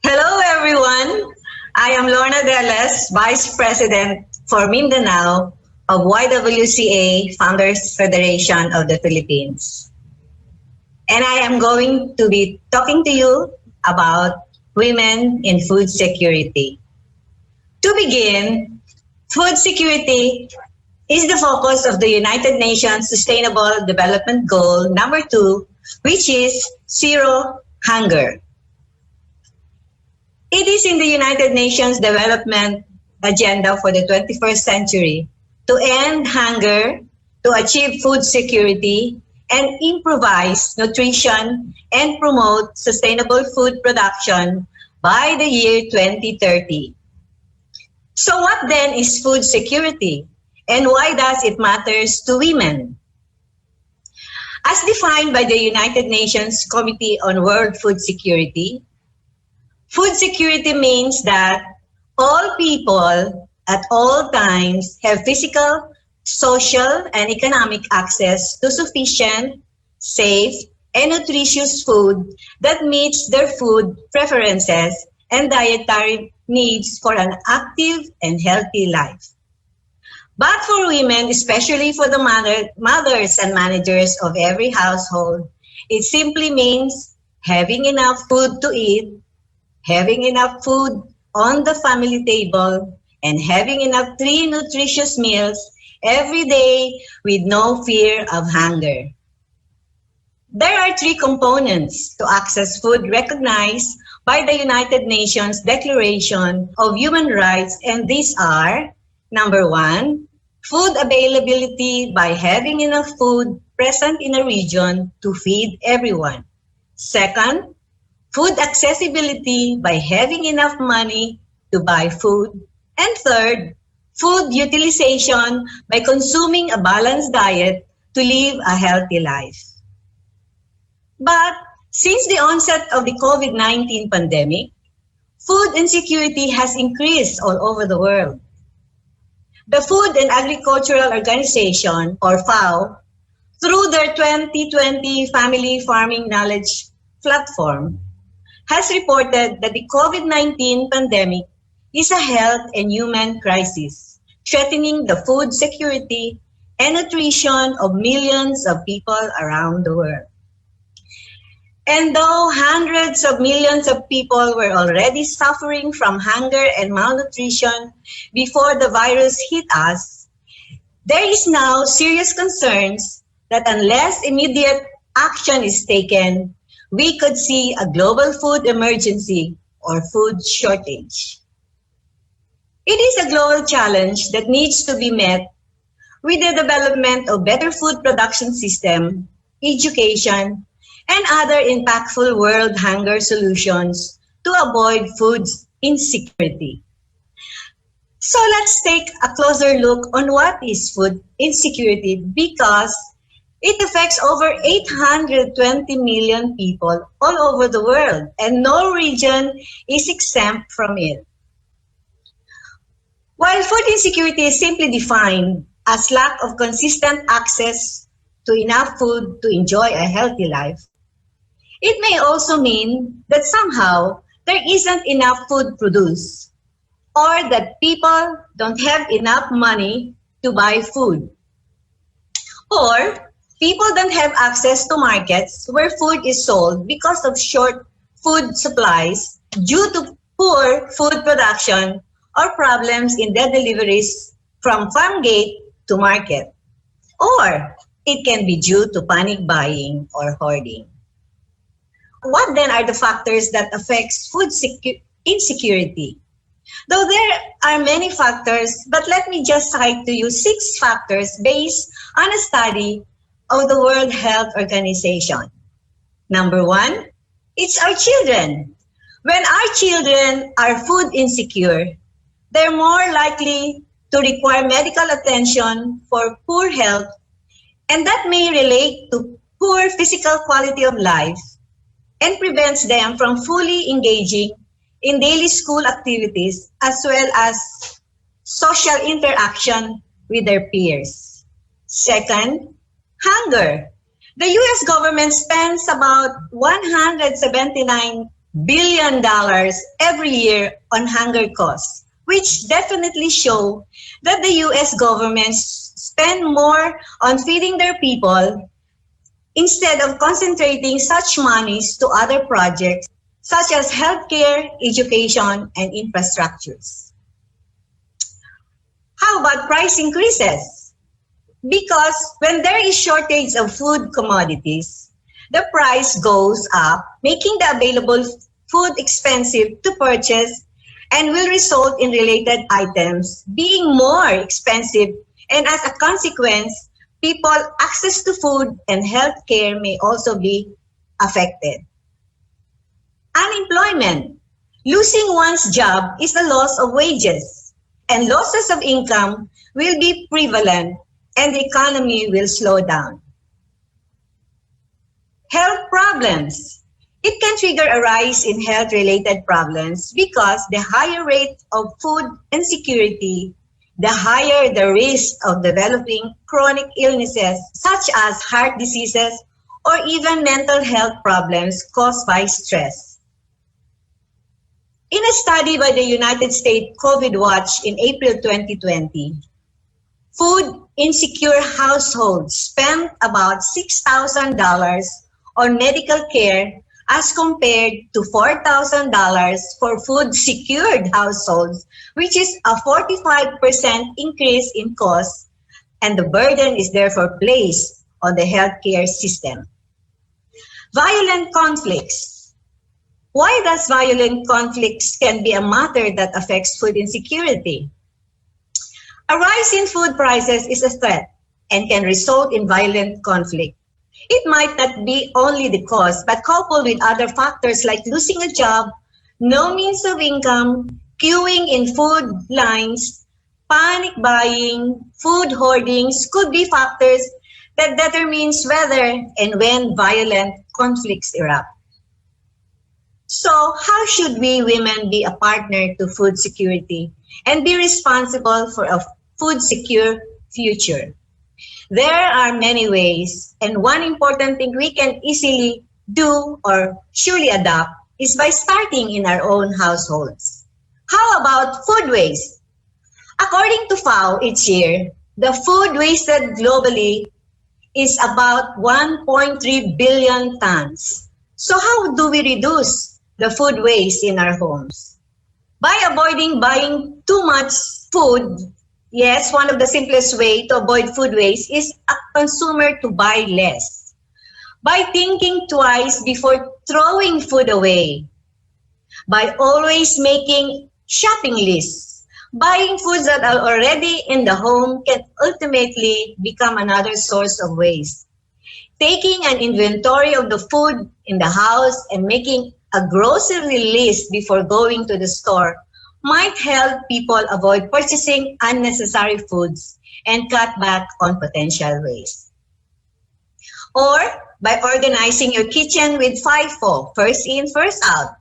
Hello everyone, I am Nona S, Vice President for Mindanao of YWCA Founders Federation of the Philippines. And I am going to be talking to you about women in food security. To begin, food security is the focus of the United Nations Sustainable Development Goal number 2, which is zero hunger. It is in the United Nations Development Agenda for the 21st century to end hunger, to achieve food security, and improvise nutrition and promote sustainable food production by the year 2030. So what then is food security, and why does it matter to women? As defined by the United Nations Committee on World Food Security, food security means that all people at all times have physical, social, and economic access to sufficient, safe, and nutritious food that meets their food preferences and dietary needs for an active and healthy life. But for women, especially for the mothers and managers of every household, it simply means having enough food to eat, having enough food on the family table, and having enough 3 nutritious meals every day with no fear of hunger. There are 3 components to access food recognized by by the United Nations Declaration of Human Rights, and these are, number 1, food availability by having enough food present in a region to feed everyone. Second, food accessibility by having enough money to buy food. And third, food utilization by consuming a balanced diet to live a healthy life. But since the onset of the COVID-19 pandemic, food insecurity has increased all over the world. The Food and Agricultural Organization, or FAO, through their 2020 Family Farming Knowledge Platform, has reported that the COVID-19 pandemic is a health and human crisis, threatening the food security and nutrition of millions of people around the world. And though hundreds of millions of people were already suffering from hunger and malnutrition before the virus hit us, there is now serious concerns that unless immediate action is taken, we could see a global food emergency or food shortage. It is a global challenge that needs to be met with the development of better food production system, education, and other impactful world hunger solutions to avoid food insecurity. So let's take a closer look on what is food insecurity, because it affects over 820 million people all over the world, and no region is exempt from it. While food insecurity is simply defined as lack of consistent access to enough food to enjoy a healthy life, it may also mean that somehow there isn't enough food produced, or that people don't have enough money to buy food, or people don't have access to markets where food is sold because of short food supplies due to poor food production or problems in the deliveries from farm gate to market. Or it can be due to panic buying or hoarding. What then are the factors that affects food insecurity? Though there are many factors, but let me just cite to you 6 factors based on a study of the World Health Organization. Number 1, it's our children. When our children are food insecure, they're more likely to require medical attention for poor health, and that may relate to poor physical quality of life and prevents them from fully engaging in daily school activities as well as social interaction with their peers. Second, hunger. The U.S. government spends about $179 billion every year on hunger costs, which definitely show that the U.S. government spend more on feeding their people instead of concentrating such monies to other projects such as healthcare, education, and infrastructures. How about price increases? Because when there is shortage of food commodities, the price goes up, making the available food expensive to purchase, and will result in related items being more expensive, and as a consequence, people access to food and healthcare may also be affected. Unemployment. Losing one's job is a loss of wages, and losses of income will be prevalent, and the economy will slow down. Health problems. It can trigger a rise in health-related problems because the higher rate of food insecurity, the higher the risk of developing chronic illnesses such as heart diseases or even mental health problems caused by stress. In a study by the United States COVID Watch in April 2020, food insecure households spent about $6,000 on medical care as compared to $4,000 for food secured households, which is a 45% increase in cost, and the burden is therefore placed on the healthcare system. Violent conflicts. Why does violent conflicts can be a matter that affects food insecurity? A rise in food prices is a threat and can result in violent conflict. It might not be only the cause, but coupled with other factors like losing a job, no means of income, queuing in food lines, panic buying, food hoardings could be factors that determines whether and when violent conflicts erupt. So how should we women be a partner to food security and be responsible for a food secure future? There are many ways, and one important thing we can easily do or surely adopt is by starting in our own households. How about food waste? According to FAO, each year, the food wasted globally is about 1.3 billion tons. So how do we reduce the food waste in our homes? By avoiding buying too much food. Yes, one of the simplest way to avoid food waste is a consumer to buy less. By thinking twice before throwing food away. By always making shopping lists. Buying foods that are already in the home can ultimately become another source of waste. Taking an inventory of the food in the house and making a grocery list before going to the store might help people avoid purchasing unnecessary foods and cut back on potential waste. Or by organizing your kitchen with FIFO, first in, first out,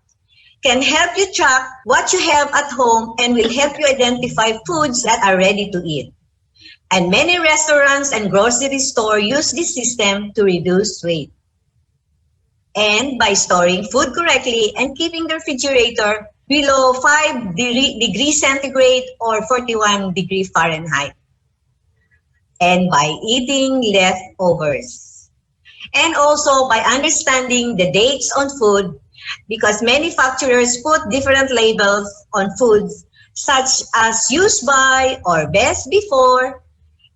can help you track what you have at home and will help you identify foods that are ready to eat. And many restaurants and grocery stores use this system to reduce weight. And by storing food correctly and keeping the refrigerator below 5 degrees centigrade or 41 degrees Fahrenheit. And by eating leftovers. And also by understanding the dates on food, because manufacturers put different labels on foods such as used by or best before,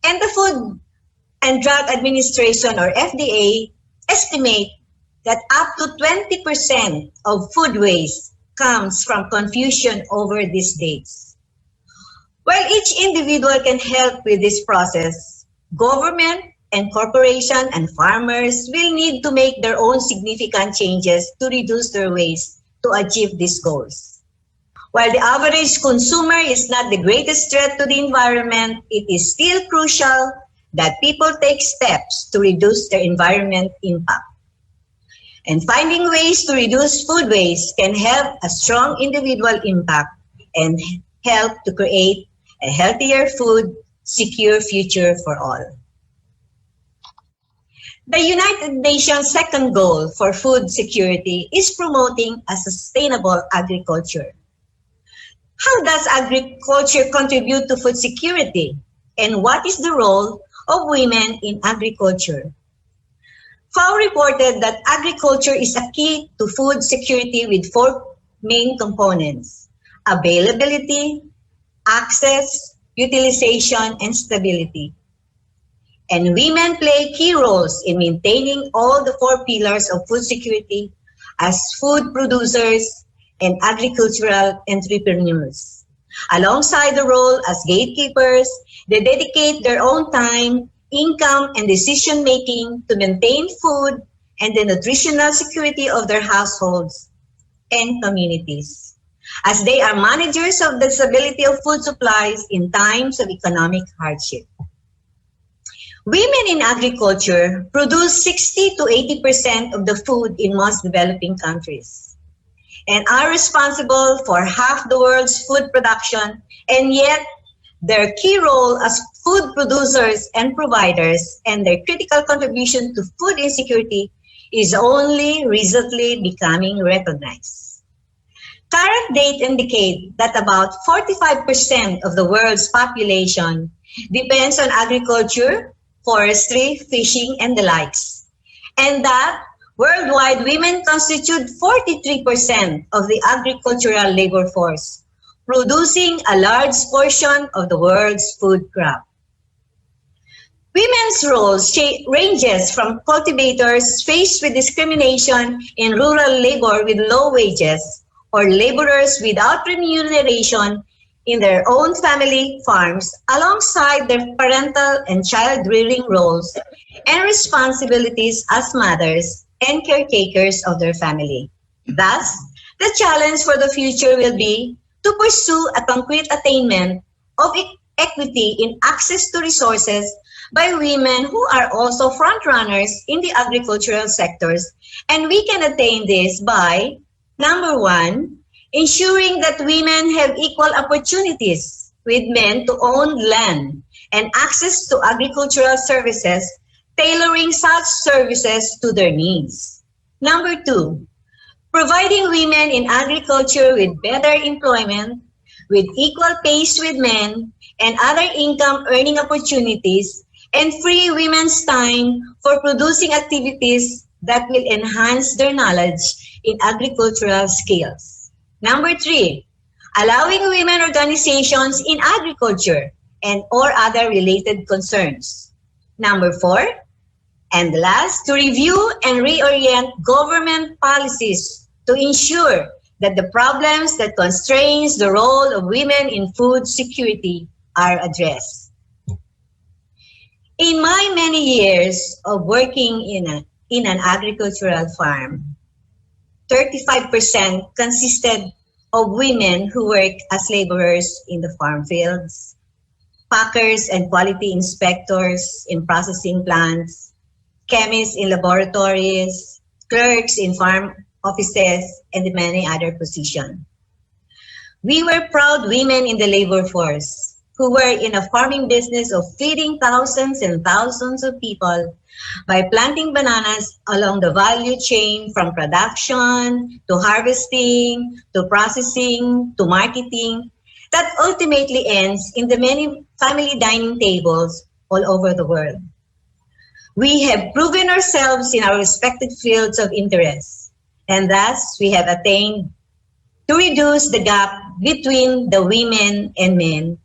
and the Food and Drug Administration or FDA estimate that up to 20% of food waste comes from confusion over these dates. While each individual can help with this process, government and corporations and farmers will need to make their own significant changes to reduce their waste to achieve these goals. While the average consumer is not the greatest threat to the environment, it is still crucial that people take steps to reduce their environment impact. And finding ways to reduce food waste can have a strong individual impact and help to create a healthier food, secure future for all. The United Nations' second goal for food security is promoting a sustainable agriculture. How does agriculture contribute to food security? And what is the role of women in agriculture? FAO reported that agriculture is a key to food security with 4 main components: availability, access, utilization, and stability. And women play key roles in maintaining all the 4 pillars of food security as food producers and agricultural entrepreneurs. Alongside the role as gatekeepers, they dedicate their own time, income, and decision-making to maintain food and the nutritional security of their households and communities, as they are managers of the stability of food supplies in times of economic hardship. Women in agriculture produce 60 to 80% of the food in most developing countries and are responsible for half the world's food production, and yet their key role as food producers and providers and their critical contribution to food insecurity is only recently becoming recognized. Current data indicate that about 45% of the world's population depends on agriculture, forestry, fishing, and the likes, and that worldwide women constitute 43% of the agricultural labor force, producing a large portion of the world's food crop. Women's roles ranges from cultivators faced with discrimination in rural labor with low wages, or laborers without remuneration in their own family farms, alongside their parental and child-rearing roles and responsibilities as mothers and caretakers of their family. Thus, the challenge for the future will be to pursue a concrete attainment of equity in access to resources by women who are also frontrunners in the agricultural sectors. And we can attain this by, number one, ensuring that women have equal opportunities with men to own land and access to agricultural services, tailoring such services to their needs. Number two, providing women in agriculture with better employment, with equal pays with men, and other income earning opportunities, and free women's time for producing activities that will enhance their knowledge in agricultural skills. Number three, allowing women organizations in agriculture and or other related concerns. Number four, and last, to review and reorient government policies to ensure that the problems that constrains the role of women in food security are addressed. In my many years of working in an agricultural farm, 35% consisted of women who work as laborers in the farm fields, packers and quality inspectors in processing plants, chemists in laboratories, clerks in farm offices, and many other positions. We were proud women in the labor force who were in a farming business of feeding thousands and thousands of people by planting bananas along the value chain from production to harvesting to processing to marketing that ultimately ends in the many family dining tables all over the world. We have proven ourselves in our respective fields of interest, and thus we have attained to reduce the gap between the women and men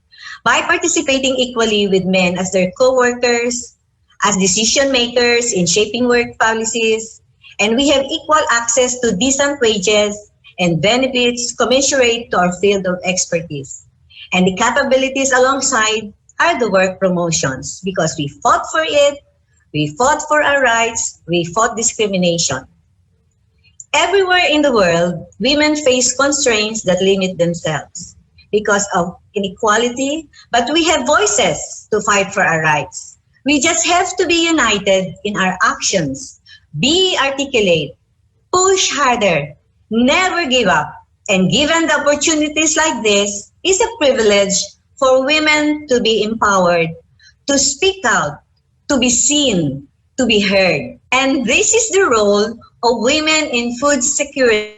by participating equally with men as their co-workers, as decision makers in shaping work policies, and we have equal access to decent wages and benefits commensurate to our field of expertise. And the capabilities alongside are the work promotions, because we fought for it, we fought for our rights, we fought discrimination. Everywhere in the world, women face constraints that limit themselves because of inequality, but we have voices to fight for our rights. We just have to be united in our actions, be articulate, push harder, never give up. And given the opportunities like this, it's a privilege for women to be empowered, to speak out, to be seen, to be heard. And this is the role of women in food security.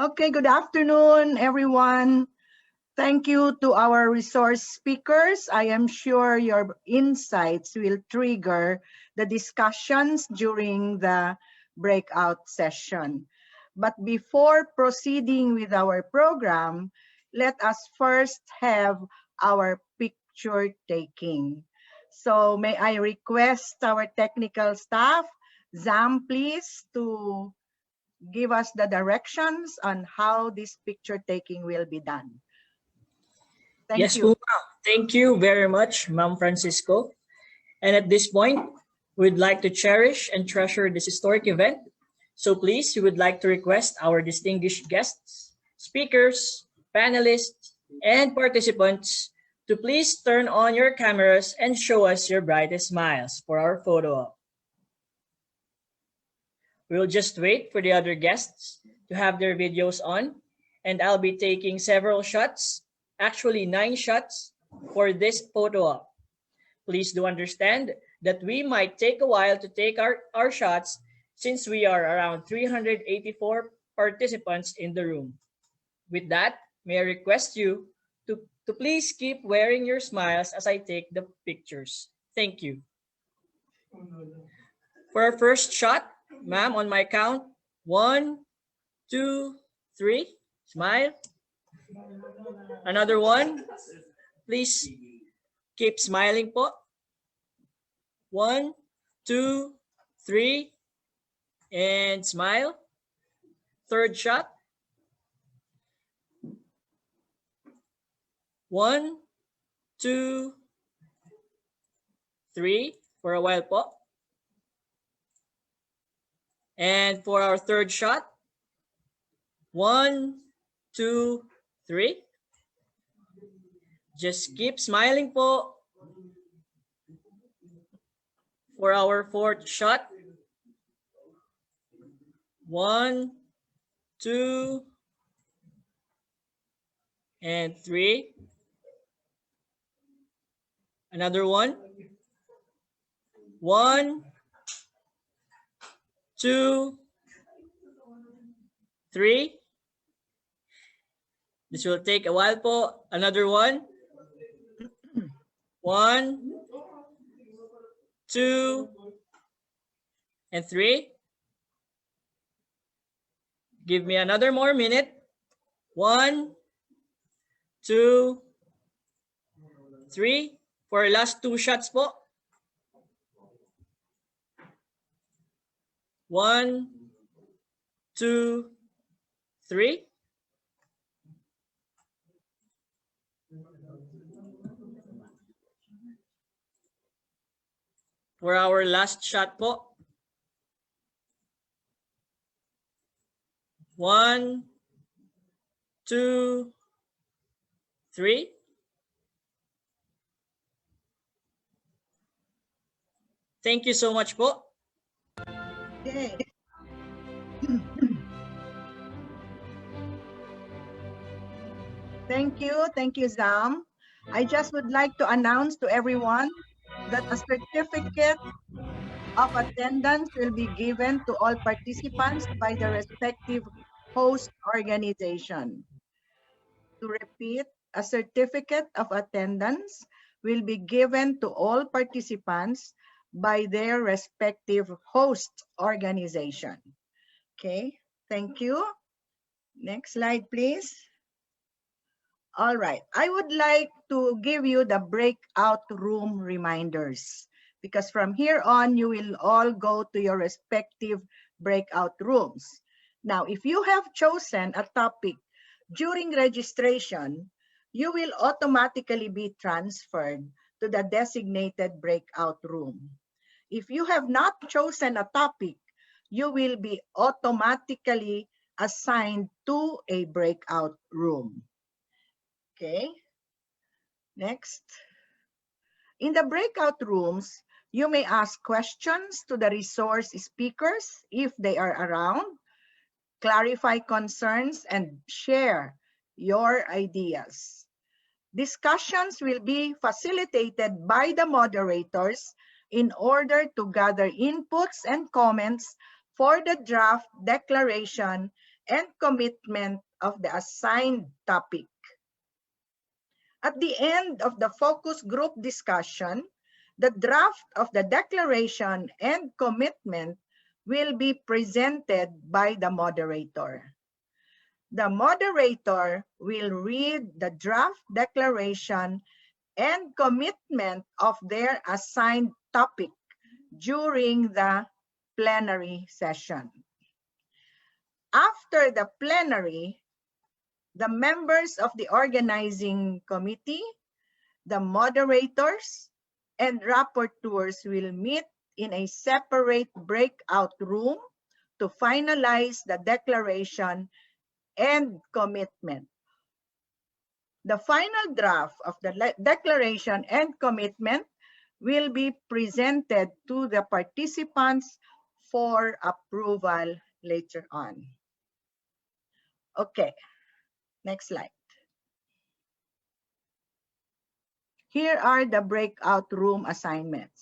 Okay, good afternoon, everyone. Thank you to our resource speakers. I am sure your insights will trigger the discussions during the breakout session. But before proceeding with our program, let us first have our picture taking. So may I request our technical staff, Zam, please, to give us the directions on how this picture taking will be done. Thank you. Ma'am. Thank you very much, Ma'am Francisco. And at this point, we'd like to cherish and treasure this historic event. So please, we would like to request our distinguished guests, speakers, panelists, and participants to please turn on your cameras and show us your brightest smiles for our photo op. We'll just wait for the other guests to have their videos on, and I'll be taking several shots, actually 9 shots, for this photo op. Please do understand that we might take a while to take our shots since we are around 384 participants in the room. With that, may I request you to please keep wearing your smiles as I take the pictures. Thank you. For our first shot, ma'am, on my count, 1, 2, 3, smile. Another one, please keep smiling po. 1, 2, 3, and smile. Third shot. 1, 2, 3, for a while po. And for our third shot, 1, 2, 3. Just keep smiling po. For our fourth shot, 1, 2, and 3. Another one. 1, 2, 3. This will take a while po. Another one. 1, 2, and 3. Give me another more minute. 1, 2, 3. For our last 2 shots po. 1, 2, 3. For our last shot po. 1, 2, 3. Thank you so much po. Okay. Thank you, Zam. I just would like to announce to everyone that a certificate of attendance will be given to all participants by the respective host organization. To repeat, a certificate of attendance will be given to all participants by their respective host organization. Okay, thank you. Next slide, please. All right, I would like to give you the breakout room reminders, because from here on, you will all go to your respective breakout rooms. Now, if you have chosen a topic during registration, you will automatically be transferred to the designated breakout room. If you have not chosen a topic, you will be automatically assigned to a breakout room. Okay, next. In the breakout rooms, you may ask questions to the resource speakers if they are around, clarify concerns, and share your ideas. Discussions will be facilitated by the moderators in order to gather inputs and comments for the draft declaration and commitment of the assigned topic. At the end of the focus group discussion, the draft of the declaration and commitment will be presented by the moderator. The moderator will read the draft declaration and commitment of their assigned topic during the plenary session. After the plenary, the members of the organizing committee, the moderators, and rapporteurs will meet in a separate breakout room to finalize the declaration and commitment. The final draft of the declaration and commitment will be presented to the participants for approval later on. Okay. Next slide. Here are the breakout room assignments.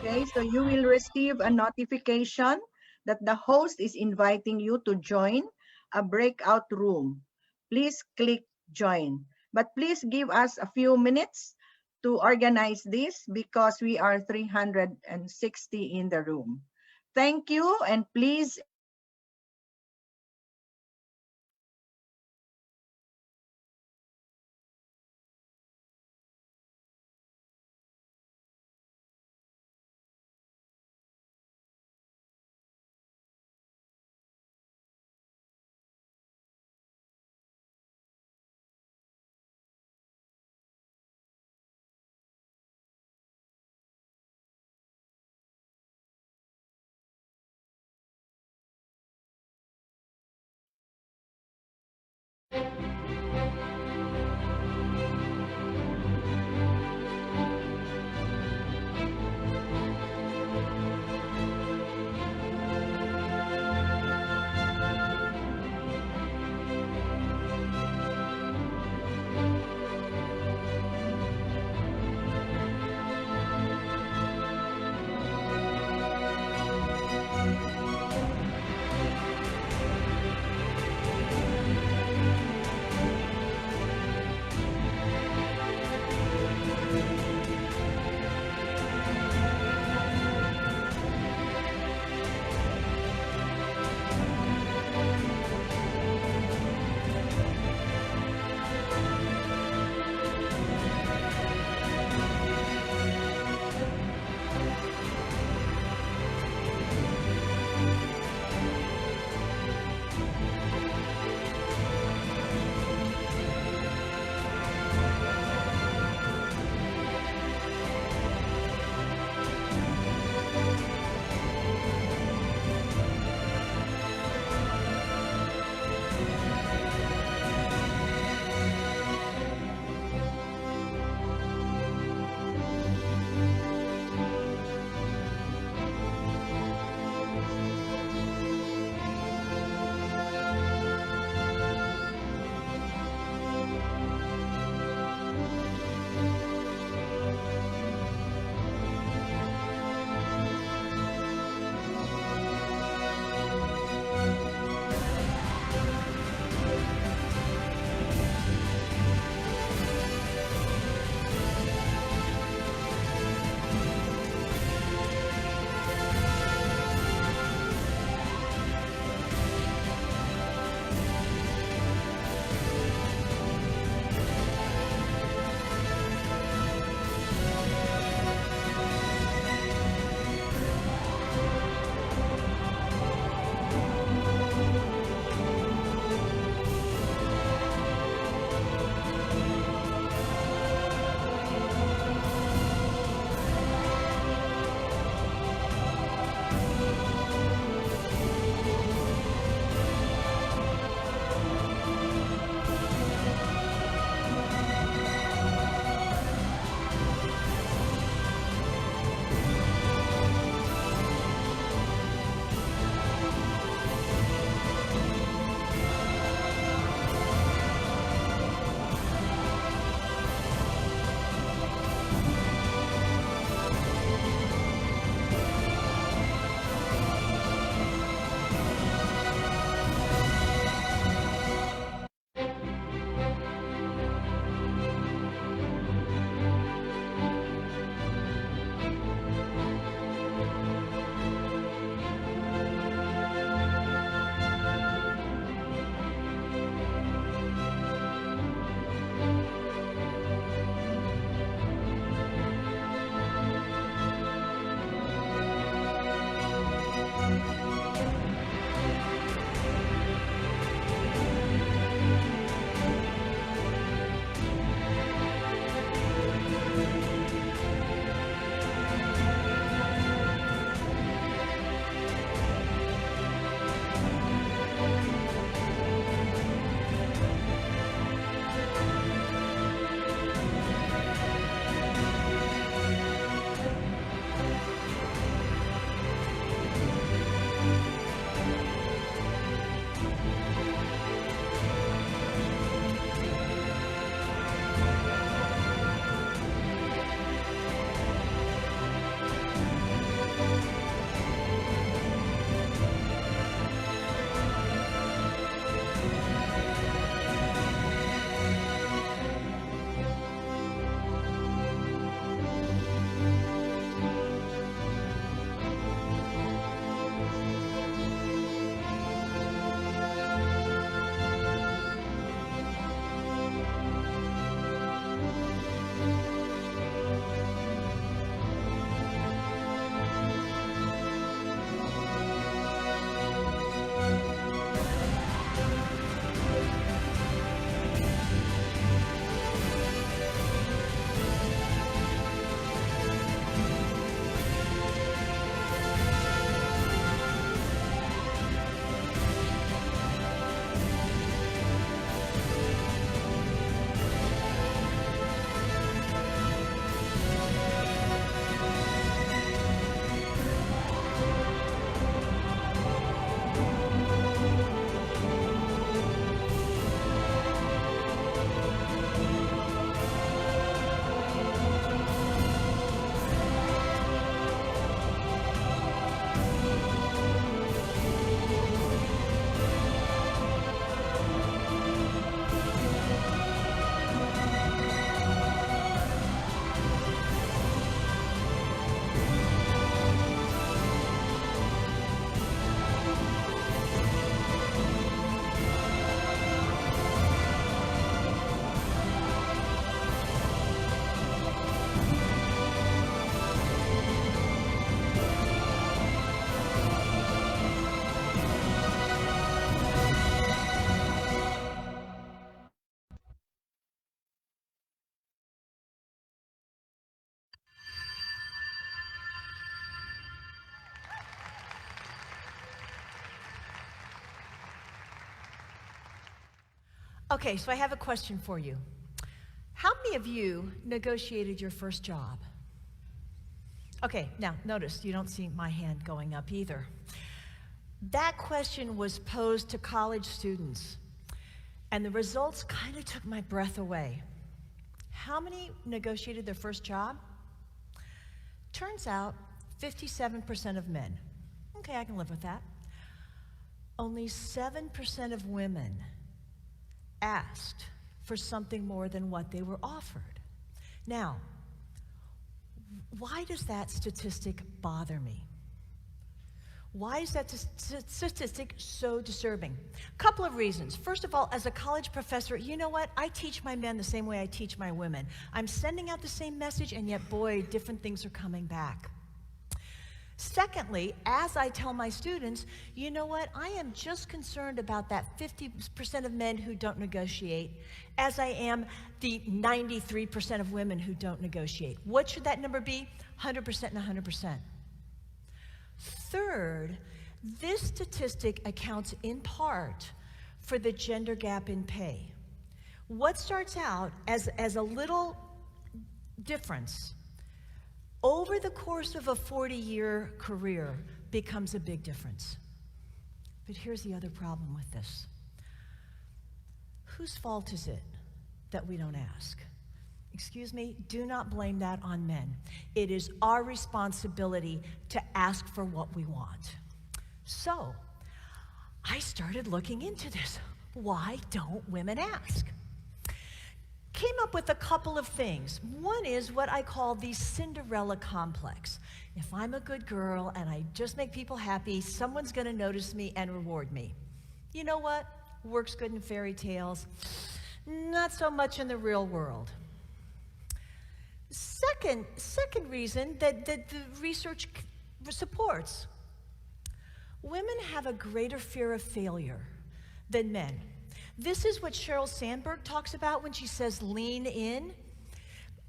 Okay, so you will receive a notification that the host is inviting you to join a breakout room. Please click join. But please give us a few minutes to organize this because we are 360 in the room. Thank you, and please Okay, so I have a question for you. How many of you negotiated your first job? Okay, now notice you don't see my hand going up either. That question was posed to college students, and the results kind of took my breath away. How many negotiated their first job? Turns out 57% of men. Okay, I can live with that. Only 7% of women asked for something more than what they were offered. Now, why does that statistic bother me? Why is that statistic so disturbing? A couple of reasons. First of all, as a college professor, you know what? I teach my men the same way I teach my women. I'm sending out the same message, and yet, boy, different things are coming back. Secondly, as I tell my students, you know what? I am just concerned about that 50% of men who don't negotiate, as I am the 93% of women who don't negotiate. What should that number be? 100% and 100%. Third, this statistic accounts in part for the gender gap in pay. What starts out as a little difference over the course of a 40-year career becomes a big difference. But here's the other problem with this. Whose fault is it that we don't ask? Excuse me, do not blame that on men. It is our responsibility to ask for what we want. So, I started looking into this. Why don't women ask? Came up with a couple of things. One is what I call the Cinderella complex. If I'm a good girl and I just make people happy, someone's gonna notice me and reward me. You know what? Works good in fairy tales. Not so much in the real world. Second reason that the research supports. Women have a greater fear of failure than men. This is what Sheryl Sandberg talks about when she says lean in.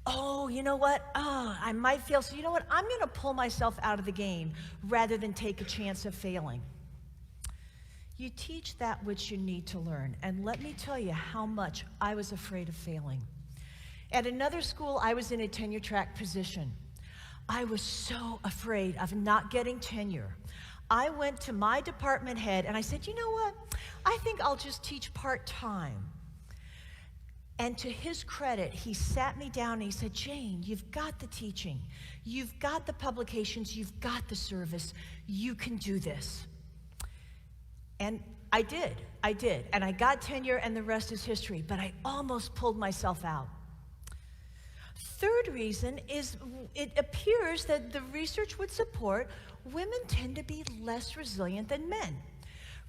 Oh, you know what? I might fail, so you know what? I'm gonna pull myself out of the game rather than take a chance of failing. You teach that which you need to learn, and let me tell you how much I was afraid of failing. At another school, I was in a tenure track position. I was so afraid of not getting tenure. I went to my department head and I said, you know what? I think I'll just teach part-time. And to his credit, he sat me down and he said, Jane, you've got the teaching, you've got the publications, you've got the service, you can do this. And I did, and I got tenure and the rest is history, but I almost pulled myself out. Third reason is it appears that the research would support women tend to be less resilient than men.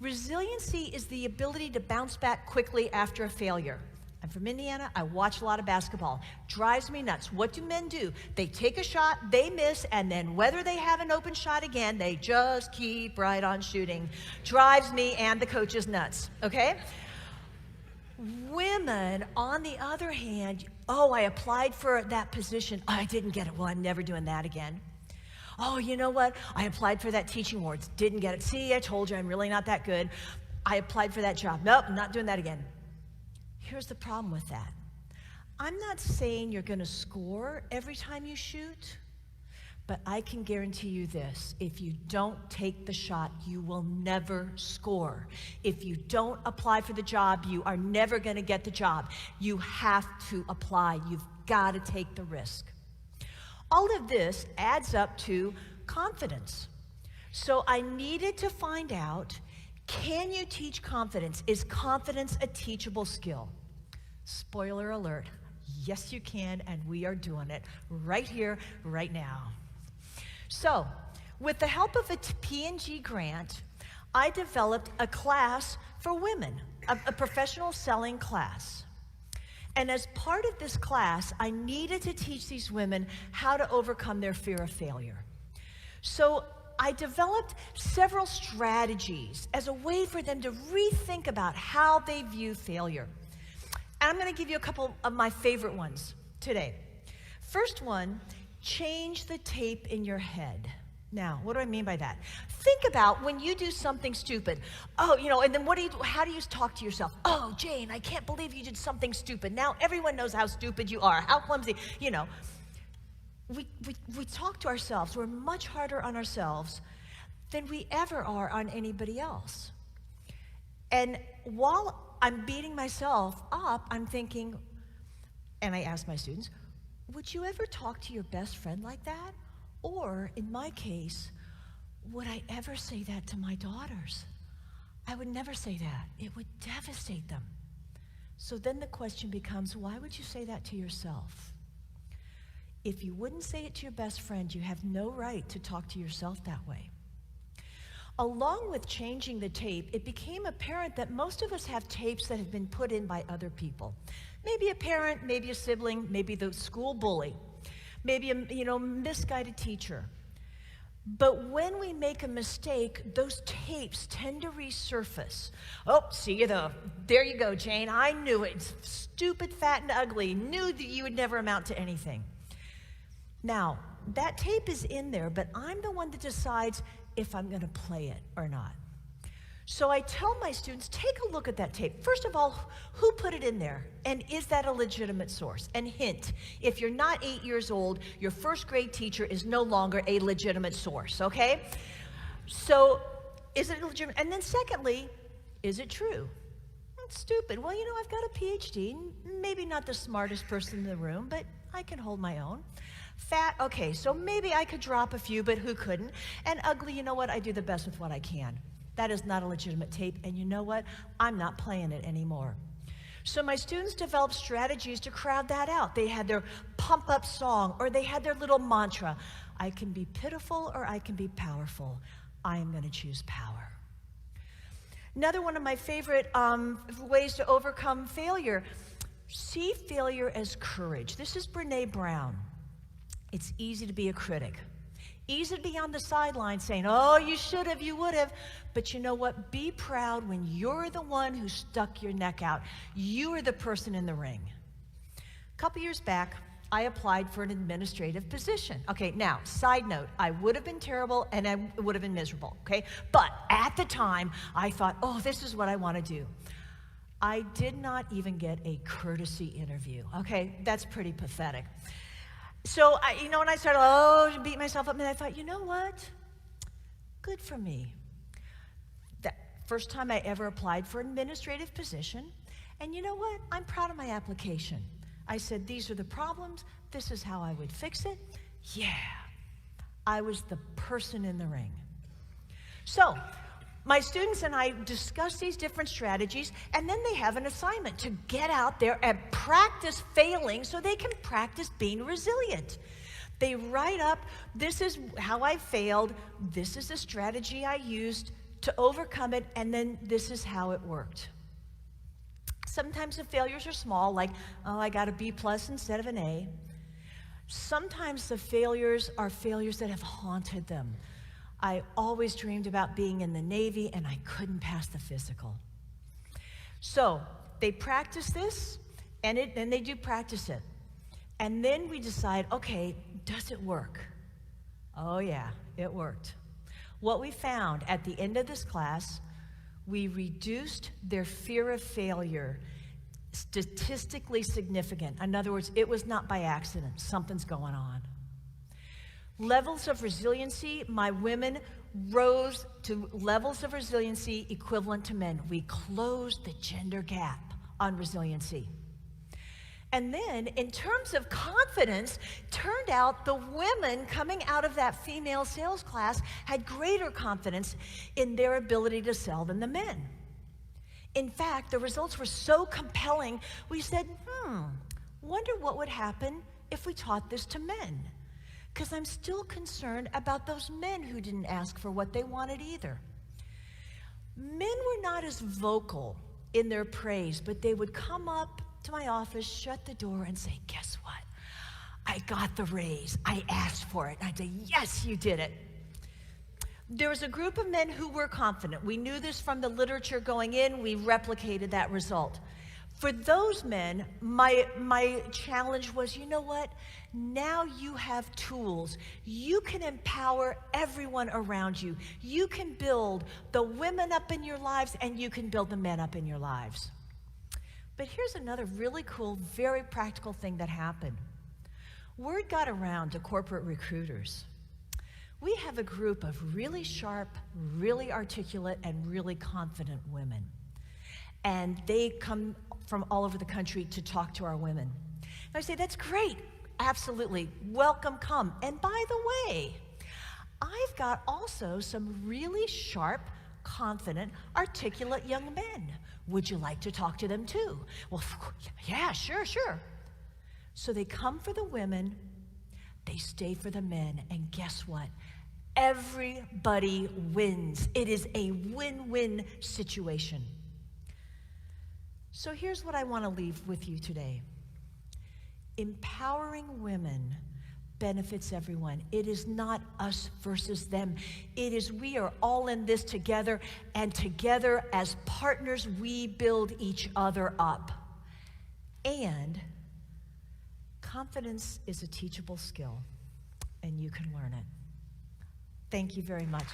Resiliency is the ability to bounce back quickly after a failure. I'm from Indiana, I watch a lot of basketball. Drives me nuts. What do men do? They take a shot, they miss, and then whether they have an open shot again, they just keep right on shooting. Drives me and the coaches nuts, okay? Women, on the other hand, oh, I applied for that position. Oh, I didn't get it. Well, I'm never doing that again. Oh, you know what? I applied for that teaching award. Didn't get it. See, I told you I'm really not that good. I applied for that job. Nope, not doing that again. Here's the problem with that. I'm not saying you're going to score every time you shoot, but I can guarantee you this. If you don't take the shot, you will never score. If you don't apply for the job, you are never going to get the job. You have to apply. You've got to take the risk. All of this adds up to confidence. So I needed to find out, can you teach confidence? Is confidence a teachable skill? Spoiler alert, yes you can, and we are doing it right here, right now. So, with the help of a P&G grant, I developed a class for women, a professional selling class. And as part of this class, I needed to teach these women how to overcome their fear of failure. So I developed several strategies as a way for them to rethink about how they view failure. And I'm going to give you a couple of my favorite ones today. First one, change the tape in your head. Now, what do I mean by that? Think about when you do something stupid. Oh, and then how do you talk to yourself? Oh, Jane, I can't believe you did something stupid. Now everyone knows how stupid you are, how clumsy, We talk to ourselves. We're much harder on ourselves than we ever are on anybody else. And while I'm beating myself up, I'm thinking, and I ask my students, would you ever talk to your best friend like that? Or, in my case, would I ever say that to my daughters? I would never say that. It would devastate them. So then the question becomes, why would you say that to yourself? If you wouldn't say it to your best friend, you have no right to talk to yourself that way. Along with changing the tape, it became apparent that most of us have tapes that have been put in by other people. Maybe a parent, maybe a sibling, maybe the school bully, maybe a misguided teacher. But when we make a mistake, those tapes tend to resurface. Oh, see you though. There you go, Jane. I knew it. Stupid, fat, and ugly. Knew that you would never amount to anything. Now, that tape is in there, but I'm the one that decides if I'm going to play it or not. So I tell my students, take a look at that tape. First of all, who put it in there? And is that a legitimate source? And hint, if you're not 8 years old, your first grade teacher is no longer a legitimate source, okay? So is it legitimate? And then secondly, is it true? It's stupid. Well, I've got a PhD, maybe not the smartest person in the room, but I can hold my own. Fat, okay, so maybe I could drop a few, but who couldn't? And ugly, you know what? I do the best with what I can. That is not a legitimate tape, and you know what? I'm not playing it anymore. So my students developed strategies to crowd that out. They had their pump-up song, or they had their little mantra. I can be pitiful, or I can be powerful. I am going to choose power. Another one of my favorite ways to overcome failure, see failure as courage. This is Brene Brown. It's easy to be a critic. Easy to be on the sideline saying, oh, you should have, you would have. But you know what? Be proud when you're the one who stuck your neck out. You are the person in the ring. A couple years back, I applied for an administrative position. Okay, now, side note, I would have been terrible and I would have been miserable, okay? But at the time, I thought, oh, this is what I want to do. I did not even get a courtesy interview, okay? That's pretty pathetic. So, when I started, beat myself up, and I thought, you know what? Good for me. That first time I ever applied for an administrative position, and you know what? I'm proud of my application. I said, these are the problems, this is how I would fix it. Yeah, I was the person in the ring. So, my students and I discuss these different strategies, and then they have an assignment to get out there and practice failing so they can practice being resilient. They write up, this is how I failed, this is the strategy I used to overcome it, and then this is how it worked. Sometimes the failures are small, like, oh, I got a B+ instead of an A. Sometimes the failures are failures that have haunted them. I always dreamed about being in the Navy, and I couldn't pass the physical. So they practice this, and they do practice it. And then we decide, okay, does it work? Oh yeah, it worked. What we found at the end of this class, we reduced their fear of failure statistically significant. In other words, it was not by accident. Something's going on. Levels of resiliency, my women rose to levels of resiliency equivalent to men. We closed the gender gap on resiliency. And then, in terms of confidence, turned out the women coming out of that female sales class had greater confidence in their ability to sell than the men. In fact, the results were so compelling, we said, wonder what would happen if we taught this to men? Because I'm still concerned about those men who didn't ask for what they wanted either. Men were not as vocal in their praise, but they would come up to my office, shut the door, and say, guess what? I got the raise. I asked for it. And I'd say, yes, you did it. There was a group of men who were confident. We knew this from the literature going in. We replicated that result. For those men, my challenge was, you know what? Now you have tools. You can empower everyone around you. You can build the women up in your lives, and you can build the men up in your lives. But here's another really cool, very practical thing that happened. Word got around to corporate recruiters. We have a group of really sharp, really articulate, and really confident women. And they come from all over the country to talk to our women. And I say, that's great, absolutely, welcome, come. And by the way, I've got also some really sharp, confident, articulate young men. Would you like to talk to them too? Well, yeah, sure. So they come for the women, they stay for the men, and guess what? Everybody wins. It is a win-win situation. So here's what I want to leave with you today. Empowering women benefits everyone. It is not us versus them. It is we are all in this together, and together as partners we build each other up. And confidence is a teachable skill, and you can learn it. Thank you very much.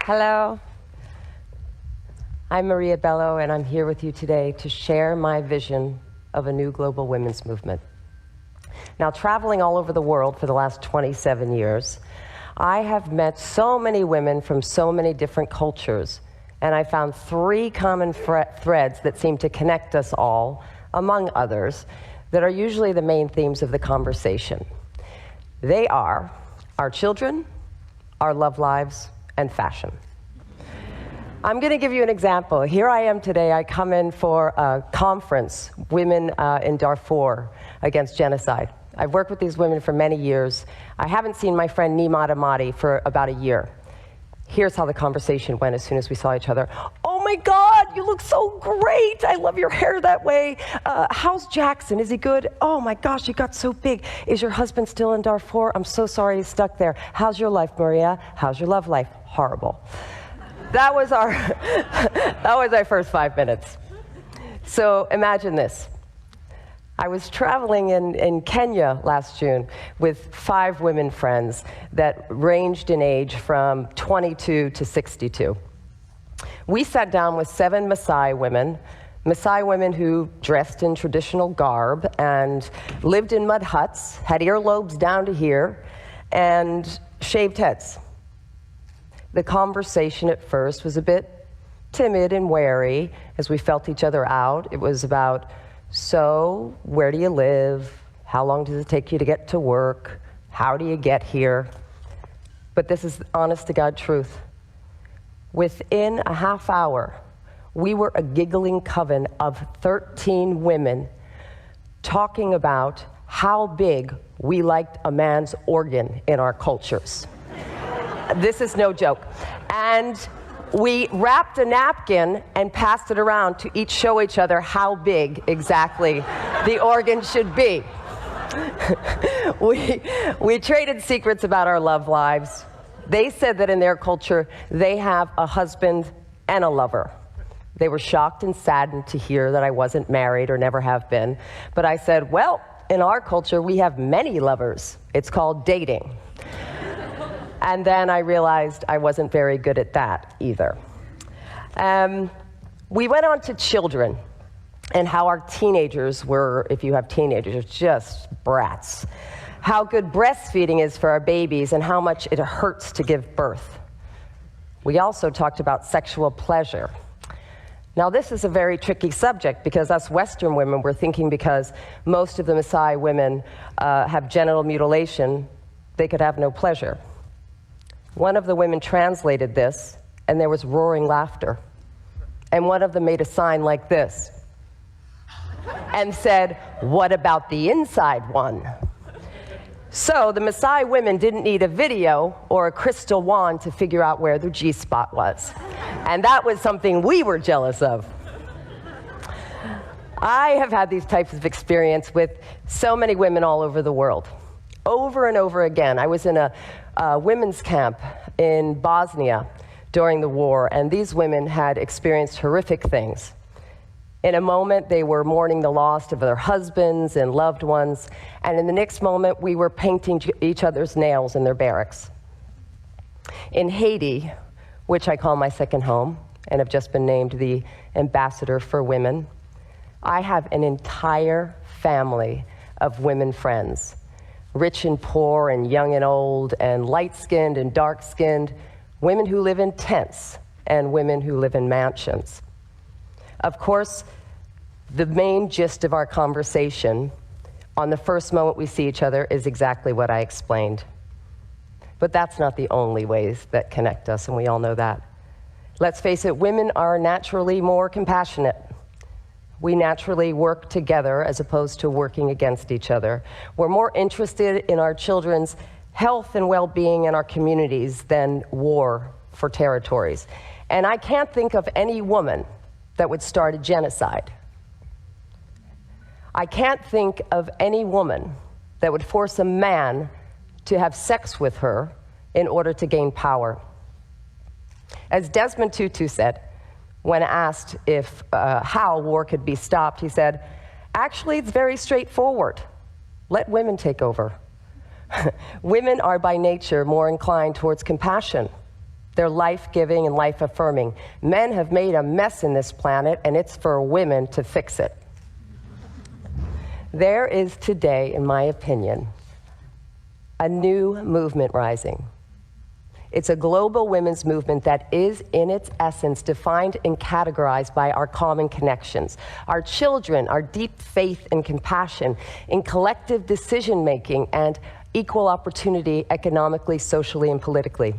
Hello, I'm Maria Bello, and I'm here with you today to share my vision of a new global women's movement. Now, traveling all over the world for the last 27 years, I have met so many women from so many different cultures, and I found three common threads that seem to connect us all, among others, that are usually the main themes of the conversation. They are our children, our love lives, and fashion. I'm going to give you an example. Here I am today. I come in for a conference, Women in Darfur Against Genocide. I've worked with these women for many years. I haven't seen my friend Nima Damati for about a year. Here's how the conversation went as soon as we saw each other. Oh my God, you look so great. I love your hair that way. How's Jackson? Is he good? Oh my gosh, you got so big. Is your husband still in Darfur? I'm so sorry he's stuck there. How's your life, Maria? How's your love life? Horrible. That was our first 5 minutes. So imagine this. I was traveling in Kenya last June with 5 women friends that ranged in age from 22 to 62. We sat down with 7 Maasai women who dressed in traditional garb and lived in mud huts, had earlobes down to here, and shaved heads. The conversation at first was a bit timid and wary as we felt each other out. It was about, so where do you live? How long does it take you to get to work? How do you get here? But this is honest to God truth. Within a half hour, we were a giggling coven of 13 women talking about how big we liked a man's organ in our cultures. This is no joke. And we wrapped a napkin and passed it around to each show each other how big exactly the organ should be. We traded secrets about our love lives. They said that in their culture, they have a husband and a lover. They were shocked and saddened to hear that I wasn't married or never have been. But I said, well, in our culture, we have many lovers. It's called dating. And then I realized I wasn't very good at that either. We went on to children and how our teenagers were, if you have teenagers, just brats. How good breastfeeding is for our babies and how much it hurts to give birth. We also talked about sexual pleasure. Now this is a very tricky subject because us Western women were thinking because most of the Maasai women have genital mutilation, they could have no pleasure. One of the women translated this, and there was roaring laughter. And one of them made a sign like this. and said, "What about the inside one?" So the Maasai women didn't need a video or a crystal wand to figure out where their G-spot was. And that was something we were jealous of. I have had these types of experience with so many women all over the world. Over and over again. I was in a women's camp in Bosnia during the war, and these women had experienced horrific things. In a moment, they were mourning the loss of their husbands and loved ones, and in the next moment, we were painting each other's nails in their barracks. In Haiti, which I call my second home, and have just been named the ambassador for women, I have an entire family of women friends, rich and poor and young and old and light-skinned and dark-skinned, women who live in tents and women who live in mansions. Of course, the main gist of our conversation on the first moment we see each other is exactly what I explained. But that's not the only ways that connect us, and we all know that. Let's face it, women are naturally more compassionate. We naturally work together as opposed to working against each other. We're more interested in our children's health and well-being in our communities than war for territories. And I can't think of any woman that would start a genocide. I can't think of any woman that would force a man to have sex with her in order to gain power. As Desmond Tutu said, when asked how war could be stopped, he said, "Actually, it's very straightforward. Let women take over." Women are by nature more inclined towards compassion. They're life-giving and life-affirming. Men have made a mess in this planet, and it's for women to fix it. There is today, in my opinion, a new movement rising. It's a global women's movement that is, in its essence, defined and categorized by our common connections, our children, our deep faith and compassion in collective decision-making and equal opportunity economically, socially, and politically.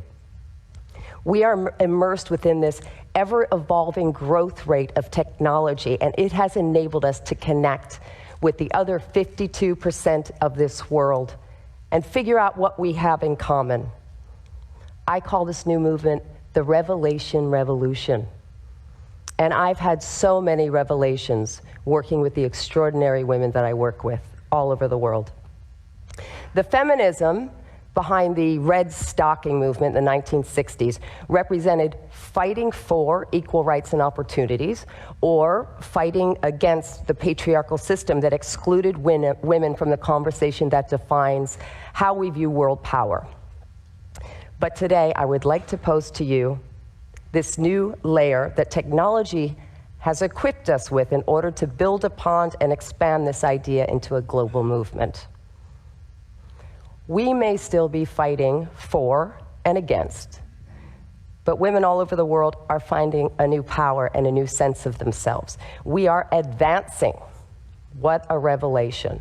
We are immersed within this ever-evolving growth rate of technology, and it has enabled us to connect with the other 52% of this world and figure out what we have in common. I call this new movement the Revelation Revolution. And I've had so many revelations working with the extraordinary women that I work with all over the world. The feminism behind the Red Stocking movement in the 1960s represented fighting for equal rights and opportunities or fighting against the patriarchal system that excluded women from the conversation that defines how we view world power. But today, I would like to pose to you this new layer that technology has equipped us with in order to build upon and expand this idea into a global movement. We may still be fighting for and against, but women all over the world are finding a new power and a new sense of themselves. We are advancing. What a revelation.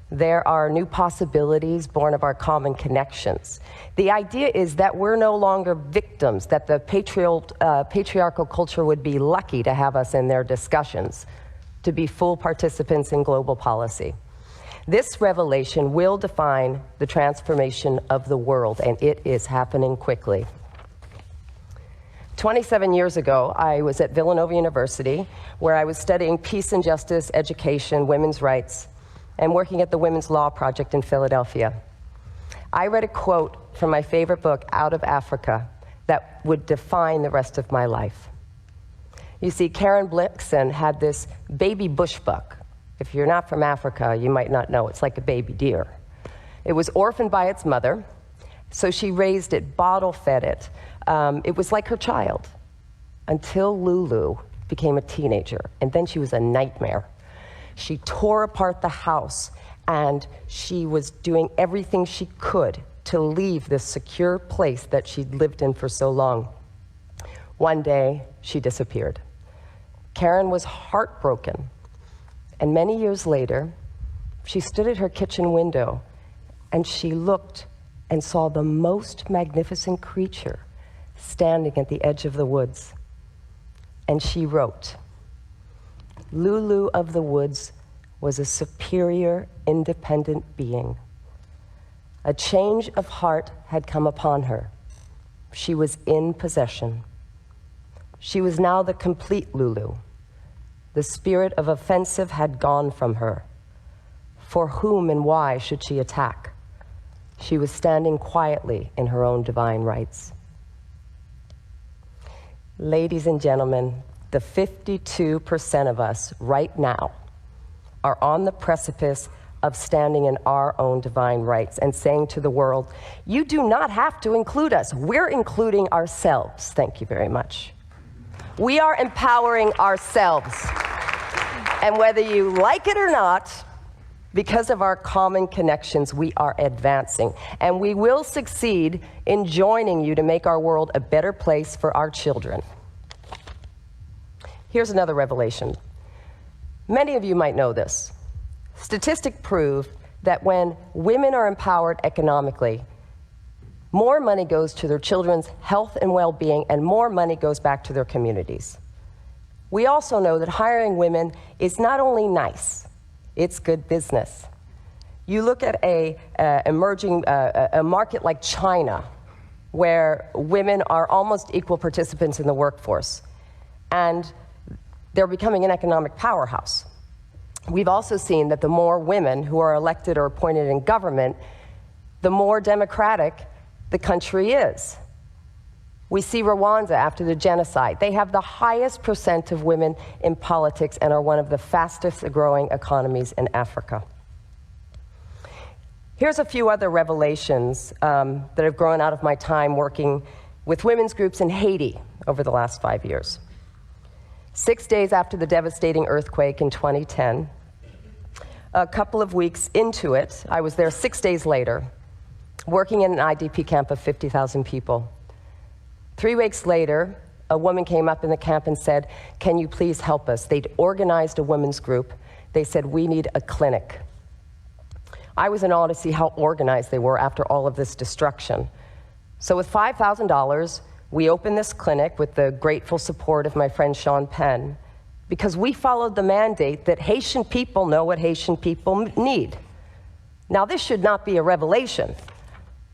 There are new possibilities born of our common connections. The idea is that we're no longer victims, that the patriarchal culture would be lucky to have us in their discussions, to be full participants in global policy. This revelation will define the transformation of the world, and it is happening quickly. 27 years ago, I was at Villanova University, where I was studying peace and justice, education, women's rights, and working at the Women's Law Project in Philadelphia. I read a quote from my favorite book, Out of Africa, that would define the rest of my life. You see, Karen Blixen had this baby bush buck. If you're not from Africa, you might not know. It's like a baby deer. It was orphaned by its mother, so she raised it, bottle-fed it. It was like her child, until Lulu became a teenager, and then she was a nightmare. She tore apart the house, and she was doing everything she could to leave this secure place that she'd lived in for so long. One day, she disappeared. Karen was heartbroken. And many years later, she stood at her kitchen window and she looked and saw the most magnificent creature standing at the edge of the woods. And she wrote, Lulu of the woods was a superior, independent being. A change of heart had come upon her. She was in possession. She was now the complete Lulu. The spirit of offensive had gone from her. For whom and why should she attack? She was standing quietly in her own divine rights. Ladies and gentlemen, the 52% of us right now are on the precipice of standing in our own divine rights and saying to the world, you do not have to include us. We're including ourselves. Thank you very much. We are empowering ourselves. And whether you like it or not, because of our common connections, we are advancing. And we will succeed in joining you to make our world a better place for our children. Here's another revelation. Many of you might know this. Statistics prove that when women are empowered economically, more money goes to their children's health and well-being, and more money goes back to their communities. We also know that hiring women is not only nice, it's good business. You look at a market like China, where women are almost equal participants in the workforce, and they're becoming an economic powerhouse. We've also seen that the more women who are elected or appointed in government, the more democratic the country is. We see Rwanda after the genocide. They have the highest percent of women in politics and are one of the fastest growing economies in Africa. Here's a few other revelations that have grown out of my time working with women's groups in Haiti over the last 5 years. 6 days after the devastating earthquake in 2010, a couple of weeks into it, I was there 6 days later, working in an IDP camp of 50,000 people. 3 weeks later, a woman came up in the camp and said, can you please help us? They'd organized a women's group. They said, we need a clinic. I was in awe to see how organized they were after all of this destruction. So with $5,000, we opened this clinic with the grateful support of my friend Sean Penn, because we followed the mandate that Haitian people know what Haitian people need. Now, this should not be a revelation.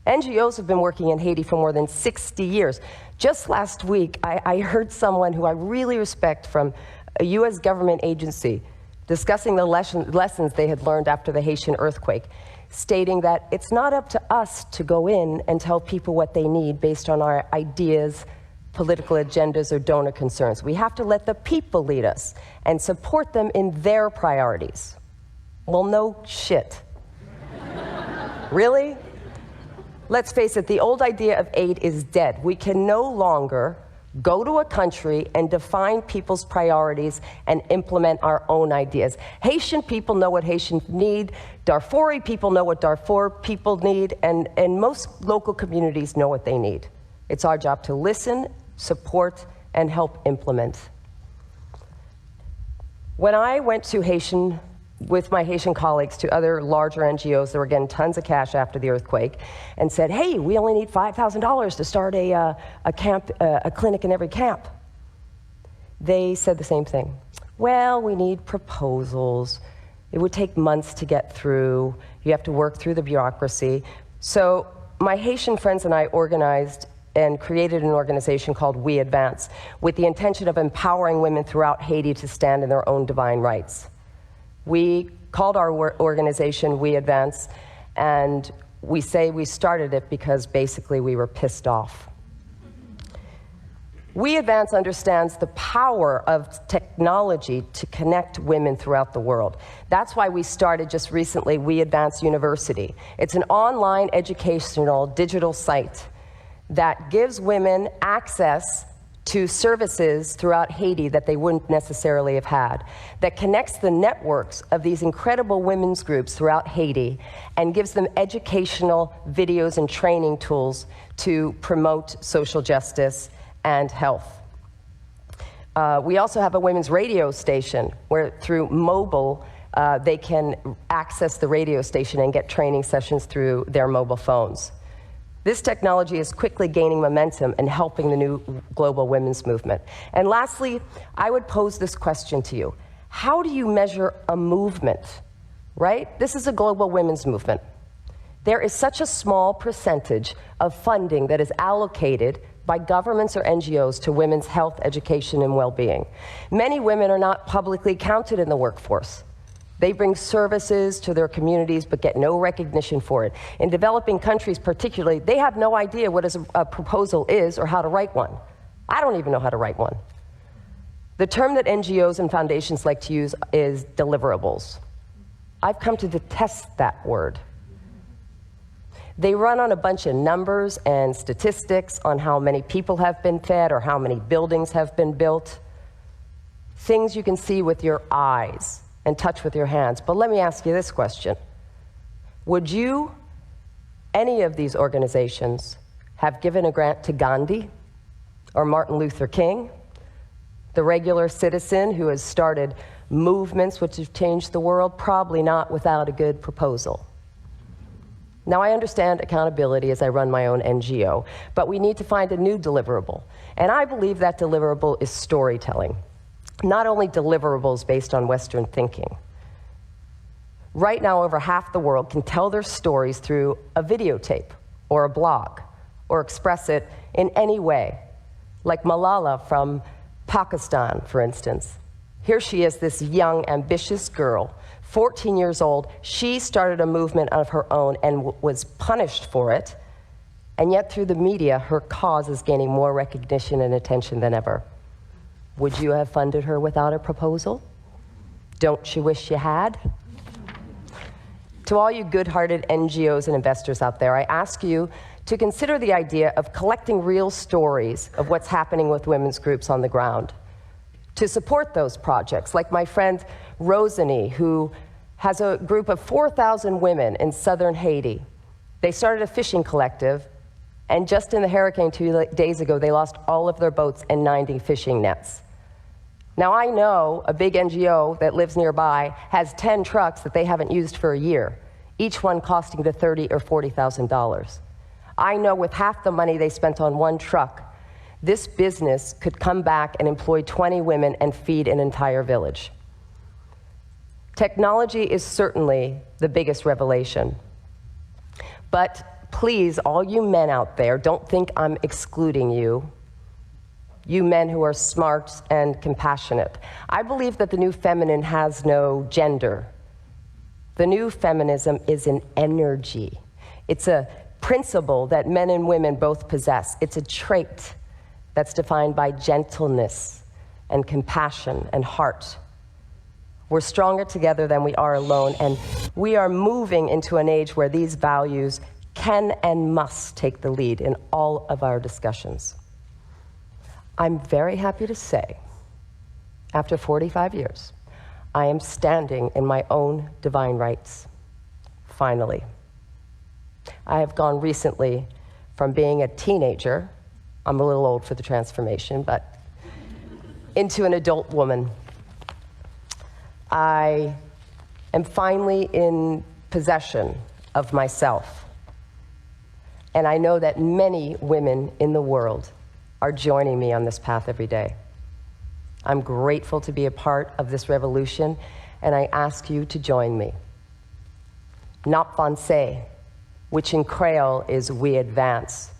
NGOs have been working in Haiti for more than 60 years. Just last week, I heard someone who I really respect from a US government agency discussing the lessons they had learned after the Haitian earthquake, stating that it's not up to us to go in and tell people what they need based on our ideas, political agendas, or donor concerns. We have to let the people lead us and support them in their priorities. Well, no shit. Really? Let's face it, the old idea of aid is dead. We can no longer go to a country and define people's priorities and implement our own ideas. Haitian people know what Haitians need, Darfuri people know what Darfur people need, and most local communities know what they need. It's our job to listen, support, and help implement. When I went to with my Haitian colleagues to other larger NGOs that were getting tons of cash after the earthquake and said, hey, we only need $5,000 to start a clinic in every camp, they said the same thing. Well, we need proposals. It would take months to get through. You have to work through the bureaucracy. So my Haitian friends and I organized and created an organization called We Advance with the intention of empowering women throughout Haiti to stand in their own divine rights. We called our organization We Advance, and we say we started it because basically we were pissed off. We Advance understands the power of technology to connect women throughout the world. That's why we started just recently We Advance University. It's an online educational digital site that gives women access to services throughout Haiti that they wouldn't necessarily have had, that connects the networks of these incredible women's groups throughout Haiti and gives them educational videos and training tools to promote social justice and health. We also have a women's radio station where through mobile, they can access the radio station and get training sessions through their mobile phones. This technology is quickly gaining momentum and helping the new global women's movement. And lastly, I would pose this question to you. How do you measure a movement, right? This is a global women's movement. There is such a small percentage of funding that is allocated by governments or NGOs to women's health, education, and well-being. Many women are not publicly counted in the workforce. They bring services to their communities but get no recognition for it. In developing countries particularly, they have no idea what a proposal is or how to write one. I don't even know how to write one. The term that NGOs and foundations like to use is deliverables. I've come to detest that word. They run on a bunch of numbers and statistics on how many people have been fed or how many buildings have been built. Things you can see with your eyes and touch with your hands. But let me ask you this question. Would you, any of these organizations, have given a grant to Gandhi or Martin Luther King, the regular citizen who has started movements which have changed the world? Probably not without a good proposal. Now, I understand accountability as I run my own NGO, but we need to find a new deliverable. And I believe that deliverable is storytelling, not only deliverables based on Western thinking. Right now, over half the world can tell their stories through a videotape or a blog, or express it in any way, like Malala from Pakistan, for instance. Here she is, this young, ambitious girl, 14 years old. She started a movement of her own and was punished for it. And yet through the media, her cause is gaining more recognition and attention than ever. Would you have funded her without a proposal? Don't you wish you had? To all you good-hearted NGOs and investors out there, I ask you to consider the idea of collecting real stories of what's happening with women's groups on the ground, to support those projects, like my friend Rosany, who has a group of 4,000 women in southern Haiti. They started a fishing collective, and just in the hurricane 2 days ago, they lost all of their boats and 90 fishing nets. Now, I know a big NGO that lives nearby has 10 trucks that they haven't used for a year, each one costing to $30,000 or $40,000. I know with half the money they spent on one truck, this business could come back and employ 20 women and feed an entire village. Technology is certainly the biggest revelation. But please, all you men out there, don't think I'm excluding you. You men who are smart and compassionate. I believe that the new feminine has no gender. The new feminism is an energy. It's a principle that men and women both possess. It's a trait that's defined by gentleness and compassion and heart. We're stronger together than we are alone, and we are moving into an age where these values can and must take the lead in all of our discussions. I'm very happy to say, after 45 years, I am standing in my own divine rights, finally. I have gone recently from being a teenager, I'm a little old for the transformation, but into an adult woman. I am finally in possession of myself. And I know that many women in the world are joining me on this path every day. I'm grateful to be a part of this revolution, and I ask you to join me. Not Fonse, which in Creole is we advance.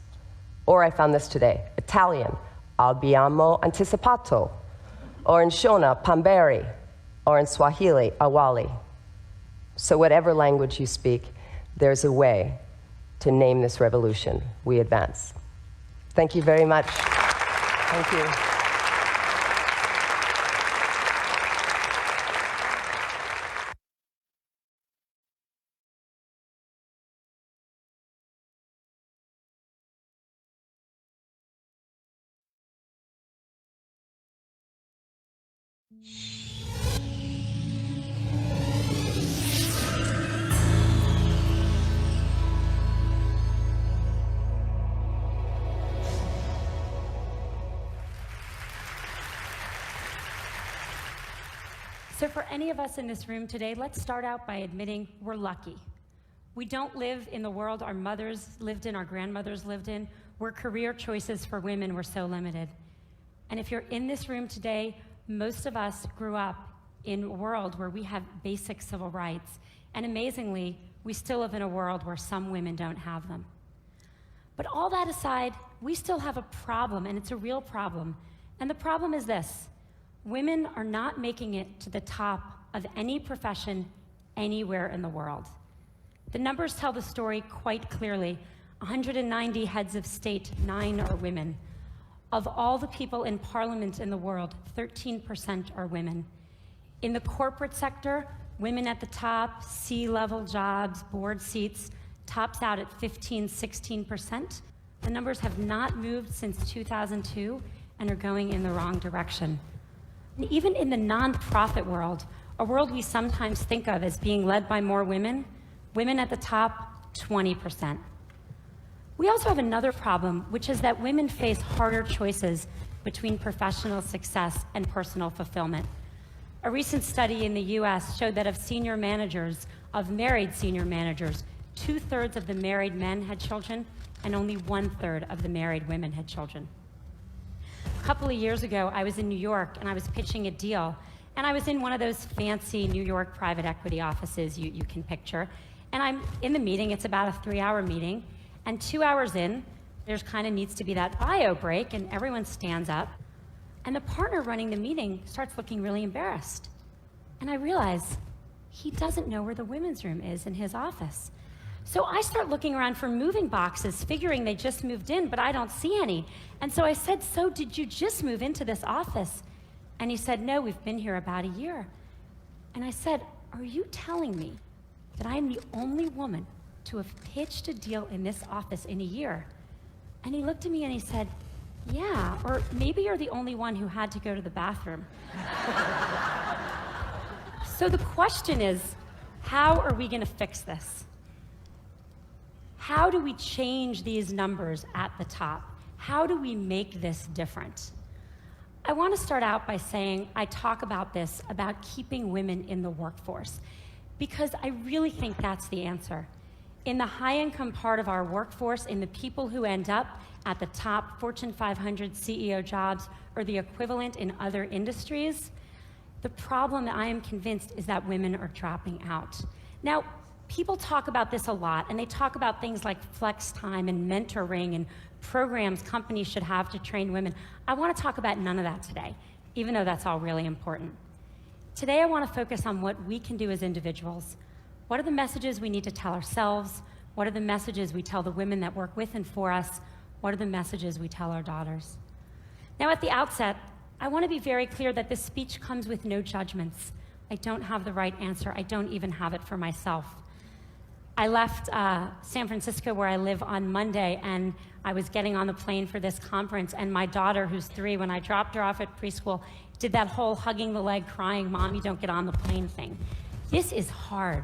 Or I found this today, Italian, abbiamo anticipato. Or in Shona, pamberi. Or in Swahili, awali. So whatever language you speak, there's a way to name this revolution, we advance. Thank you very much. Thank you. So for any of us in this room today, let's start out by admitting we're lucky. We don't live in the world our mothers lived in, our grandmothers lived in, where career choices for women were so limited. And if you're in this room today, most of us grew up in a world where we have basic civil rights. And amazingly, we still live in a world where some women don't have them. But all that aside, we still have a problem, and it's a real problem. And the problem is this: women are not making it to the top of any profession anywhere in the world. The numbers tell the story quite clearly. 190 heads of state, 9 are women. Of all the people in parliament in the world, 13% are women. In the corporate sector, women at the top, C-level jobs, board seats, tops out at 15–16%. The numbers have not moved since 2002 and are going in the wrong direction. And even in the nonprofit world, a world we sometimes think of as being led by more women, women at the top, 20%. We also have another problem, which is that women face harder choices between professional success and personal fulfillment. A recent study in the US showed that of senior managers, of married senior managers, 2/3 of the married men had children, and only 1/3 of the married women had children. A couple of years ago, I was in New York and I was pitching a deal, and I was in one of those fancy New York private equity offices you can picture, and I'm in the meeting. It's about a 3-hour meeting, and 2 hours in, there's kind of needs to be that bio break, and everyone stands up, and the partner running the meeting starts looking really embarrassed. And I realize he doesn't know where the women's room is in his office. So I start looking around for moving boxes, figuring they just moved in, but I don't see any. And so I said, "So did you just move into this office?" And he said, "No, we've been here about a year." And I said, "Are you telling me that I am the only woman to have pitched a deal in this office in a year?" And he looked at me and he said, "Yeah, or maybe you're the only one who had to go to the bathroom." So the question is, how are we going to fix this? How do we change these numbers at the top? How do we make this different? I want to start out by saying I talk about this, about keeping women in the workforce, because I really think that's the answer. In the high-income part of our workforce, in the people who end up at the top Fortune 500 CEO jobs or the equivalent in other industries, the problem, I am convinced, is that women are dropping out. Now, people talk about this a lot, and they talk about things like flex time and mentoring and programs companies should have to train women. I want to talk about none of that today, even though that's all really important. Today, I want to focus on what we can do as individuals. What are the messages we need to tell ourselves? What are the messages we tell the women that work with and for us? What are the messages we tell our daughters? Now, at the outset, I want to be very clear that this speech comes with no judgments. I don't have the right answer. I don't even have it for myself. I left San Francisco, where I live, on Monday, and I was getting on the plane for this conference, and my daughter, who's 3, when I dropped her off at preschool, did that whole hugging the leg, crying, "Mommy, don't get on the plane" thing. This is hard.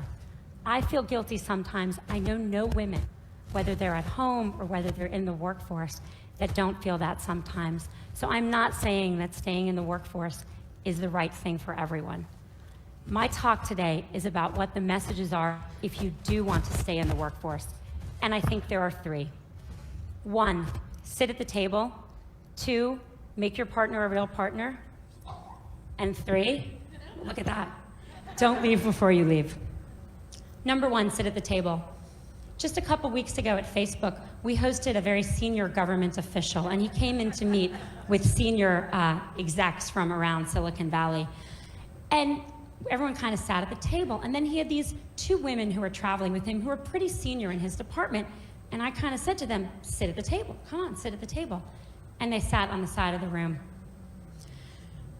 I feel guilty sometimes. I know no women, whether they're at home or whether they're in the workforce, that don't feel that sometimes. So I'm not saying that staying in the workforce is the right thing for everyone. My talk today is about what the messages are if you do want to stay in the workforce. And I think there are 3. 1, sit at the table. 2, make your partner a real partner. And 3, look at that, don't leave before you leave. Number 1, sit at the table. Just a couple weeks ago at Facebook, we hosted a very senior government official, and he came in to meet with senior execs from around Silicon Valley. And everyone kind of sat at the table, and then he had these 2 women who were traveling with him who were pretty senior in his department, and I kind of said to them, "Sit at the table, come on, sit at the table." And they sat on the side of the room.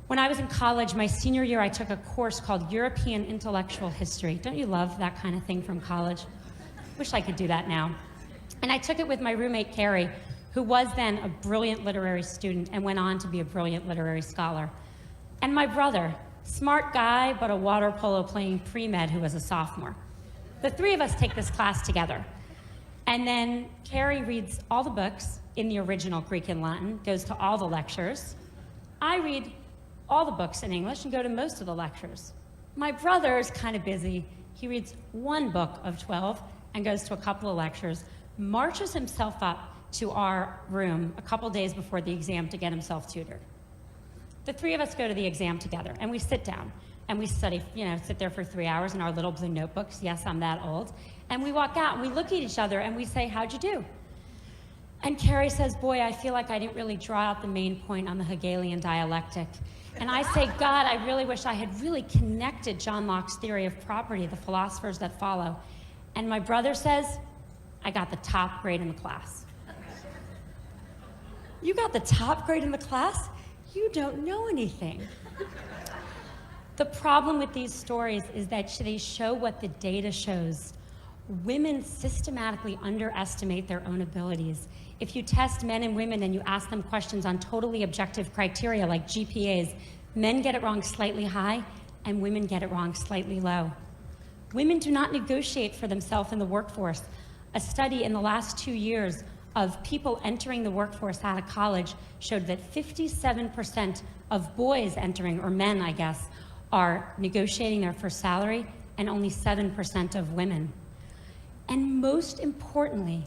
When I was in college, my senior year, I took a course called European Intellectual History. Don't you love that kind of thing from college? Wish I could do that now. And I took it with my roommate, Carrie, who was then a brilliant literary student and went on to be a brilliant literary scholar. And my brother, smart guy, but a water polo playing pre-med who was a sophomore. The 3 of us take this class together. And then Carrie reads all the books in the original Greek and Latin, goes to all the lectures. I read all the books in English and go to most of the lectures. My brother is kind of busy. He reads 1 book of 12 and goes to a couple of lectures, marches himself up to our room a couple days before the exam to get himself tutored. the three of us go to the exam together, and we sit down, and we study, sit there for 3 hours in our little blue notebooks. Yes, I'm that old. And we walk out, and we look at each other, and we say, how'd you do? And Carrie says, boy, I feel like I didn't really draw out the main point on the Hegelian dialectic. And I say, God, I really wish I had really connected John Locke's theory of property, the philosophers that follow. And my brother says, I got the top grade in the class. You got the top grade in the class? You don't know anything. The problem with these stories is that they show what the data shows. Women systematically underestimate their own abilities. If you test men and women and you ask them questions on totally objective criteria like GPAs, men get it wrong slightly high and women get it wrong slightly low. Women do not negotiate for themselves in the workforce. A study in the last 2 years of people entering the workforce out of college showed that 57% of boys entering, or men, I guess, are negotiating their first salary, and only 7% of women. And most importantly,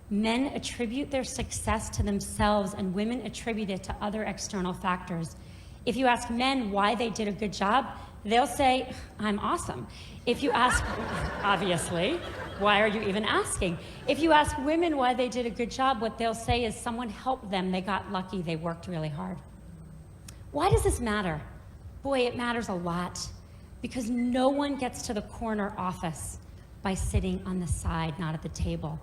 men attribute their success to themselves and women attribute it to other external factors. If you ask men why they did a good job, they'll say, I'm awesome. If you ask, obviously, why are you even asking? If you ask women why they did a good job, what they'll say is someone helped them, they got lucky, they worked really hard. Why does this matter? Boy, it matters a lot, because no one gets to the corner office by sitting on the side, not at the table.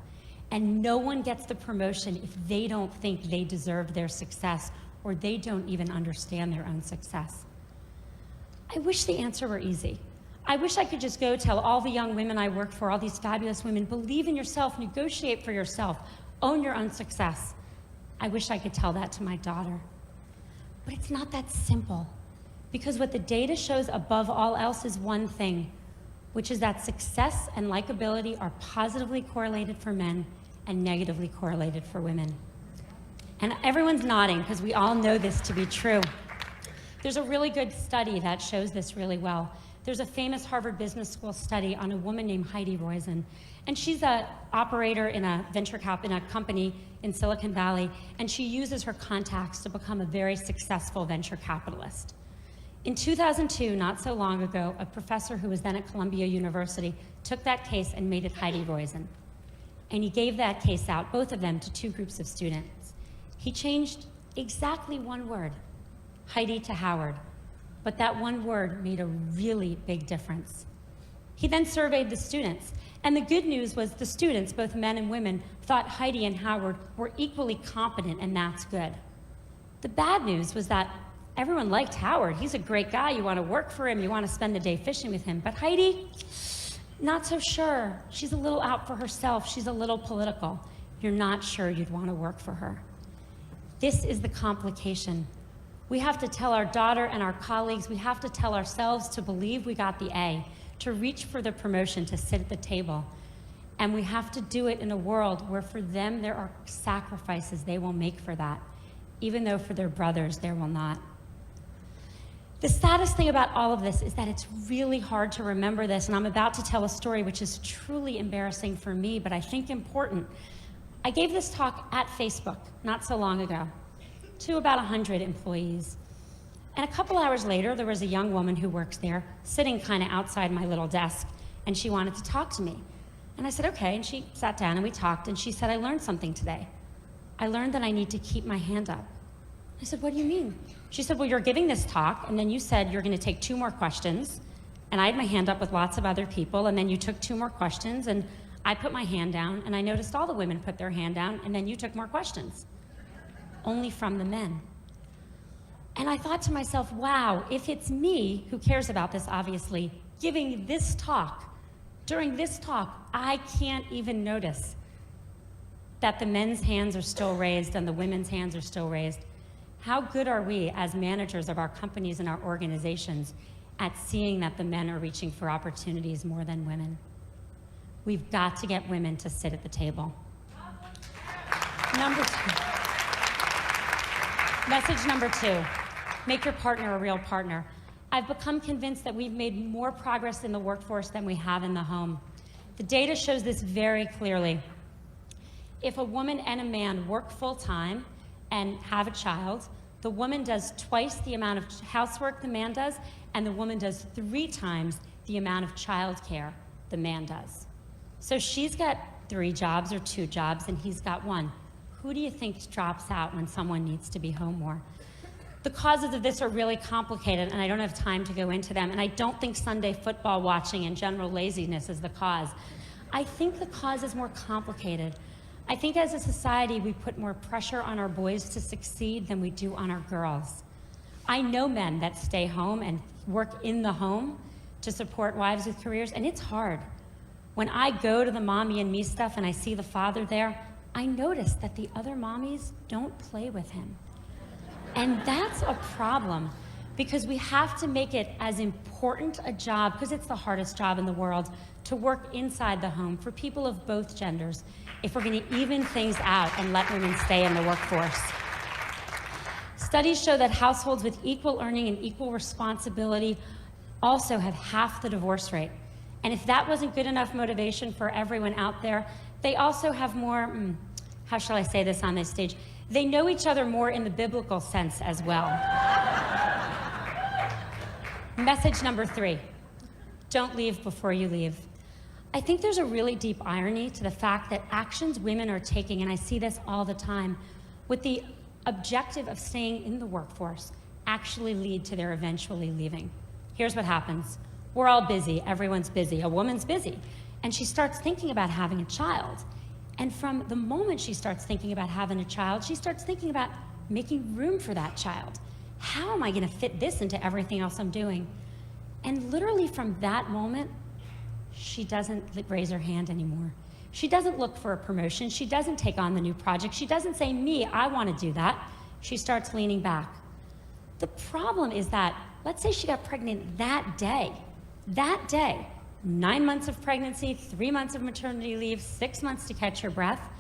And no one gets the promotion if they don't think they deserve their success or they don't even understand their own success. I wish the answer were easy. I wish I could just go tell all the young women I work for, all these fabulous women, believe in yourself, negotiate for yourself, own your own success. I wish I could tell that to my daughter. But it's not that simple, because what the data shows above all else is one thing, which is that success and likability are positively correlated for men and negatively correlated for women. And everyone's nodding because we all know this to be true. There's a really good study that shows this really well. There's a famous Harvard Business School study on a woman named Heidi Roizen, and she's an operator in a in a company in Silicon Valley, and she uses her contacts to become a very successful venture capitalist. In 2002, not so long ago, a professor who was then at Columbia University took that case and made it Heidi Roizen. And he gave that case out, both of them, to 2 groups of students. He changed exactly one word, Heidi to Howard, but that one word made a really big difference. He then surveyed the students, and the good news was the students, both men and women, thought Heidi and Howard were equally competent, and that's good. The bad news was that everyone liked Howard. He's a great guy. You want to work for him. You want to spend the day fishing with him. But Heidi, not so sure. She's a little out for herself. She's a little political. You're not sure you'd want to work for her. This is the complication. We have to tell our daughter and our colleagues, we have to tell ourselves to believe we got the A, to reach for the promotion, to sit at the table. And we have to do it in a world where for them there are sacrifices they will make for that, even though for their brothers there will not. The saddest thing about all of this is that it's really hard to remember this, and I'm about to tell a story which is truly embarrassing for me, but I think important. I gave this talk at Facebook not so long ago to about 100 employees. And a couple hours later, there was a young woman who works there sitting kind of outside my little desk, and she wanted to talk to me. And I said, okay, and she sat down and we talked, and she said, I learned something today. I learned that I need to keep my hand up. I said, what do you mean? She said, well, you're giving this talk, and then you said you're going to take 2 more questions, and I had my hand up with lots of other people, and then you took 2 more questions, and I put my hand down, and I noticed all the women put their hand down, and then you took more questions. Only from the men. And I thought to myself, wow, if it's me, who cares about this, obviously, giving this talk, during this talk, I can't even notice that the men's hands are still raised and the women's hands are still raised. How good are we as managers of our companies and our organizations at seeing that the men are reaching for opportunities more than women? We've got to get women to sit at the table. Message number 2, make your partner a real partner. I've become convinced that we've made more progress in the workforce than we have in the home. The data shows this very clearly. If a woman and a man work full-time and have a child, The woman does twice the amount of housework the man does, and the woman does 3 times the amount of childcare the man does. So she's got 3 jobs or 2 jobs, and he's got 1. Who do you think drops out when someone needs to be home more? The causes of this are really complicated, and I don't have time to go into them, and I don't think Sunday football watching and general laziness is the cause. I think the cause is more complicated. I think as a society, we put more pressure on our boys to succeed than we do on our girls. I know men that stay home and work in the home to support wives with careers, and it's hard. When I go to the mommy and me stuff and I see the father there, I notice that the other mommies don't play with him. And that's a problem, because we have to make it as important a job, because it's the hardest job in the world, to work inside the home for people of both genders, if we're going to even things out and let women stay in the workforce. Studies show that households with equal earning and equal responsibility also have half the divorce rate. And if that wasn't good enough motivation for everyone out there, they also have more, how shall I say this on this stage? They know each other more in the biblical sense as well. Message number 3, don't leave before you leave. I think there's a really deep irony to the fact that actions women are taking, and I see this all the time, with the objective of staying in the workforce actually lead to their eventually leaving. Here's what happens. We're all busy, everyone's busy, a woman's busy, and she starts thinking about having a child. And from the moment she starts thinking about having a child, she starts thinking about making room for that child. How am I going to fit this into everything else I'm doing? And literally from that moment, she doesn't raise her hand anymore. She doesn't look for a promotion. She doesn't take on the new project. She doesn't say, me, I want to do that. She starts leaning back. The problem is that, let's say she got pregnant that day, 9 months of pregnancy, 3 months of maternity leave, 6 months to catch her breath.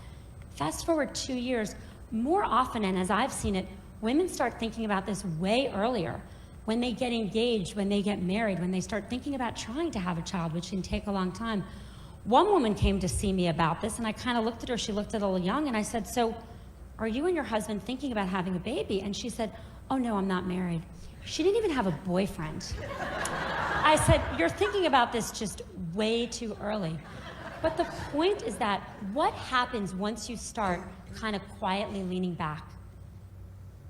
Fast forward 2 years, more often, and as I've seen it, women start thinking about this way earlier. When they get engaged, when they get married, when they start thinking about trying to have a child, which can take a long time. One woman came to see me about this, and I kind of looked at her, she looked a little young, and I said, so are you and your husband thinking about having a baby? And she said, oh no, I'm not married. She didn't even have a boyfriend. I said, you're thinking about this just way too early. But the point is that what happens once you start kind of quietly leaning back?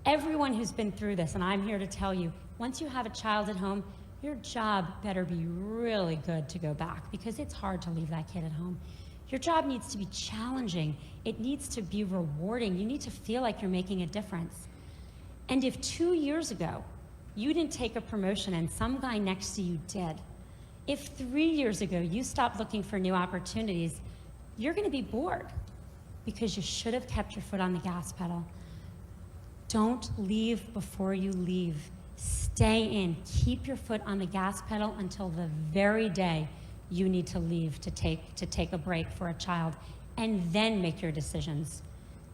Everyone who's been through this, and I'm here to tell you, once you have a child at home, your job better be really good to go back, because it's hard to leave that kid at home. Your job needs to be challenging. It needs to be rewarding. You need to feel like you're making a difference. And if 2 years ago, you didn't take a promotion and some guy next to you did, if 3 years ago you stopped looking for new opportunities, you're going to be bored because you should have kept your foot on the gas pedal. Don't leave before you leave. Stay in. Keep your foot on the gas pedal until the very day you need to leave to take a break for a child, and then make your decisions.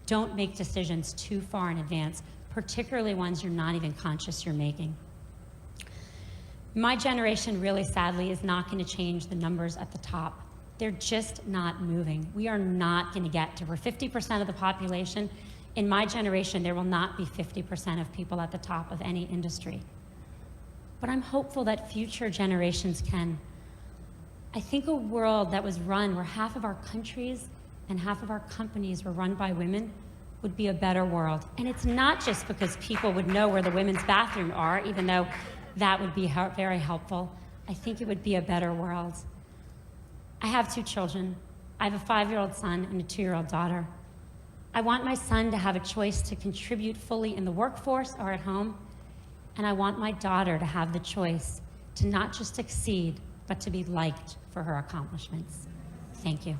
Don't make decisions too far in advance, particularly ones you're not even conscious you're making. My generation, really sadly, is not going to change the numbers at the top. They're just not moving. We are not going to get to, we're 50% of the population. In my generation, there will not be 50% of people at the top of any industry. But I'm hopeful that future generations can. I think a world that was run where half of our countries and half of our companies were run by women would be a better world. And it's not just because people would know where the women's bathroom are, even though that would be very helpful. I think it would be a better world. I have 2 children. I have a 5-year-old son and a 2-year-old daughter. I want my son to have a choice to contribute fully in the workforce or at home. And I want my daughter to have the choice to not just succeed, but to be liked for her accomplishments. Thank you.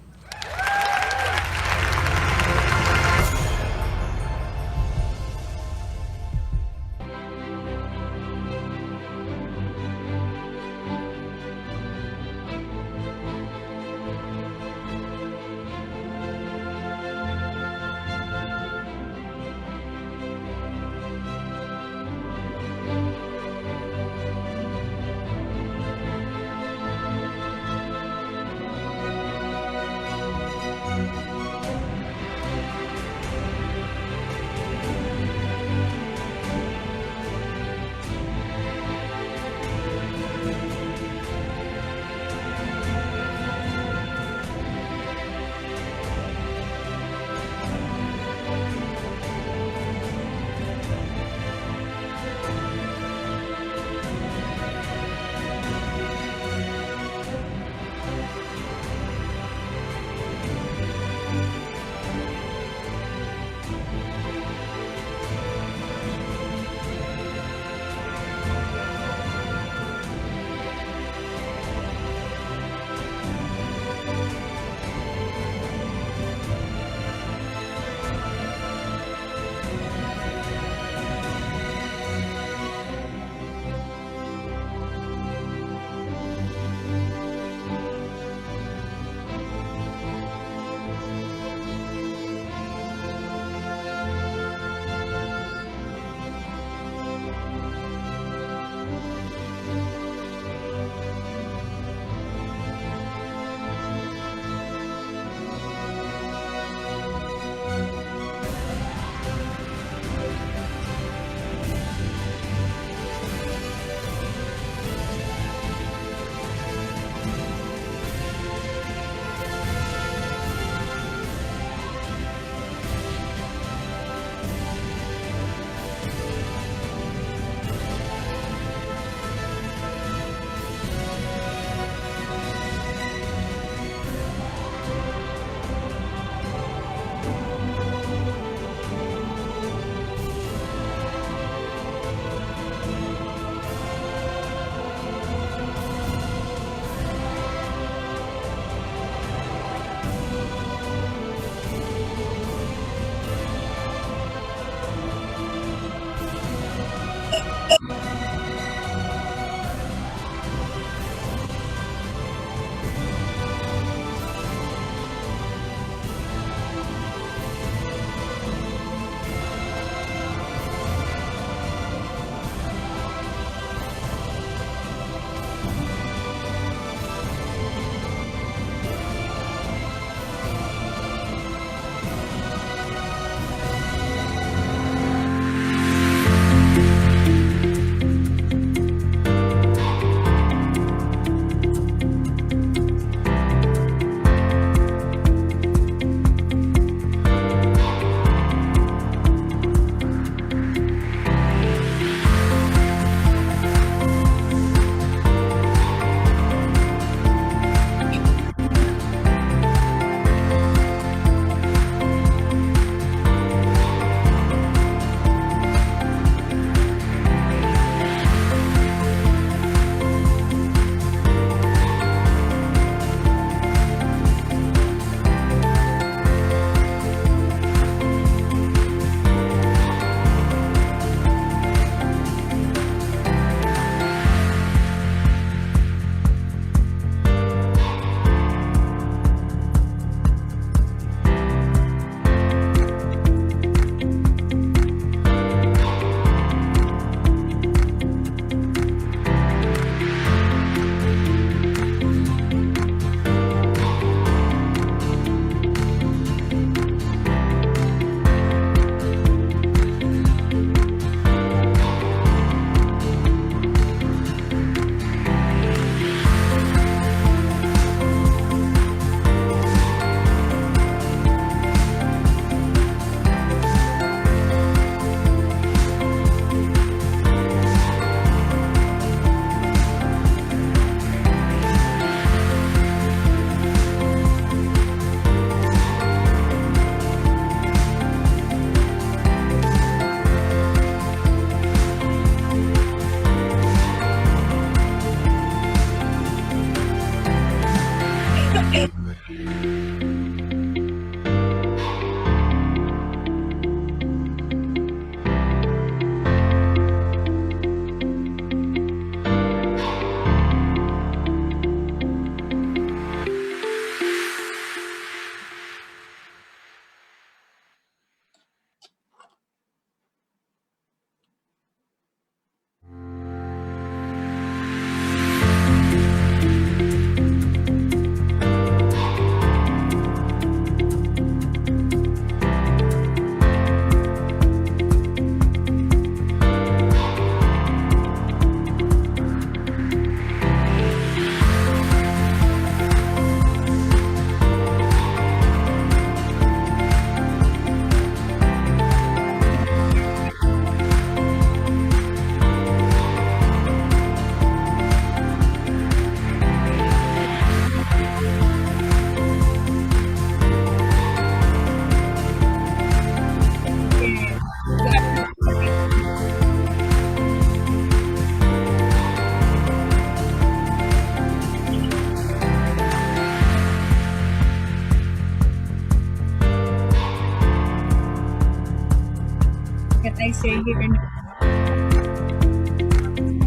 can I say here now?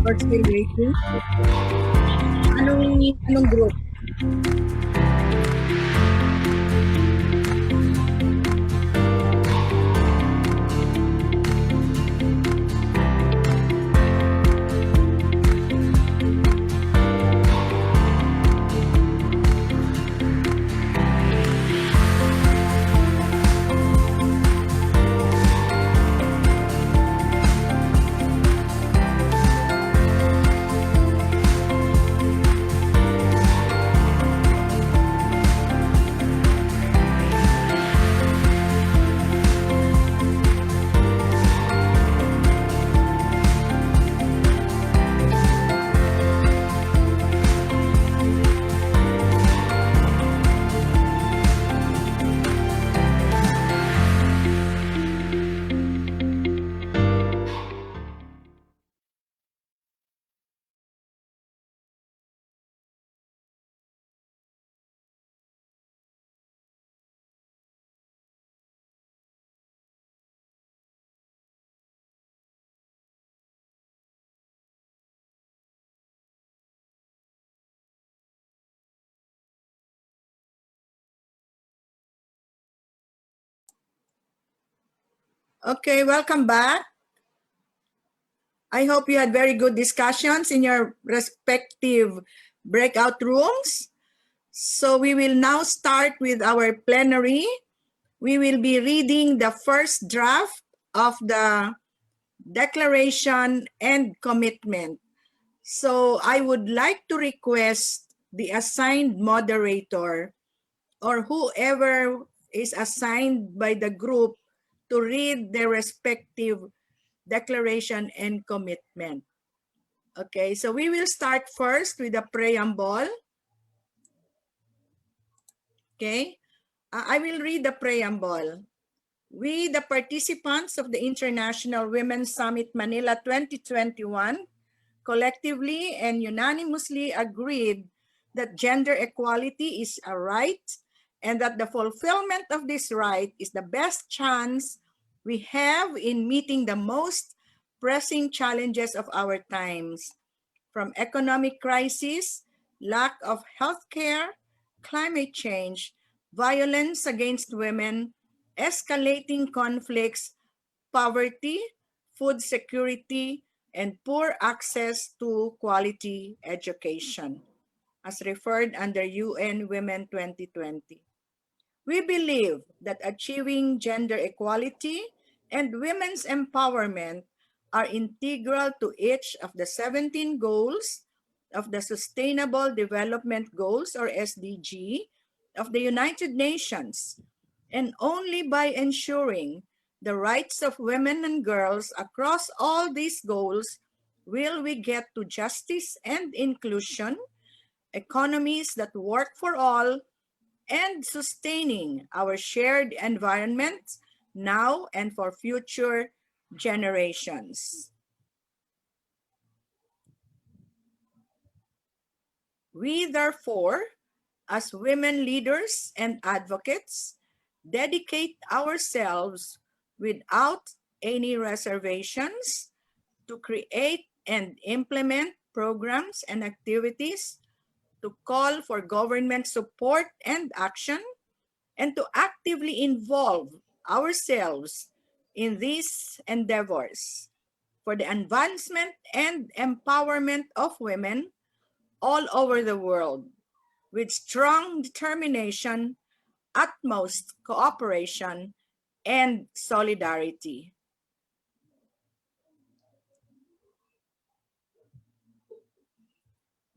Or still waiting? Anong group? Okay, welcome back. I hope you had very good discussions in your respective breakout rooms. So we will now start with our plenary. We will be reading the first draft of the declaration and commitment. So I would like to request the assigned moderator or whoever is assigned by the group to read their respective declaration and commitment. Okay, so we will start first with the preamble. Okay, I will read the preamble. We, the participants of the International Women's Summit Manila 2021, collectively and unanimously agreed that gender equality is a right and that the fulfillment of this right is the best chance we have in meeting the most pressing challenges of our times, from economic crisis, lack of health care, climate change, violence against women, escalating conflicts, poverty, food security, and poor access to quality education, as referred under UN Women 2020. We believe that achieving gender equality and women's empowerment are integral to each of the 17 goals of the Sustainable Development Goals, or SDG, of the United Nations. And only by ensuring the rights of women and girls across all these goals will we get to justice and inclusion, economies that work for all, and sustaining our shared environment now and for future generations. We therefore, as women leaders and advocates, dedicate ourselves without any reservations to create and implement programs and activities, to call for government support and action, and to actively involve ourselves in these endeavors for the advancement and empowerment of women all over the world, with strong determination, utmost cooperation, and solidarity.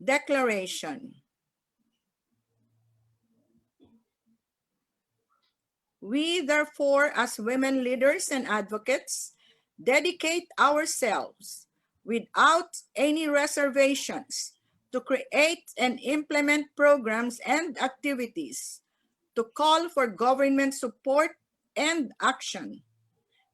Declaration. We, therefore, as women leaders and advocates, dedicate ourselves without any reservations to create and implement programs and activities, to call for government support and action,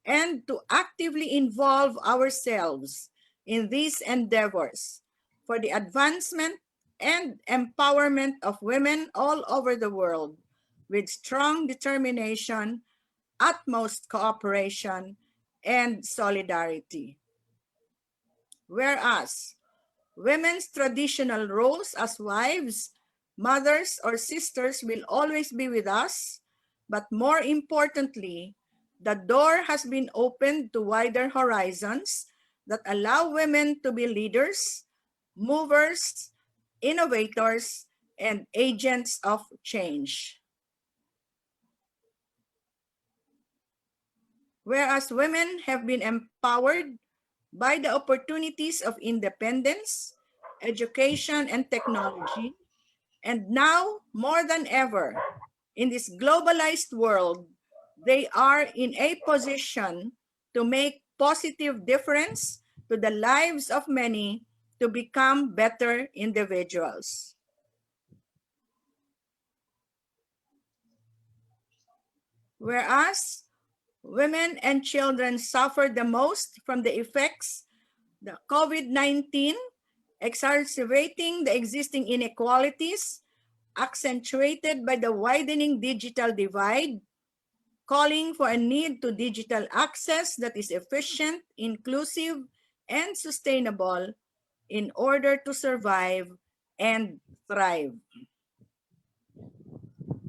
and to actively involve ourselves in these endeavors for the advancement and empowerment of women all over the world, with strong determination, utmost cooperation, and solidarity. Whereas women's traditional roles as wives, mothers, or sisters will always be with us, but more importantly, the door has been opened to wider horizons that allow women to be leaders, movers, innovators, and agents of change. Whereas women have been empowered by the opportunities of independence, education, and technology, and now more than ever, in this globalized world, they are in a position to make positive difference to the lives of many to become better individuals. Whereas women and children suffer the most from the effects the COVID-19, exacerbating the existing inequalities, accentuated by the widening digital divide, calling for a need to digital access that is efficient, inclusive, and sustainable in order to survive and thrive.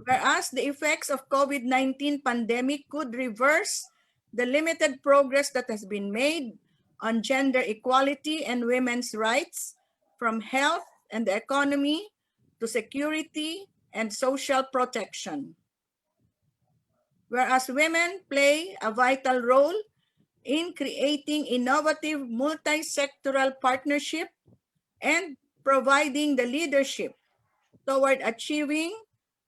Whereas the effects of COVID-19 pandemic could reverse the limited progress that has been made on gender equality and women's rights, from health and the economy to security and social protection. Whereas women play a vital role in creating innovative multi-sectoral partnership and providing the leadership toward achieving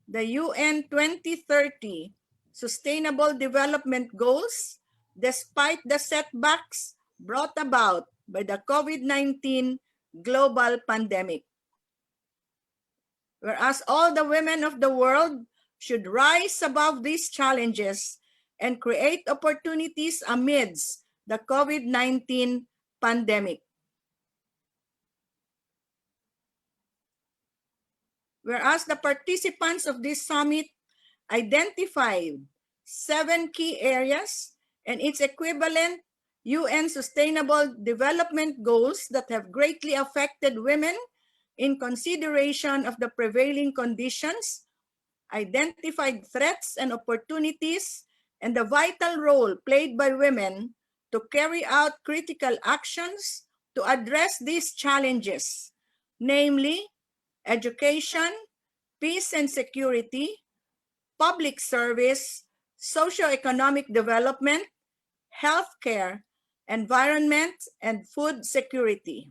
the UN 2030 Sustainable Development Goals, despite the setbacks brought about by the COVID-19 global pandemic. Whereas all the women of the world should rise above these challenges and create opportunities amidst the COVID-19 pandemic. Whereas the participants of this summit identified 7 key areas and its equivalent UN Sustainable Development Goals that have greatly affected women in consideration of the prevailing conditions, identified threats and opportunities, and the vital role played by women to carry out critical actions to address these challenges, namely education, peace and security, public service, socio-economic development, healthcare, environment, and food security.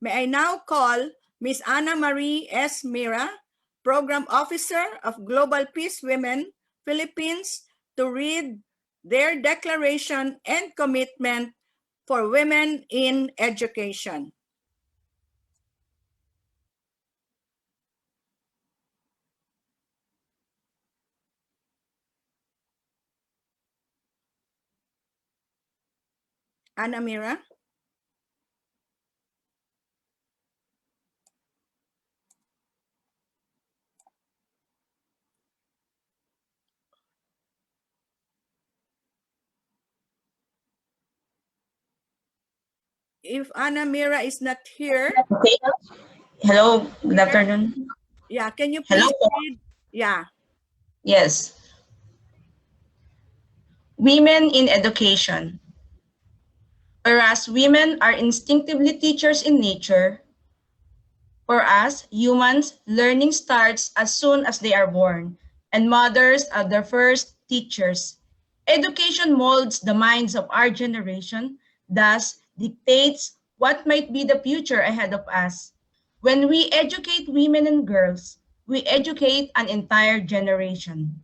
May I now call Ms. Ana Marie S. Mira, Program Officer of Global Peace Women, Philippines, to read their declaration and commitment for women in education. Ana Mira. If Ana Mira is not here. Okay. Hello, good afternoon. Yeah, can you please read? Yeah. Yes. Women in education. Whereas women are instinctively teachers in nature, for us, humans, learning starts as soon as they are born, and mothers are their first teachers. Education molds the minds of our generation, thus dictates what might be the future ahead of us. When we educate women and girls, we educate an entire generation.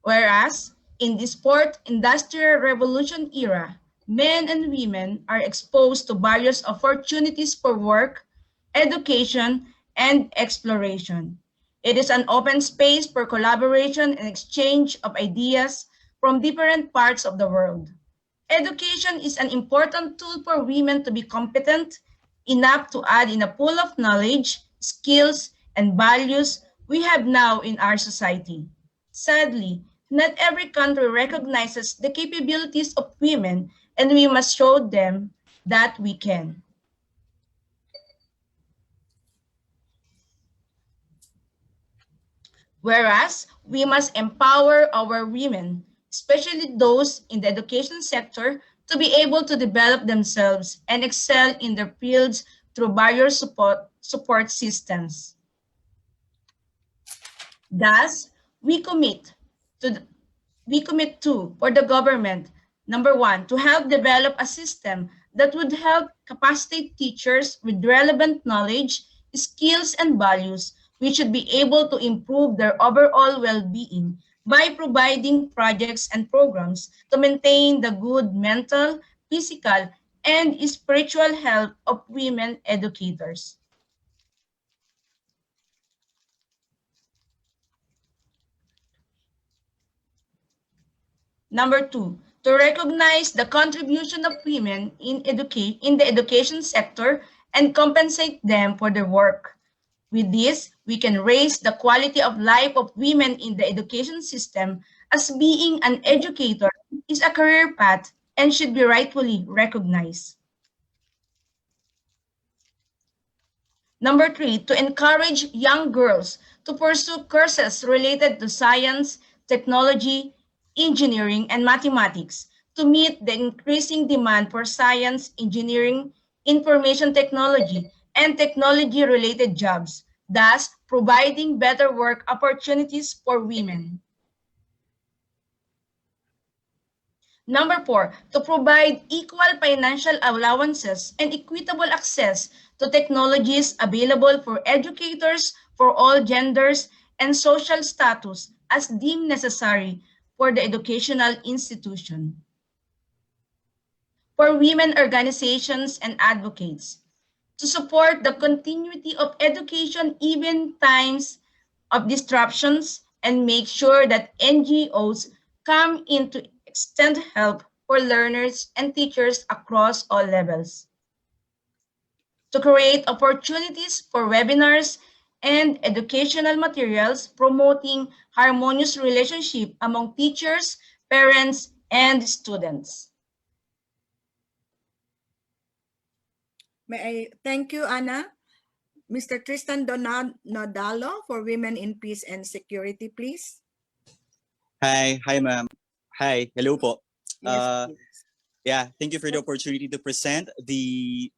Whereas, in this fourth industrial revolution era, men and women are exposed to various opportunities for work, education, and exploration. It is an open space for collaboration and exchange of ideas from different parts of the world. Education is an important tool for women to be competent enough to add in a pool of knowledge, skills, and values we have now in our society. Sadly, Not every country recognizes the capabilities of women, and we must show them that we can. Whereas, we must empower our women, especially those in the education sector, to be able to develop themselves and excel in their fields through various support systems. Thus, we commit to, for the government, number one, to help develop a system that would help capacitate teachers with relevant knowledge, skills, and values, which should be able to improve their overall well-being by providing projects and programs to maintain the good mental, physical, and spiritual health of women educators. Number two, to recognize the contribution of women in the education sector and compensate them for their work. With this, we can raise the quality of life of women in the education system, as being an educator is a career path and should be rightfully recognized. Number three, to encourage young girls to pursue courses related to science, technology, engineering, and mathematics to meet the increasing demand for science, engineering, information technology, and technology-related jobs, thus providing better work opportunities for women. Number four, to provide equal financial allowances and equitable access to technologies available for educators for all genders and social status as deemed necessary for the educational institution. For women organizations and advocates, to support the continuity of education even times of disruptions and make sure that NGOs come in to extend help for learners and teachers across all levels. To create opportunities for webinars and educational materials promoting harmonious relationship among teachers, parents, and students. May I thank you, Anna. Mr. Tristan Nodalo for Women in Peace and Security, please. Hi, ma'am. Hi, hello po. Yes, Yeah, thank you for the opportunity to present the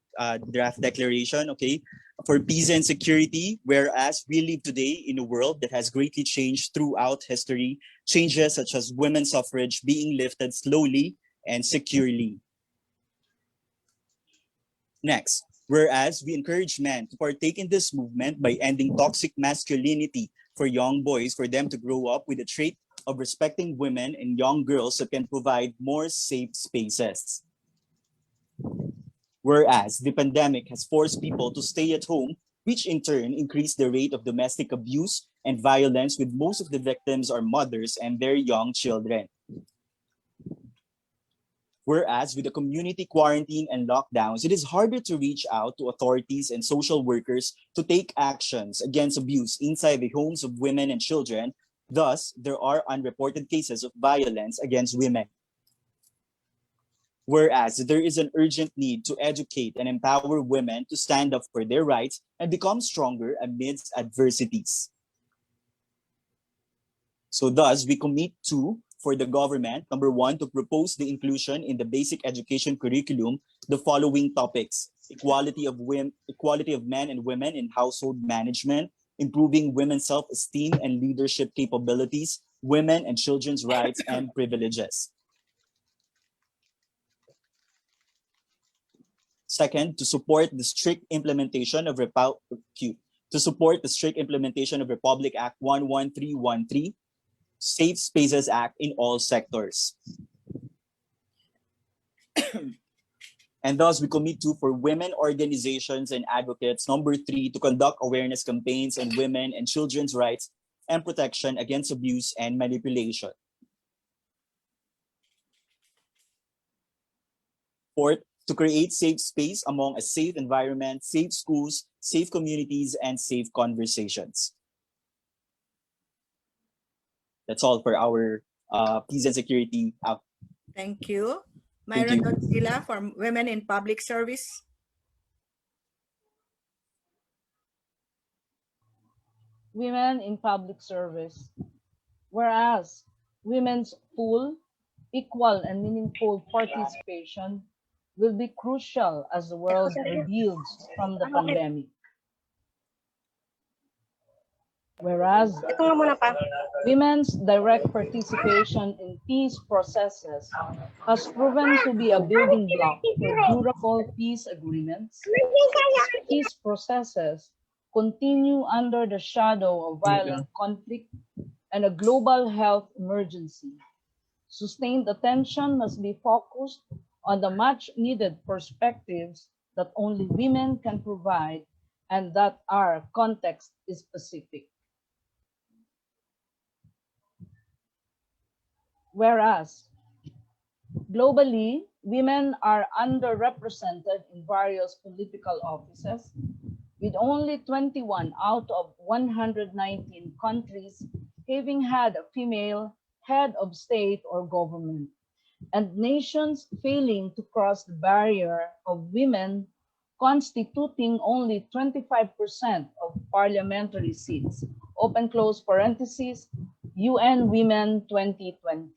draft declaration, okay, for peace and security, whereas we live today in a world that has greatly changed throughout history, changes such as women's suffrage being lifted slowly and securely. Next, whereas we encourage men to partake in this movement by ending toxic masculinity for young boys, for them to grow up with a trait of respecting women and young girls that can provide more safe spaces. Whereas the pandemic has forced people to stay at home, which in turn increased the rate of domestic abuse and violence, with most of the victims are mothers and their young children. Whereas with the community quarantine and lockdowns, it is harder to reach out to authorities and social workers to take actions against abuse inside the homes of women and children. Thus, there are unreported cases of violence against women. Whereas there is an urgent need to educate and empower women to stand up for their rights and become stronger amidst adversities. So thus, we commit to, for the government, number one, to propose the inclusion in the basic education curriculum the following topics: equality of men and women in household management, improving women's self-esteem and leadership capabilities, women and children's rights and privileges. Second, to support the strict implementation of Republic Act 11313, Safe Spaces Act in all sectors. And thus we commit to, for women organizations and advocates, number three, to conduct awareness campaigns on women and children's rights and protection against abuse and manipulation. Fourth, to create safe space among a safe environment, safe schools, safe communities, and safe conversations. That's all for our peace and security out. Thank you. Thank Myron you. Godzilla for Women in Public Service. Women in public service. Whereas women's full, equal, and meaningful participation will be crucial as the world rebuilds from the pandemic. Whereas women's direct participation in peace processes has proven to be a building block for durable peace agreements, peace processes continue under the shadow of violent conflict and a global health emergency. Sustained attention must be focused on the much-needed perspectives that only women can provide and that are context-specific. Whereas, globally, women are underrepresented in various political offices, with only 21 out of 119 countries having had a female head of state or government, and nations failing to cross the barrier of women constituting only 25% of parliamentary seats. Open close parentheses, UN Women 2020.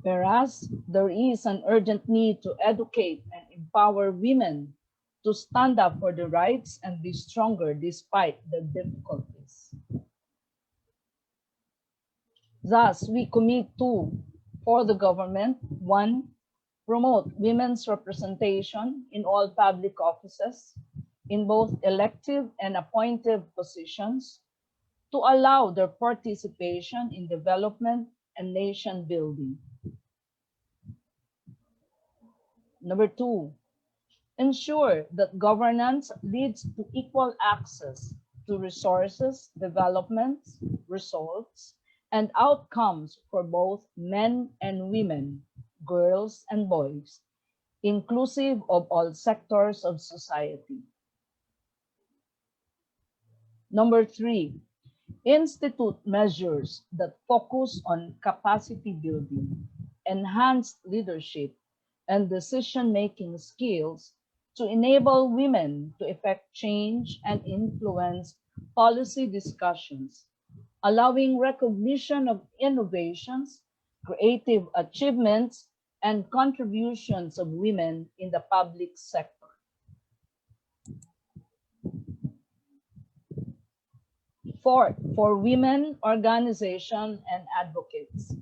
Whereas there is an urgent need to educate and empower women to stand up for their rights and be stronger despite the difficulties. Thus, we commit to, for the government, 1, promote women's representation in all public offices, in both elective and appointed positions, to allow their participation in development and nation building. Number 2, ensure that governance leads to equal access to resources, developments, results, and outcomes for both men and women, girls and boys, inclusive of all sectors of society. Number 3, institute measures that focus on capacity building, enhanced leadership, and decision-making skills to enable women to effect change and influence policy discussions, allowing recognition of innovations, creative achievements, and contributions of women in the public sector. Fourth, for women, organization, and advocates,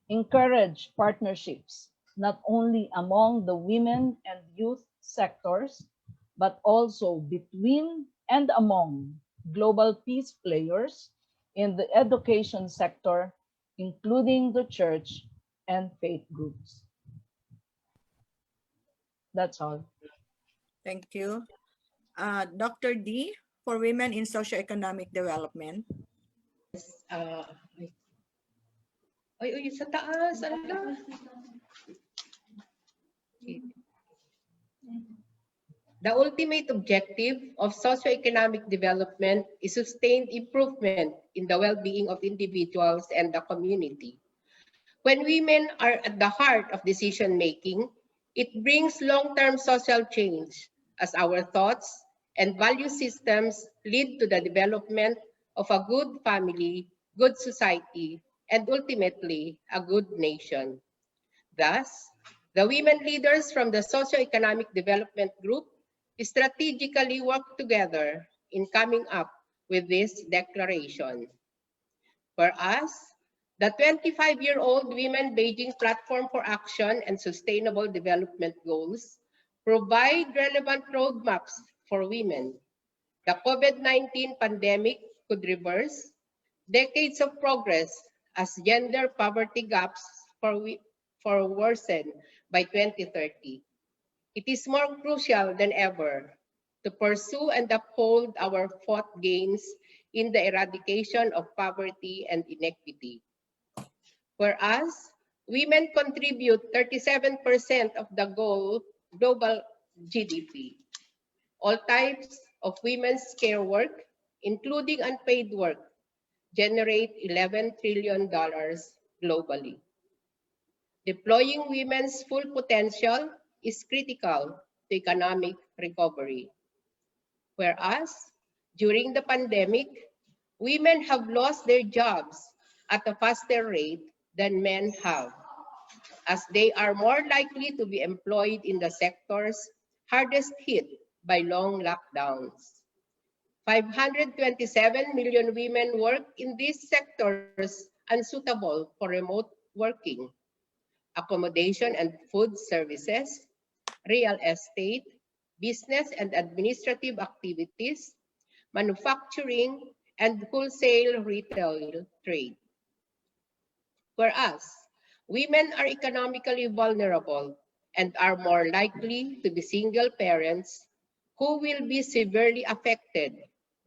encourage partnerships not only among the women and youth sectors, but also between and among global peace players in the education sector, including the church and faith groups. That's all. Thank you. Dr. D for Women in Socioeconomic Development. Ay, sa taas, ala. The ultimate objective of socioeconomic development is sustained improvement in the well-being of individuals and the community. When women are at the heart of decision-making, it brings long-term social change as our thoughts and value systems lead to the development of a good family, good society, and ultimately a good nation. Thus, the women leaders from the Socioeconomic Development Group strategically work together in coming up with this declaration. For us, the 25-year-old Women Beijing Platform for Action and Sustainable Development Goals provide relevant roadmaps for women. The COVID-19 pandemic could reverse decades of progress as gender poverty gaps for worsen by 2030. It is more crucial than ever to pursue and uphold our fought gains in the eradication of poverty and inequity. Whereas women contribute 37% of the global GDP. All types of women's care work, including unpaid work, generate $11 trillion globally. Deploying women's full potential is critical to economic recovery. Whereas, during the pandemic, women have lost their jobs at a faster rate than men have, as they are more likely to be employed in the sectors hardest hit by long lockdowns. 527 million women work in these sectors unsuitable for remote working, accommodation and food services, real estate, business and administrative activities, manufacturing, and wholesale retail trade. Whereas women are economically vulnerable and are more likely to be single parents who will be severely affected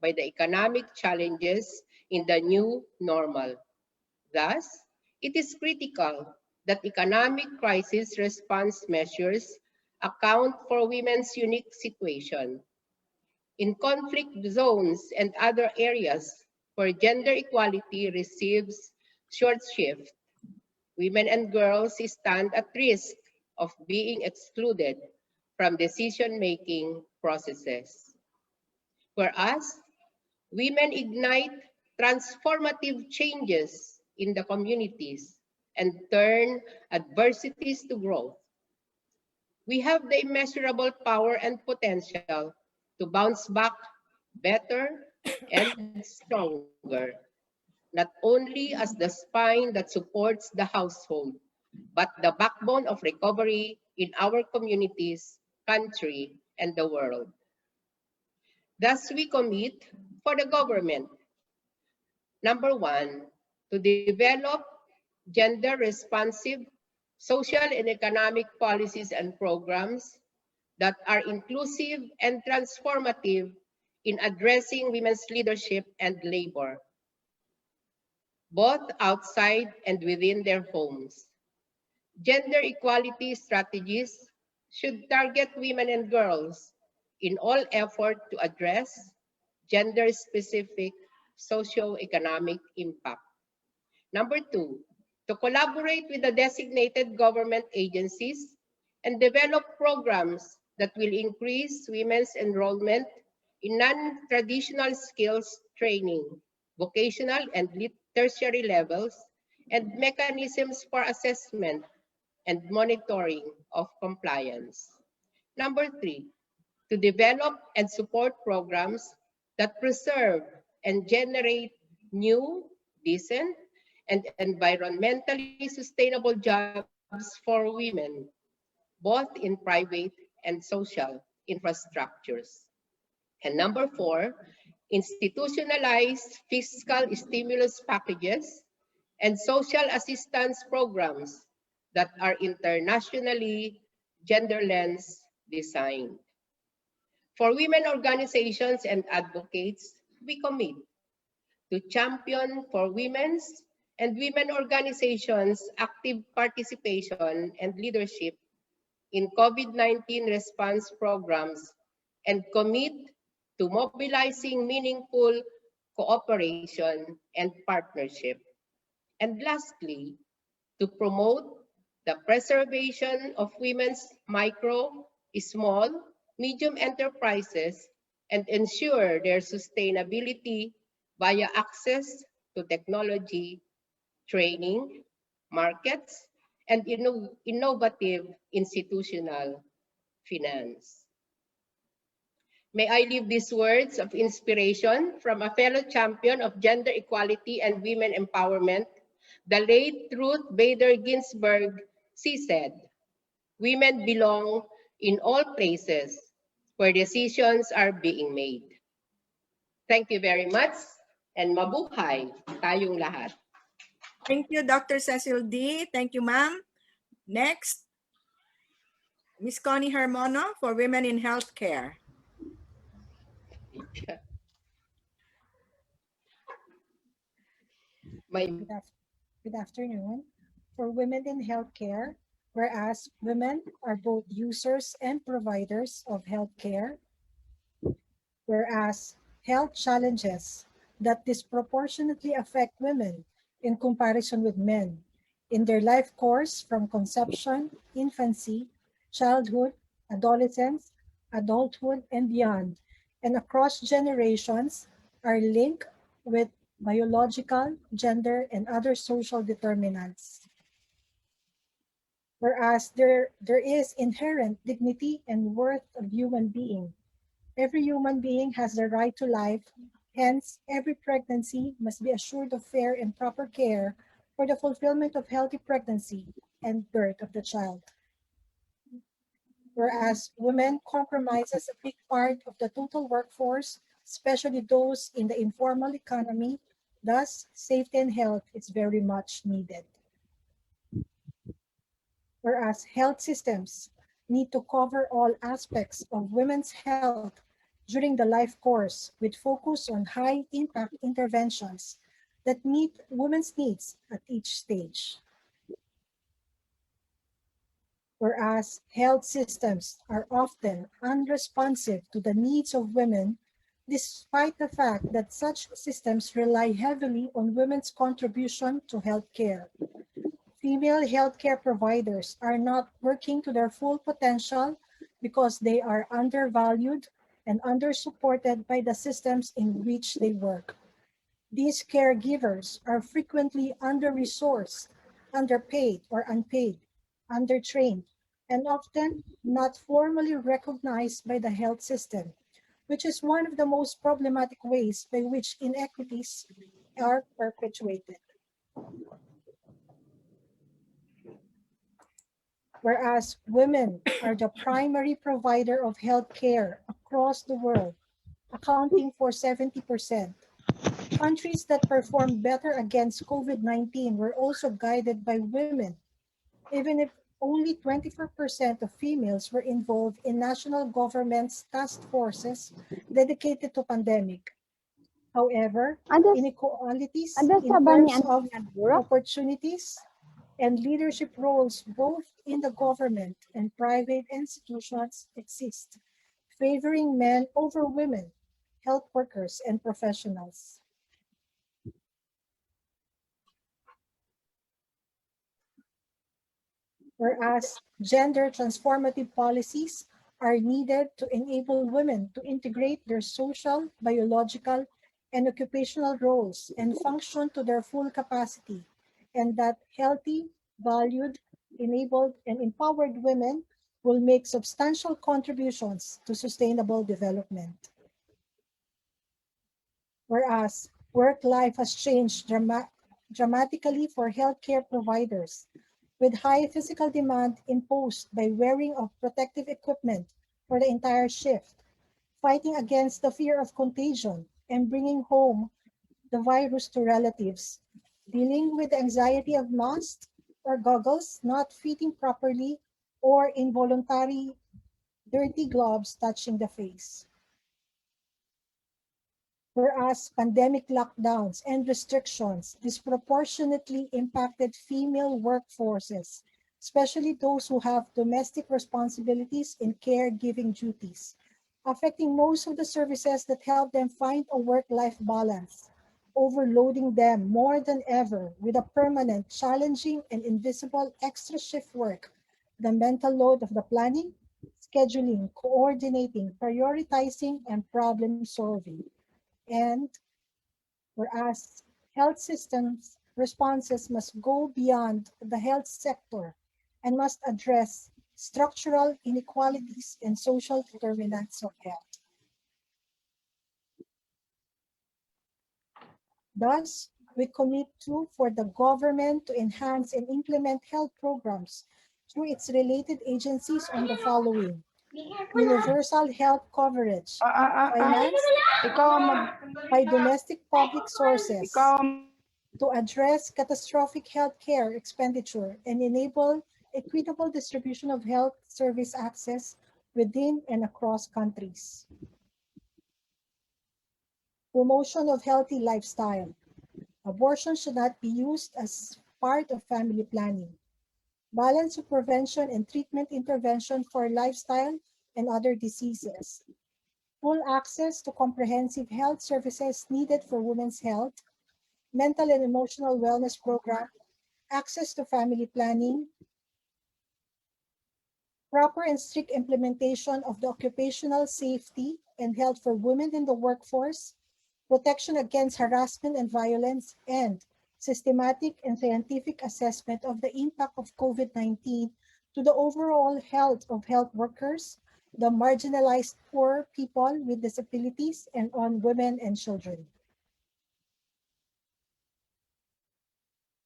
by the economic challenges in the new normal. Thus, it is critical that economic crisis response measures account for women's unique situation. In conflict zones and other areas where gender equality receives short shrift, women and girls stand at risk of being excluded from decision-making processes. Whereas women ignite transformative changes in the communities and turn adversities to growth. We have the immeasurable power and potential to bounce back better and stronger, not only as the spine that supports the household, but the backbone of recovery in our communities, country, and the world. Thus, we commit for the government, number one, to develop gender-responsive social and economic policies and programs that are inclusive and transformative in addressing women's leadership and labor, both outside and within their homes. Gender equality strategies should target women and girls in all effort to address gender-specific socio-economic impact. Number two, to collaborate with the designated government agencies and develop programs that will increase women's enrollment in non-traditional skills training, vocational and tertiary levels, and mechanisms for assessment and monitoring of compliance. Number three, to develop and support programs that preserve and generate new, decent, and environmentally sustainable jobs for women, both in private and social infrastructures. And number four, institutionalized fiscal stimulus packages and social assistance programs that are internationally gender lens designed. For women organizations and advocates, we commit to champion for women's and women organizations' active participation and leadership in COVID-19 response programs and commit to mobilizing meaningful cooperation and partnership. And lastly, to promote the preservation of women's micro, small, medium enterprises and ensure their sustainability via access to technology, training, markets, and innovative institutional finance. May I leave these words of inspiration from a fellow champion of gender equality and women empowerment, the late Ruth Bader Ginsburg. She said, "Women belong in all places where decisions are being made." Thank you very much, and mabuhay tayong lahat. Thank you, Dr. Cecil D. Thank you, ma'am. Next, Ms. Connie Hermono for Women in Healthcare. Good afternoon. For women in healthcare, whereas women are both users and providers of healthcare, whereas health challenges that disproportionately affect women in comparison with men in their life course from conception, infancy, childhood, adolescence, adulthood, and beyond, and across generations are linked with biological, gender, and other social determinants. Whereas there is inherent dignity and worth of human being. Every human being has the right to life, hence every pregnancy must be assured of fair and proper care for the fulfillment of healthy pregnancy and birth of the child. Whereas women compromises a big part of the total workforce, especially those in the informal economy, thus safety and health is very much needed. Whereas health systems need to cover all aspects of women's health during the life course with focus on high impact interventions that meet women's needs at each stage. Whereas health systems are often unresponsive to the needs of women, despite the fact that such systems rely heavily on women's contribution to healthcare. Female healthcare providers are not working to their full potential because they are undervalued and undersupported by the systems in which they work. These caregivers are frequently under-resourced, underpaid or unpaid, undertrained, and often not formally recognized by the health system, which is one of the most problematic ways by which inequities are perpetuated. Whereas women are the primary provider of health care across the world, accounting for 70%. Countries that performed better against COVID-19 were also guided by women, even if only 24% of females were involved in national government's task forces dedicated to pandemic. However, inequalities in terms of opportunities and leadership roles both in the government and private institutions exist, favoring men over women, health workers, and professionals. Whereas gender transformative policies are needed to enable women to integrate their social, biological, and occupational roles and function to their full capacity, and that healthy, valued, enabled, and empowered women will make substantial contributions to sustainable development. Whereas work life has changed dramatically for healthcare providers, with high physical demand imposed by wearing of protective equipment for the entire shift, fighting against the fear of contagion and bringing home the virus to relatives, dealing with the anxiety of masks or goggles not fitting properly, or involuntary dirty gloves touching the face. Whereas pandemic lockdowns and restrictions disproportionately impacted female workforces, especially those who have domestic responsibilities and caregiving duties, affecting most of the services that help them find a work-life balance, overloading them more than ever with a permanent, challenging, and invisible extra shift work, the mental load of the planning, scheduling, coordinating, prioritizing, and problem solving. And whereas health systems responses must go beyond the health sector and must address structural inequalities and social determinants of health. Thus, we commit to for the government to enhance and implement health programs through its related agencies on the following: universal health coverage, financed by domestic public sources, to address catastrophic healthcare expenditure and enable equitable distribution of health service access within and across countries. Promotion of healthy lifestyle. Abortion should not be used as part of family planning. Balance of prevention and treatment intervention for lifestyle and other diseases. full access to comprehensive health services needed for women's health, mental and emotional wellness program, access to family planning, proper and strict implementation of the occupational safety and health for women in the workforce, protection against harassment and violence, and systematic and scientific assessment of the impact of COVID-19 to the overall health of health workers, the marginalized poor people with disabilities, and on women and children.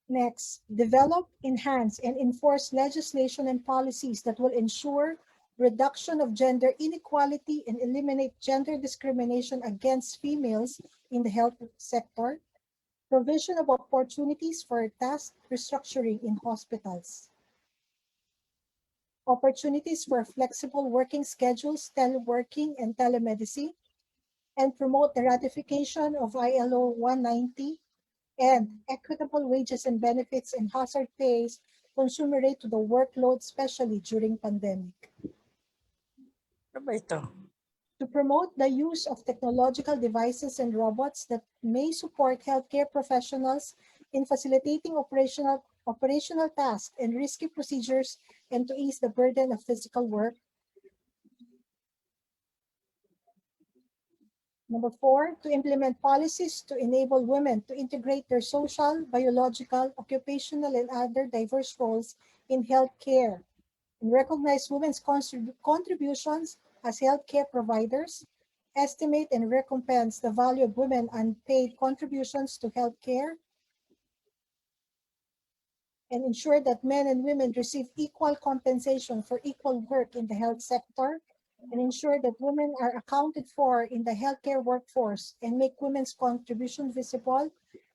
Next, develop, enhance, and enforce legislation and policies that will ensure reduction of gender inequality and eliminate gender discrimination against females in the health sector, provision of opportunities for task restructuring in hospitals, opportunities for flexible working schedules, teleworking, and telemedicine, and promote the ratification of ILO 190 and equitable wages and benefits and hazard pays commensurate to the workload, especially during pandemic. To promote the use of technological devices and robots that may support healthcare professionals in facilitating operational tasks and risky procedures and to ease the burden of physical work. Number 4, to implement policies to enable women to integrate their social, biological, occupational, and other diverse roles in healthcare and recognize women's contributions as healthcare providers, estimate and recompense the value of women unpaid contributions to healthcare, and ensure that men and women receive equal compensation for equal work in the health sector, and ensure that women are accounted for in the healthcare workforce and make women's contribution visible,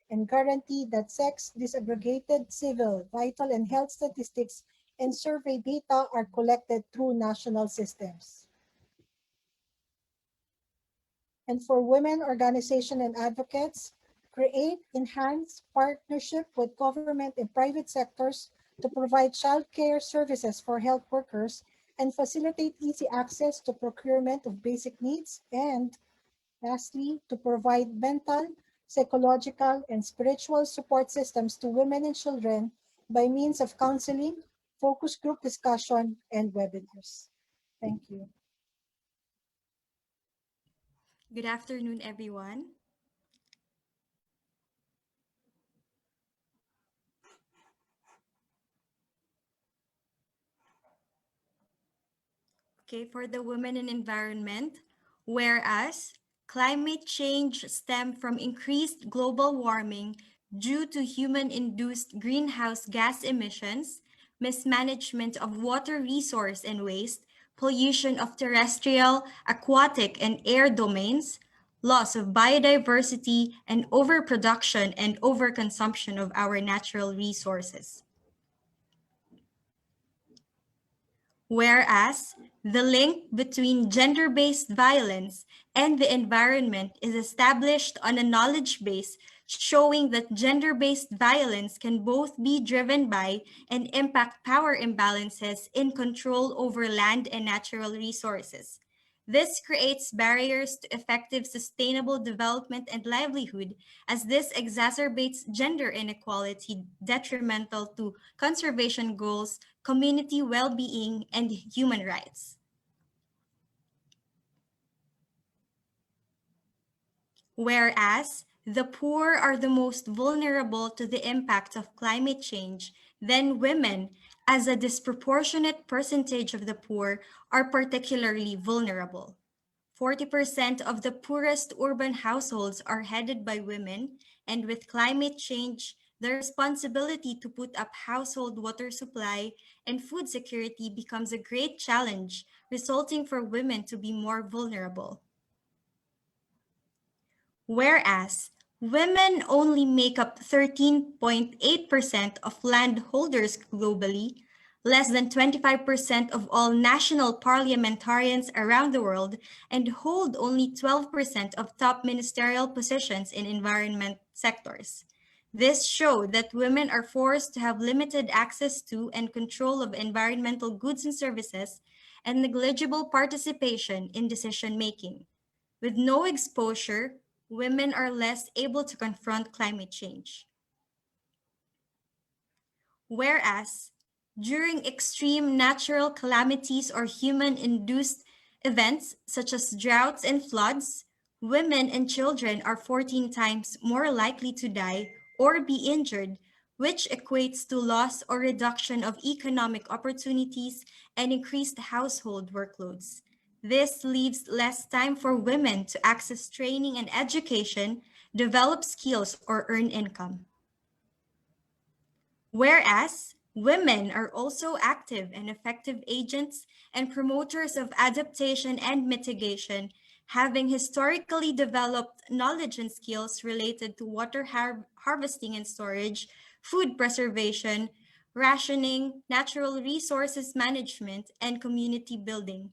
and guarantee that sex disaggregated civil, vital, and health statistics and survey data are collected through national systems. And for women organization and advocates, create, enhance partnership with government and private sectors to provide childcare services for health workers and facilitate easy access to procurement of basic needs, and lastly, to provide mental, psychological, and spiritual support systems to women and children by means of counseling, focus group discussion, and webinars. Thank you. Good afternoon, everyone. Okay, for the women and environment, whereas climate change stemmed from increased global warming due to human-induced greenhouse gas emissions, mismanagement of water resource and waste, pollution of terrestrial, aquatic, and air domains, loss of biodiversity, and overproduction and overconsumption of our natural resources. Whereas the link between gender-based violence and the environment is established on a knowledge base showing that gender-based violence can both be driven by and impact power imbalances in control over land and natural resources. This creates barriers to effective sustainable development and livelihood, as this exacerbates gender inequality detrimental to conservation goals, community well-being, and human rights. Whereas the poor are the most vulnerable to the impact of climate change, then women, as a disproportionate percentage of the poor, are particularly vulnerable. 40% of the poorest urban households are headed by women, and with climate change, the responsibility to put up household water supply and food security becomes a great challenge, resulting for women to be more vulnerable. Whereas women only make up 13.8% of landholders globally, less than 25% of all national parliamentarians around the world, and hold only 12% of top ministerial positions in environment sectors. This showed that women are forced to have limited access to and control of environmental goods and services, and negligible participation in decision-making. With no exposure, women are less able to confront climate change. Whereas, during extreme natural calamities or human-induced events such as droughts and floods, women and children are 14 times more likely to die or be injured, which equates to loss or reduction of economic opportunities and increased household workloads. This leaves less time for women to access training and education, develop skills, or earn income. Whereas women are also active and effective agents and promoters of adaptation and mitigation, having historically developed knowledge and skills related to water harvesting and storage, food preservation, rationing, natural resources management, and community building.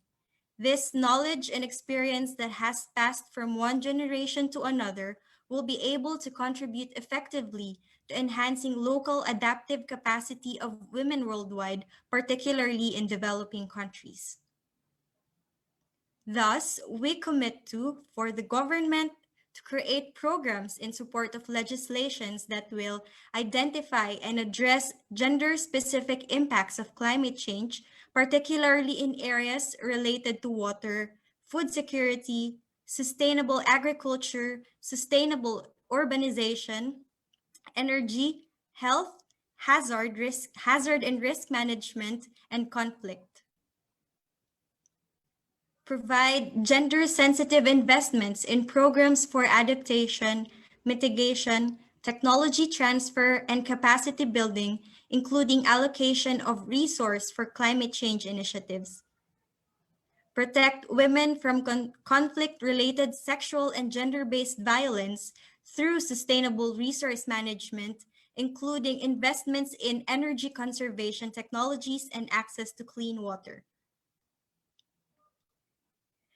This knowledge and experience that has passed from one generation to another will be able to contribute effectively to enhancing local adaptive capacity of women worldwide, particularly in developing countries. Thus, we commit to, for the government, to create programs in support of legislations that will identify and address gender-specific impacts of climate change, particularly in areas related to water, food security, sustainable agriculture, sustainable urbanization, energy, health, hazard and risk management, and conflict. Provide gender-sensitive investments in programs for adaptation, mitigation, technology transfer, and capacity building, including allocation of resource for climate change initiatives. Protect women from conflict-related sexual and gender-based violence through sustainable resource management, including investments in energy conservation technologies and access to clean water.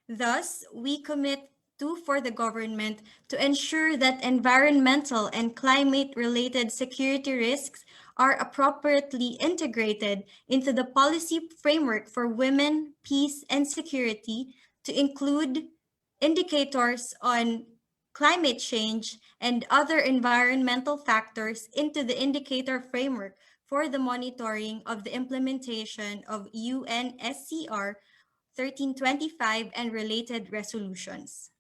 Thus, we commit to, for the government, to ensure that environmental and climate-related security risks are appropriately integrated into the policy framework for women, peace, and security to include indicators on climate change and other environmental factors into the indicator framework for the monitoring of the implementation of UNSCR 1325 and related resolutions.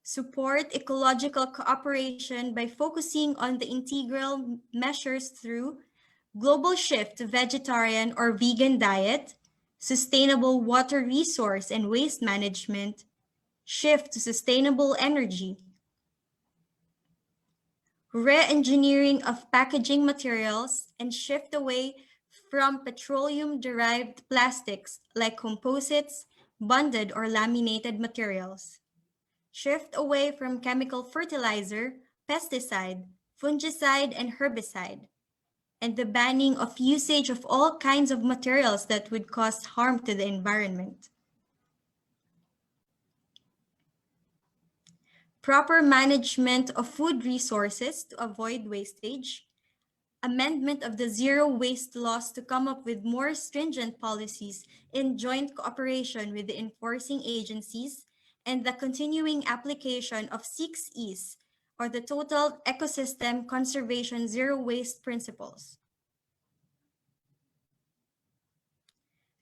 Support ecological cooperation by focusing on the integral measures through global shift to vegetarian or vegan diet, sustainable water resource and waste management, shift to sustainable energy, re-engineering of packaging materials, and shift away from petroleum-derived plastics like composites, bonded or laminated materials. Shift away from chemical fertilizer, pesticide, fungicide, and herbicide, and the banning of usage of all kinds of materials that would cause harm to the environment. Proper management of food resources to avoid wastage, amendment of the zero waste laws to come up with more stringent policies in joint cooperation with the enforcing agencies, and the continuing application of 6Es, or the Total Ecosystem Conservation Zero Waste Principles.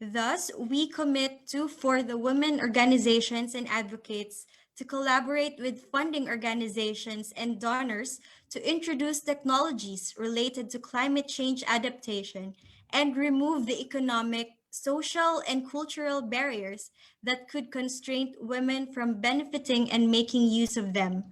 Thus, we commit to, for the women organizations and advocates, to collaborate with funding organizations and donors to introduce technologies related to climate change adaptation and remove the economic, social, and cultural barriers that could constrain women from benefiting and making use of them.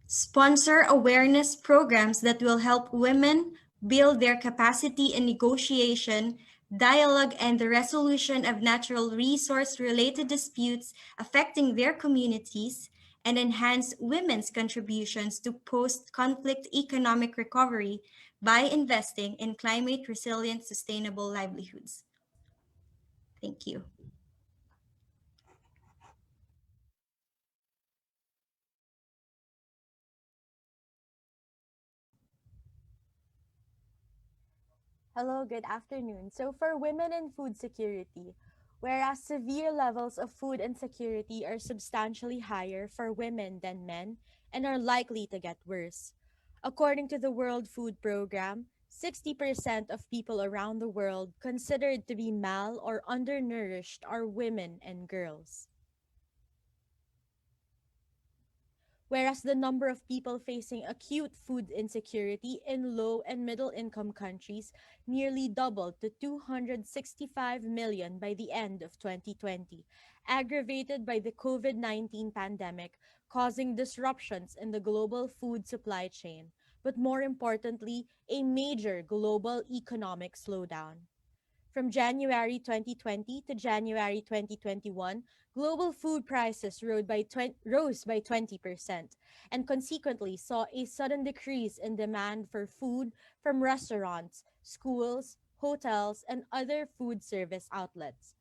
Sponsor awareness programs that will help women build their capacity in negotiation, dialogue, and the resolution of natural resource-related disputes affecting their communities, and enhance women's contributions to post-conflict economic recovery by investing in climate-resilient sustainable livelihoods. Thank you. Hello, good afternoon. So for women and food security, Whereas severe levels of food insecurity are substantially higher for women than men and are likely to get worse. According to the World Food Program, 60% of people around the world considered to be mal or undernourished are women and girls. Whereas the number of people facing acute food insecurity in low and middle income countries nearly doubled to 265 million by the end of 2020, aggravated by the COVID-19 pandemic, causing disruptions in the global food supply chain, but more importantly, a major global economic slowdown. From January 2020 to January 2021, global food prices rose by 20% and consequently saw a sudden decrease in demand for food from restaurants, schools, hotels, and other food service outlets,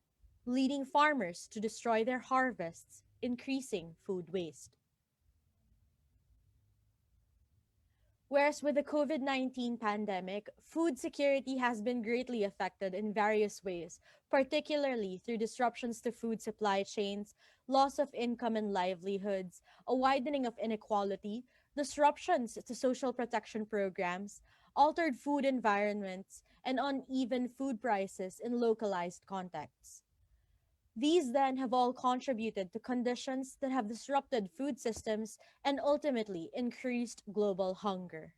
leading farmers to destroy their harvests, increasing food waste. Whereas with the COVID-19 pandemic, food security has been greatly affected in various ways, particularly through disruptions to food supply chains, loss of income and livelihoods, a widening of inequality, disruptions to social protection programs, altered food environments, and uneven food prices in localized contexts. These then have all contributed to conditions that have disrupted food systems and ultimately increased global hunger.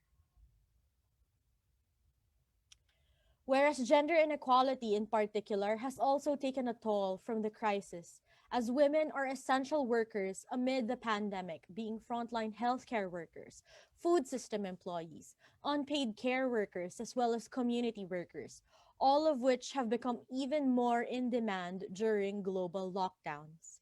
Whereas gender inequality in particular has also taken a toll from the crisis, as women are essential workers amid the pandemic, being frontline healthcare workers, food system employees, unpaid care workers, as well as community workers, all of which have become even more in demand during global lockdowns.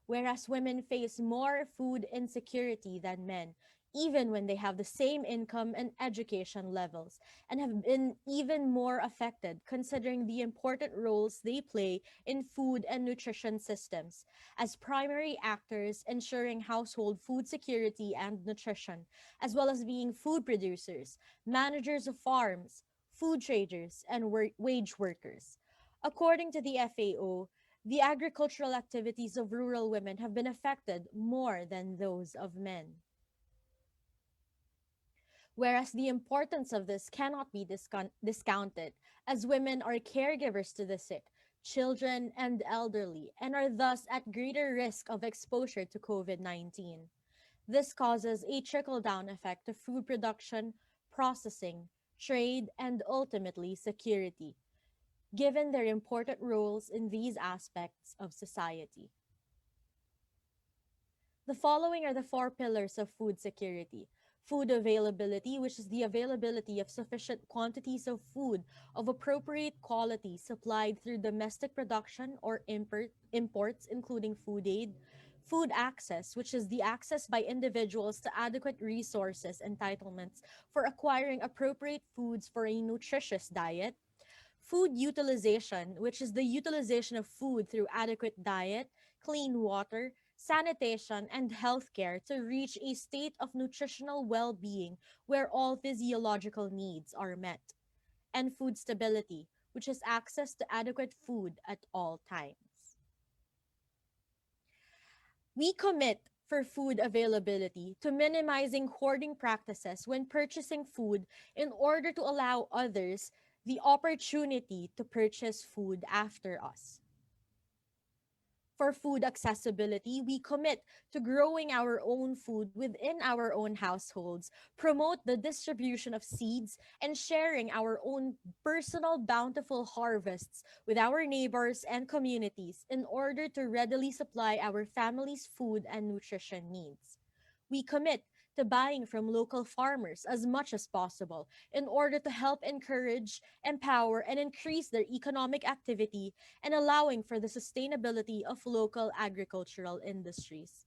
Whereas women face more food insecurity than men, even when they have the same income and education levels, and have been even more affected considering the important roles they play in food and nutrition systems as primary actors ensuring household food security and nutrition, as well as being food producers, managers of farms, food traders, and wage workers. According to the FAO, the agricultural activities of rural women have been affected more than those of men. Whereas the importance of this cannot be discounted, as women are caregivers to the sick, children, and elderly, and are thus at greater risk of exposure to COVID-19. This causes a trickle-down effect of food production, processing, trade, and ultimately security, given their important roles in these aspects of society. The following are the four pillars of food security. Food availability, which is the availability of sufficient quantities of food of appropriate quality supplied through domestic production or imports, including food aid. Food access, which is the access by individuals to adequate resources entitlements for acquiring appropriate foods for a nutritious diet. Food utilization, which is the utilization of food through adequate diet, clean water, sanitation, and healthcare to reach a state of nutritional well-being where all physiological needs are met. And food stability, which is access to adequate food at all times. We commit for food availability to minimizing hoarding practices when purchasing food in order to allow others the opportunity to purchase food after us. For food accessibility, we commit to growing our own food within our own households, promote the distribution of seeds, and sharing our own personal bountiful harvests with our neighbors and communities in order to readily supply our family's food and nutrition needs. We commit to buying from local farmers as much as possible in order to help encourage, empower, and increase their economic activity and allowing for the sustainability of local agricultural industries.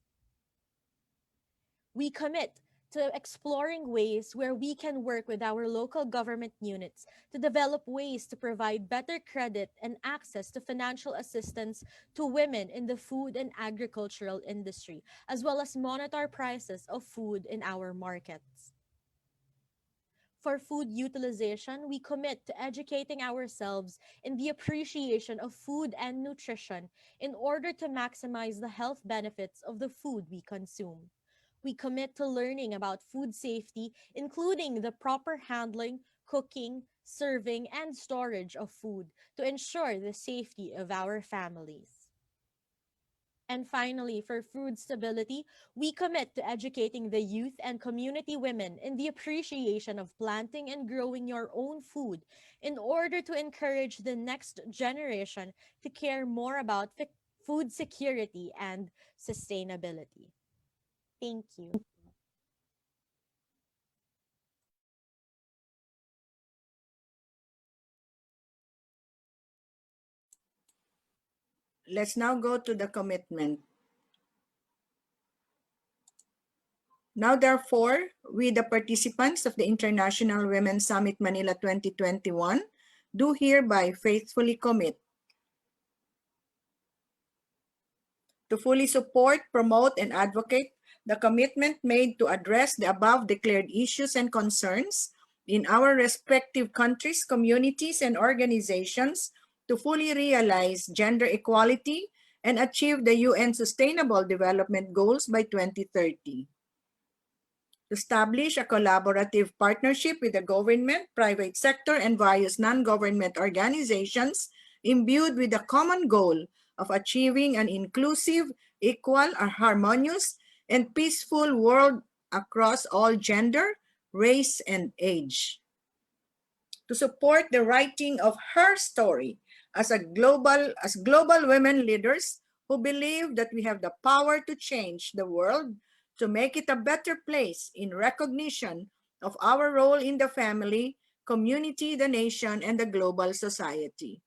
We commit to exploring ways where we can work with our local government units to develop ways to provide better credit and access to financial assistance to women in the food and agricultural industry, as well as monitor prices of food in our markets. for food utilization, we commit to educating ourselves in the appreciation of food and nutrition in order to maximize the health benefits of the food we consume. We commit to learning about food safety, including the proper handling, cooking, serving, and storage of food to ensure the safety of our families. And finally, for food stability, we commit to educating the youth and community women in the appreciation of planting and growing your own food in order to encourage the next generation to care more about food security and sustainability. Thank you. Let's now go to the commitment. Now, therefore, we, the participants of the International Women's Summit Manila 2021, do hereby faithfully commit to fully support, promote, and advocate the commitment made to address the above declared issues and concerns in our respective countries, communities, and organizations to fully realize gender equality and achieve the UN Sustainable Development Goals by 2030. Establish a collaborative partnership with the government, private sector, and various non-government organizations imbued with the common goal of achieving an inclusive, equal, harmonious, and peaceful world across all gender, race, and age. To support the writing of her story as global women leaders who believe that we have the power to change the world, to make it a better place in recognition of our role in the family, community, the nation, and the global society.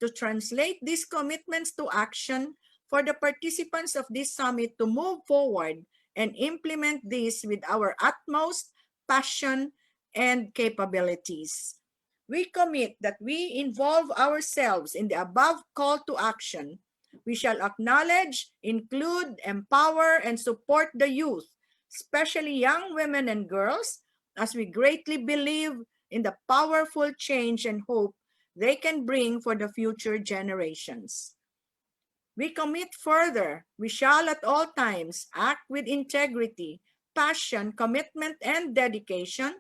To translate these commitments to action for the participants of this summit to move forward and implement this with our utmost passion and capabilities. We commit that we involve ourselves in the above call to action. We shall acknowledge, include, empower, and support the youth, especially young women and girls, as we greatly believe in the powerful change and hope they can bring for the future generations. We commit further, we shall at all times act with integrity, passion, commitment, and dedication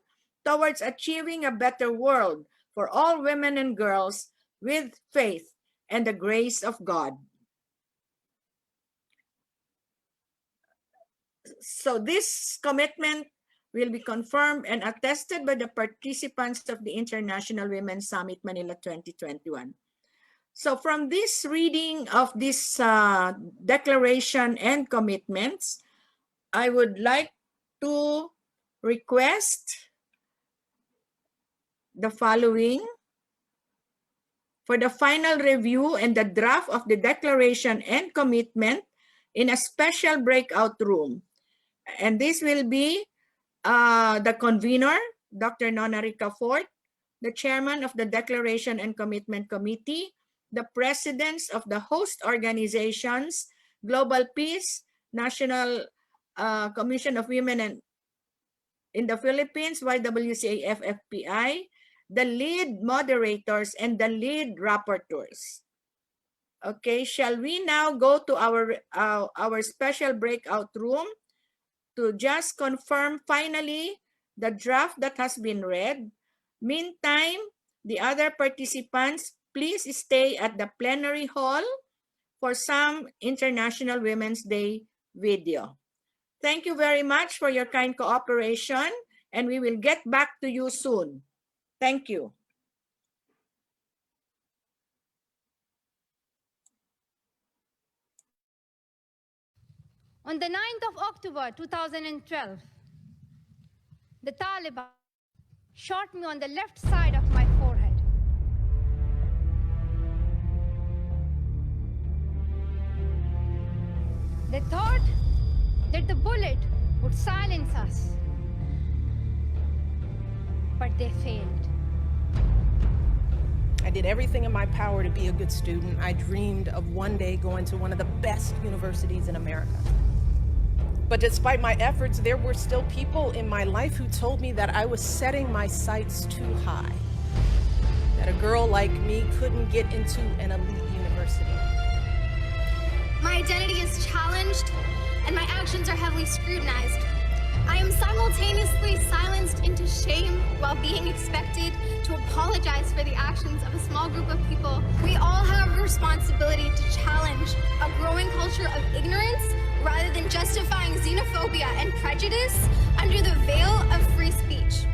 towards achieving a better world for all women and girls with faith and the grace of God. So this commitment will be confirmed and attested by the participants of the International Women's Summit Manila 2021. So from this reading of this declaration and commitments, I would like to request the following. For the final review and the draft of the declaration and commitment in a special breakout room. And this will be the convener, Dr. Nona Ricafort, the chairman of the Declaration and Commitment Committee, the presidents of the host organizations, Global Peace, National Commission of Women in the Philippines, YWCA-FFPI, the lead moderators, and the lead rapporteurs. Okay, shall we now go to our special breakout room to just confirm finally the draft that has been read? Meantime, the other participants, please stay at the plenary hall for some International Women's Day video. Thank you very much for your kind cooperation, and we will get back to you soon. Thank you. On the 9th of October 2012, the Taliban shot me on the left side of my forehead. They thought that the bullet would silence us, but they failed. I did everything in my power to be a good student. I dreamed of one day going to one of the best universities in America. But despite my efforts, there were still people in my life who told me that I was setting my sights too high, that a girl like me couldn't get into an elite university. My identity is challenged, and my actions are heavily scrutinized. I am simultaneously silenced into shame while being expected to apologize for the actions of a small group of people. We all have a responsibility to challenge a growing culture of ignorance rather than justifying xenophobia and prejudice under the veil of free speech.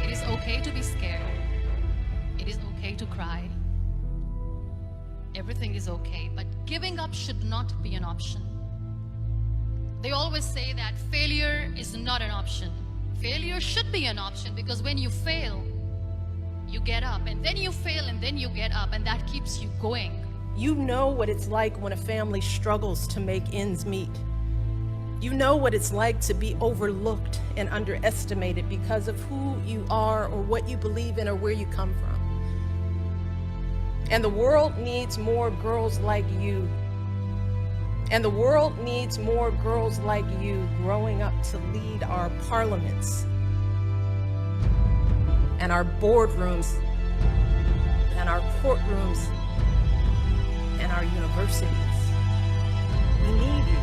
It is okay to be scared. It is okay to cry. Everything is okay, but giving up should not be an option. They always say that failure is not an option. Failure should be an option, because when you fail, you get up, and then you fail, and then you get up, and that keeps you going. You know what it's like when a family struggles to make ends meet. You know what it's like to be overlooked and underestimated because of who you are or what you believe in or where you come from. And the world needs more girls like you. And the world needs more girls like you growing up to lead our parliaments and our boardrooms and our courtrooms and our universities. We need you.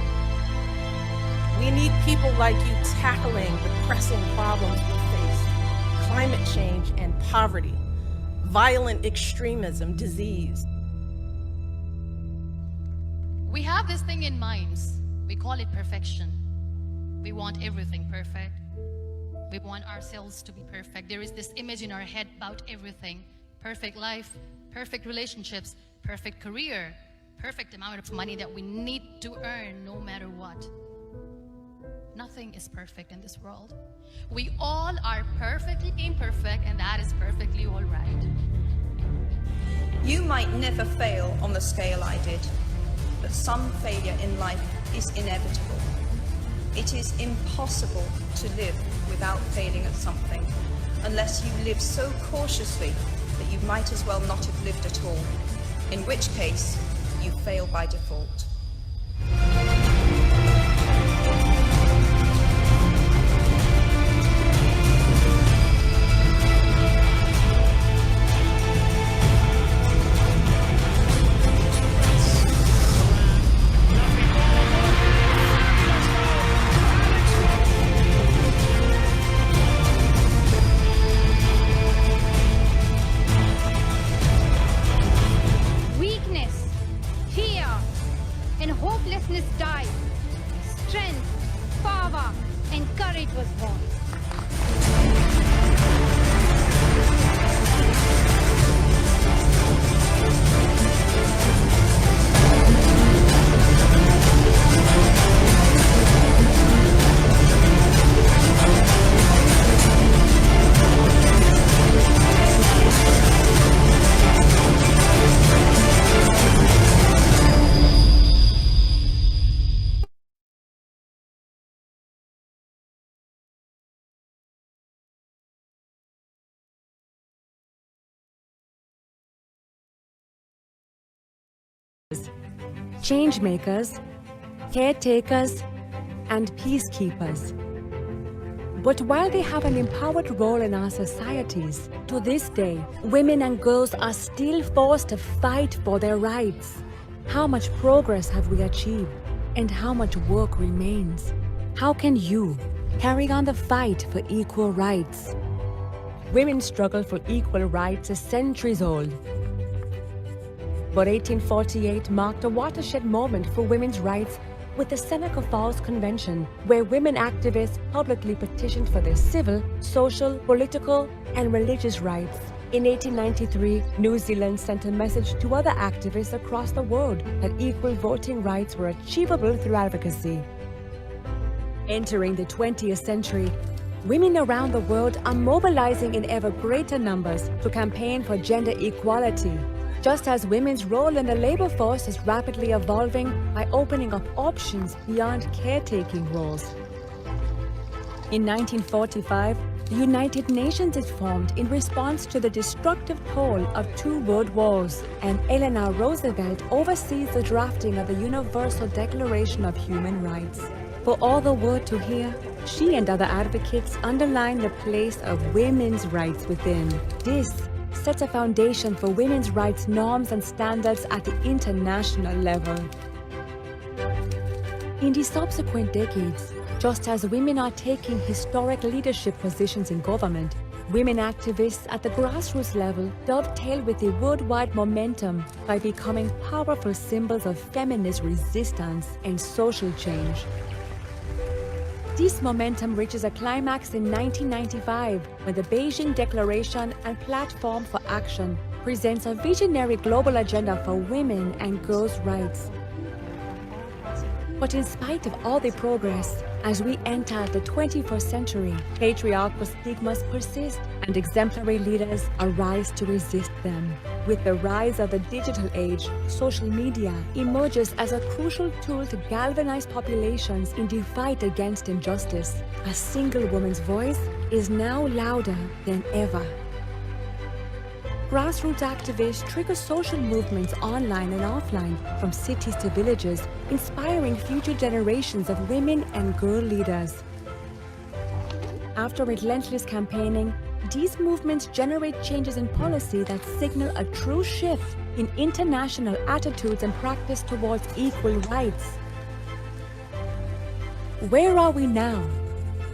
We need people like you tackling the pressing problems we face: climate change and poverty, violent extremism, disease. We have this thing in minds. We call it perfection. We want everything perfect. We want ourselves to be perfect. There is this image in our head about everything: perfect life, perfect relationships, perfect career, perfect amount of money that we need to earn no matter what. Nothing is perfect in this world. We all are perfectly imperfect, and that is perfectly all right. You might never fail on the scale I did, but some failure in life is inevitable. It is impossible to live without failing at something, unless you live so cautiously that you might as well not have lived at all, in which case you fail by default. Died. Strength, power, and courage was born. Change makers, caretakers, and peacekeepers. But while they have an empowered role in our societies, to this day, women and girls are still forced to fight for their rights. How much progress have we achieved, and how much work remains? How can you carry on the fight for equal rights? Women's struggle for equal rights is centuries old. But 1848 marked a watershed moment for women's rights with the Seneca Falls Convention, where women activists publicly petitioned for their civil, social, political, and religious rights. In 1893, New Zealand sent a message to other activists across the world that equal voting rights were achievable through advocacy. Entering the 20th century, women around the world are mobilizing in ever greater numbers to campaign for gender equality. Just as women's role in the labor force is rapidly evolving by opening up options beyond caretaking roles. In 1945, the United Nations is formed in response to the destructive toll of 2 world wars, and Eleanor Roosevelt oversees the drafting of the Universal Declaration of Human Rights. For all the world to hear, she and other advocates underline the place of women's rights within. This sets a foundation for women's rights norms and standards at the international level. In the subsequent decades, just as women are taking historic leadership positions in government, women activists at the grassroots level dovetail with the worldwide momentum by becoming powerful symbols of feminist resistance and social change. This momentum reaches a climax in 1995 when the Beijing Declaration and Platform for Action presents a visionary global agenda for women and girls' rights. But in spite of all the progress, as we enter the 21st century, patriarchal stigmas persist and exemplary leaders arise to resist them. With the rise of the digital age, social media emerges as a crucial tool to galvanize populations in the fight against injustice. A single woman's voice is now louder than ever. Grassroots activists trigger social movements online and offline, from cities to villages, inspiring future generations of women and girl leaders. After relentless campaigning, these movements generate changes in policy that signal a true shift in international attitudes and practice towards equal rights. Where are we now?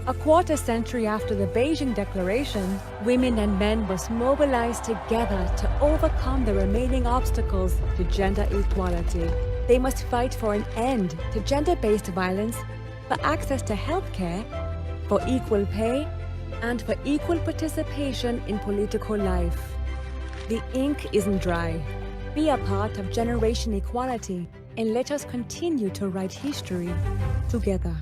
A quarter century after the Beijing Declaration, women and men must mobilize together to overcome the remaining obstacles to gender equality. They must fight for an end to gender-based violence, for access to healthcare, for equal pay, and for equal participation in political life. The ink isn't dry. Be a part of generation equality and let us continue to write history together.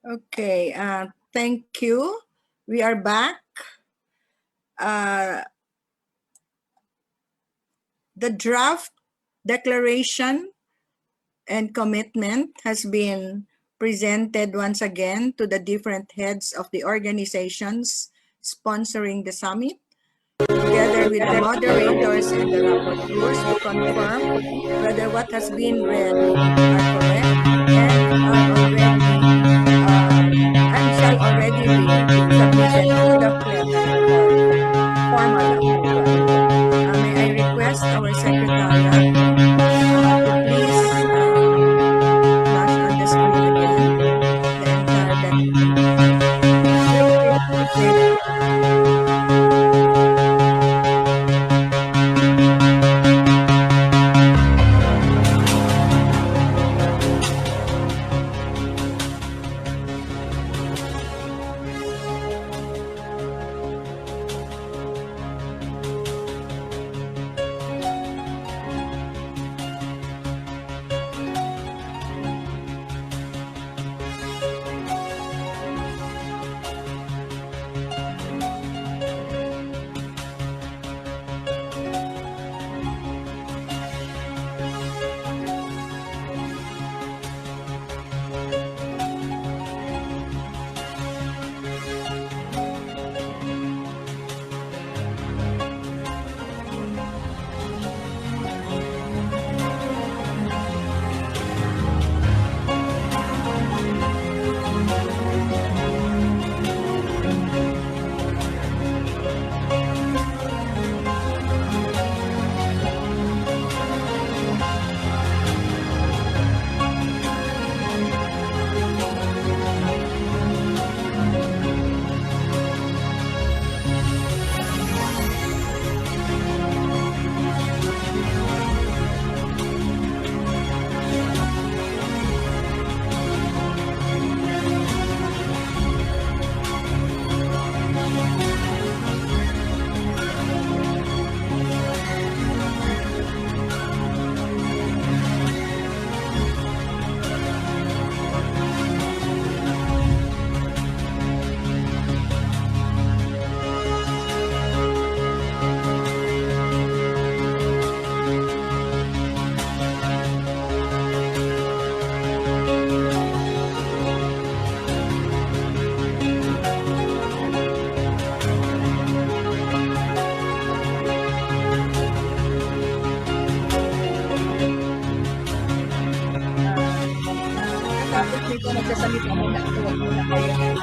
Okay, thank you. We are back. The draft declaration and commitment has been presented once again to the different heads of the organizations sponsoring the summit, together with the moderators and the rapporteurs, to confirm whether what has been read are correct and shall already be submitted to the plenary for formal approval. May I request our secretariat to please flash on the screen again the entire declaration. magsasalita muna ako. Huwag muna kayo.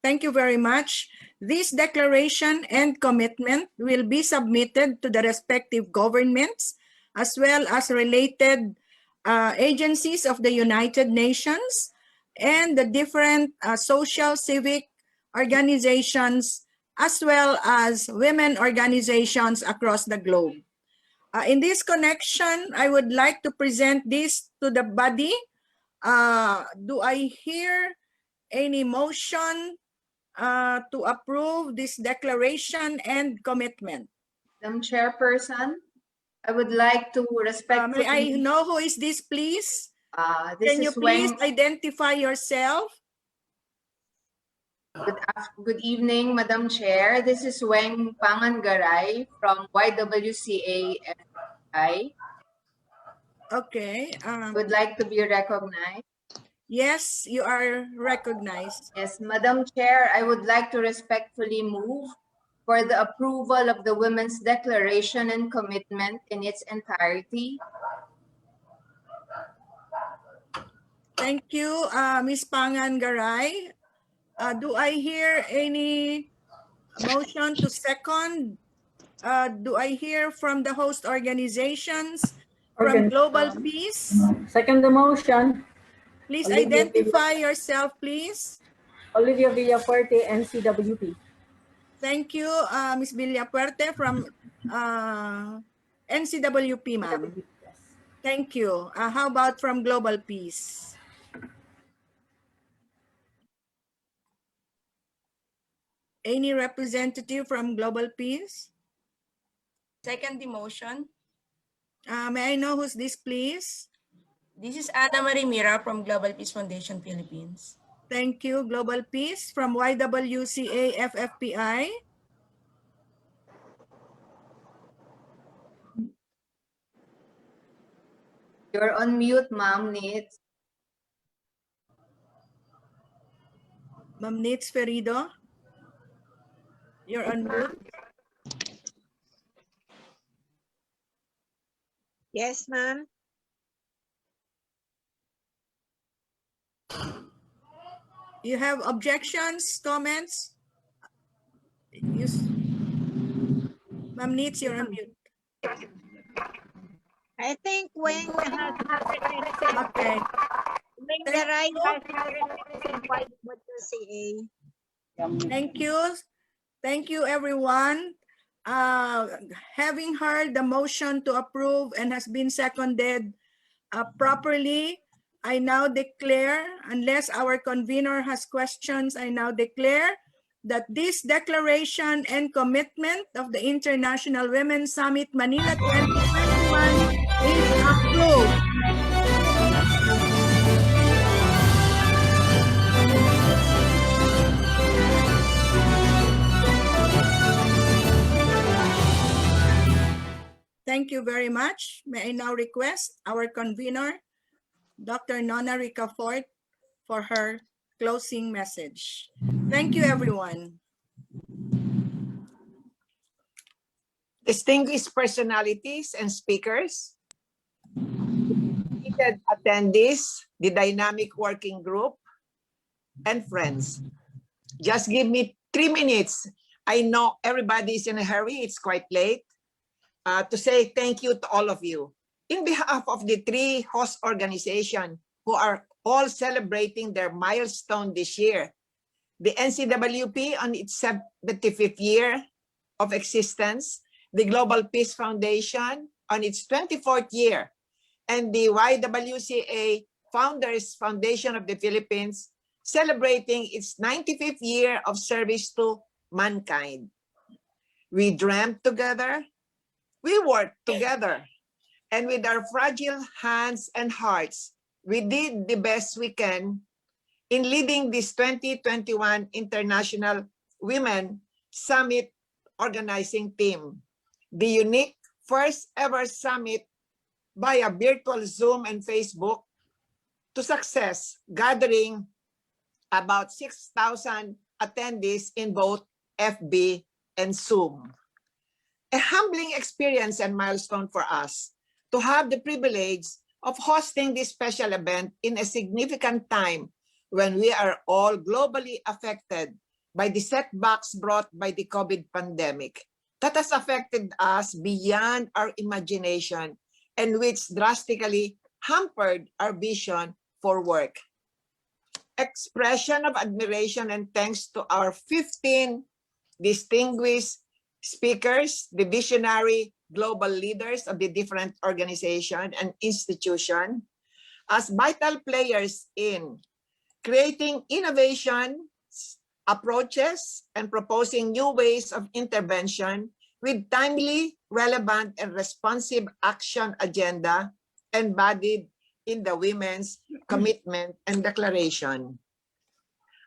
Thank you very much. This declaration and commitment will be submitted to the respective governments as well as related agencies of the United Nations and the different social civic organizations as well as women organizations across the globe. In this connection, I would like to present this to the body. Do I hear any motion to approve this declaration and commitment? Madam Chairperson, I would like to respectfully... May I know who is this, please? This Can you is please Weng... identify yourself? Good evening, Madam Chair. This is Weng Pangangaray from YWCA FI. Okay. Would like to be recognized. Yes, you are recognized. Yes, Madam Chair, I would like to respectfully move for the approval of the Women's Declaration and Commitment in its entirety. Thank you, Ms. Pangangaray. Do I hear any motion to second? Do I hear from the host organizations from Global Peace? Second the motion. Please Olivia identify yourself, please. Olivia Villafuerte, NCWP. Thank you, Ms. Villafuerte from NCWP, ma'am. Thank you. How about from Global Peace? Any representative from Global Peace? Second the motion. May I know who's this, please? This is Ana Marie Mira from Global Peace Foundation, Philippines. Thank you, Global Peace. From YWCA FFPI? You're on mute, Ma'am Nitz. Ma'am Nitz Ferido? You're on mute. Yes, ma'am. You have objections, comments? Ma'am Nitz, you're on mute. I think when okay. When the right has what you say. Thank you. Thank you, everyone. Having heard the motion to approve and has been seconded properly, I now declare, unless our convener has questions, I now declare that this declaration and commitment of the International Women's Summit Manila 2021 is approved. Thank you very much. May I now request our convener, Dr. Nona Ricafort, for her closing message. Thank you, everyone. Distinguished personalities and speakers, seated attendees, the dynamic working group, and friends. Just give me 3 minutes. I know everybody's in a hurry. It's quite late. To say thank you to all of you. In behalf of the 3 host organizations who are all celebrating their milestone this year, the NCWP on its 75th year of existence, the Global Peace Foundation on its 24th year, and the YWCA Founders Foundation of the Philippines celebrating its 95th year of service to mankind. We dreamt together, we worked together, and with our fragile hands and hearts, we did the best we can in leading this 2021 International Women Summit organizing team, the unique first ever summit via virtual Zoom and Facebook to success, gathering about 6,000 attendees in both FB and Zoom. A humbling experience and milestone for us to have the privilege of hosting this special event in a significant time when we are all globally affected by the setbacks brought by the COVID pandemic that has affected us beyond our imagination and which drastically hampered our vision for work. Expression of admiration and thanks to our 15 distinguished speakers, the visionary global leaders of the different organizations and institutions, as vital players in creating innovation approaches and proposing new ways of intervention with timely, relevant, and responsive action agenda embodied in the Women's Commitment and Declaration.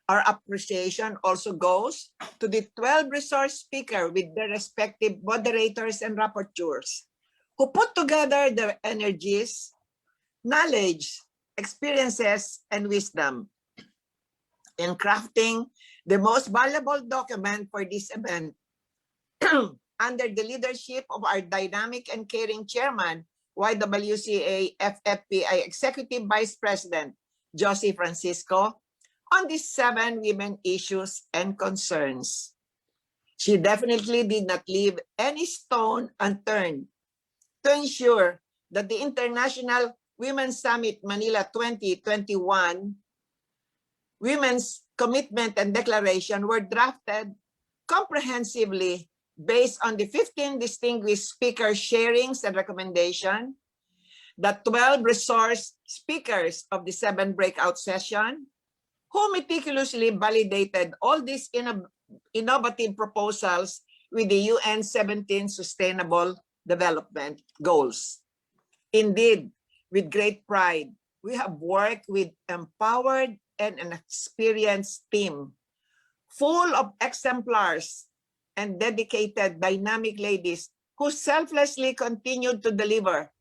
Our appreciation also goes to the 12 resource speakers with their respective moderators and rapporteurs who put together their energies, knowledge, experiences, and wisdom in crafting the most valuable document for this event under the leadership of our dynamic and caring chairman, YWCA FFPI Executive Vice President, Josie Francisco, on these 7 women issues and concerns. She definitely did not leave any stone unturned to ensure that the International Women's Summit Manila 2021 Women's Commitment and Declaration were drafted comprehensively based on the 15 distinguished speakers' sharings and recommendations, the 12 resource speakers of the 7 breakout sessions, who meticulously validated all these innovative proposals with the UN 17 Sustainable Development Goals. Indeed, with great pride, we have worked with empowered and an experienced team full of exemplars and dedicated dynamic ladies who selflessly continued to deliver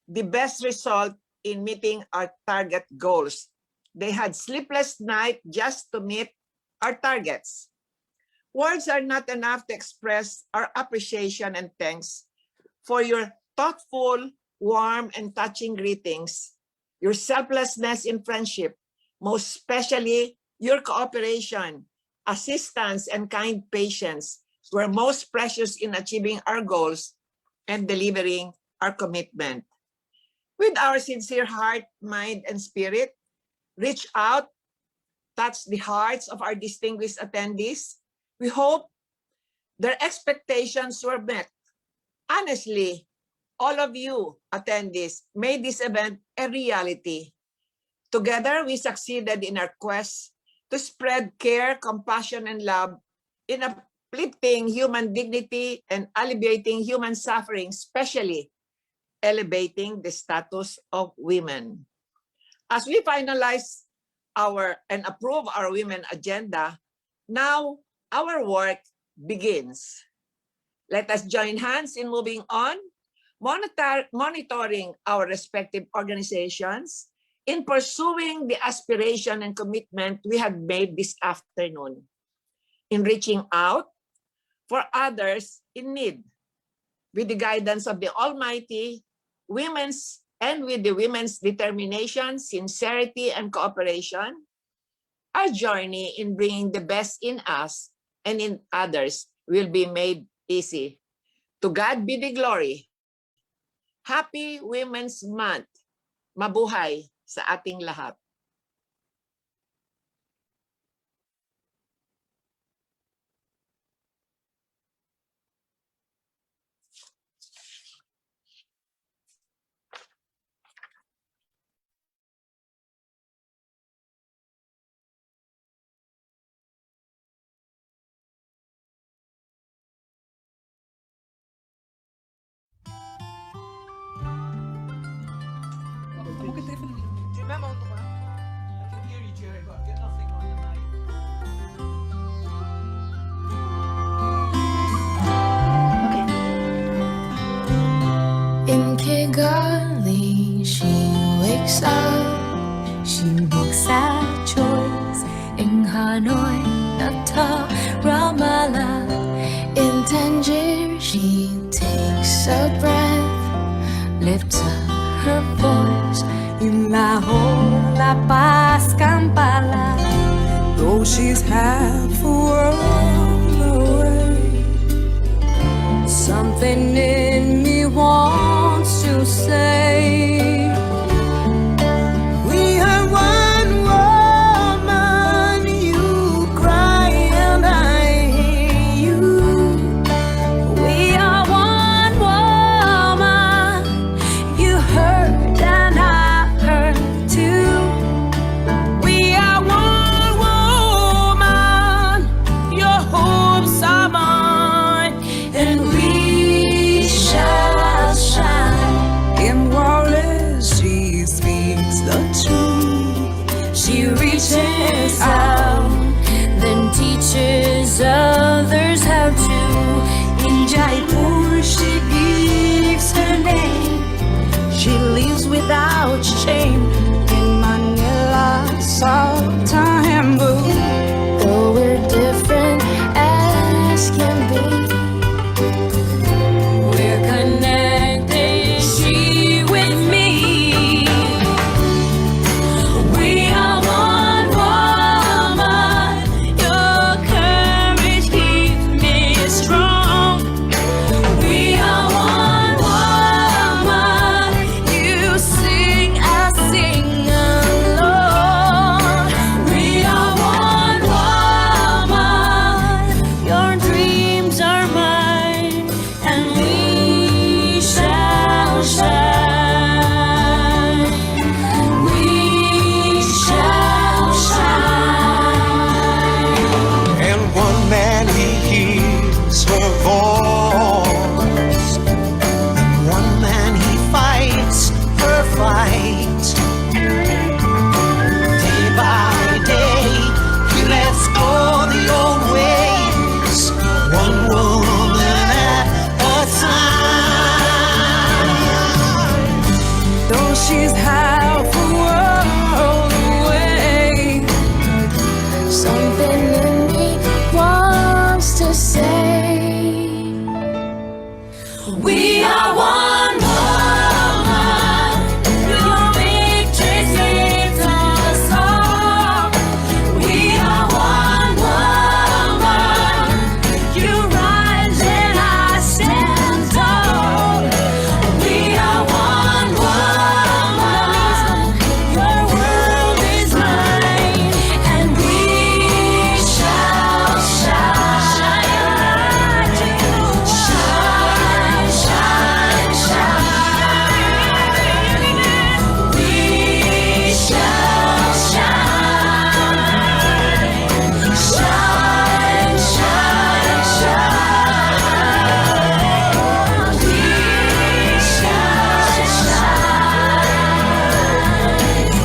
the best result in meeting our target goals. They had sleepless nights just to meet our targets. Words are not enough to express our appreciation and thanks for your thoughtful, warm, and touching greetings, your selflessness in friendship, most especially your cooperation, assistance, and kind patience were most precious in achieving our goals and delivering our commitment. With our sincere heart, mind, and spirit, reach out, touch the hearts of our distinguished attendees. We hope their expectations were met. Honestly, all of you attendees made this event a reality. Together, we succeeded in our quest to spread care, compassion, and love in uplifting human dignity and alleviating human suffering, especially elevating the status of women. As we finalize and approve our women agenda, now our work begins. Let us join hands in moving on, monitoring our respective organizations, in pursuing the aspiration and commitment we have made this afternoon, in reaching out for others in need, with the guidance of the Almighty, with the women's determination, sincerity, and cooperation, our journey in bringing the best in us and in others will be made easy. To God be the glory. Happy Women's Month. Mabuhay sa ating lahat. Tu es même endroit. I can hear you, Jerry, but I've got nothing on the mic. In Kigali, she wakes up. She makes sad choice. In Hanoi, Natal, Ramallah. In Tangier, she takes a breath, lifts up her voice. In Lahore, La Paz, Kampala. though she's half a world away. Something in me wants to say, we are one woman. You cry and I hear you. We are one woman. You hurt and I hurt too. We are one woman. Your hopes are mine, and we shall shine. In Wallace, she speaks the truth. She reaches out, then teaches others how to. In Jaipur, she gives her name. She lives without shame. In Manila, salt and blue. Though we're different as can be, we're connected, she with me. We are one woman. Your courage keeps me strong. We are one woman. You sing, I sing along. We are one woman. Your dreams are mine, and we shall shine. We shall shine. And one man he hears her voice, and one man he fights her fight. Day by day he lets go the old ways, one woman at a time. Though she's half a world away, something in me wants to say, we are one woman. Your victory sings us all. We are one woman. You rise and I stand tall. We are one woman. Your world is mine, and we shall shine. Shine, shine, shine. We shall shine. Shine, shine, shine. We shall shine.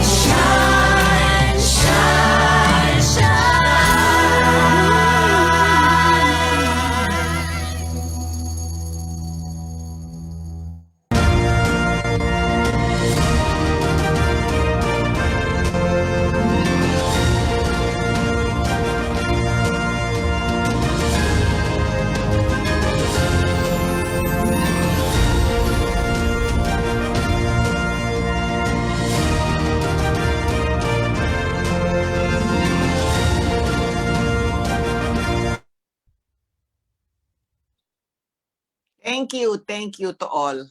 Shine, shine, Thank you to all.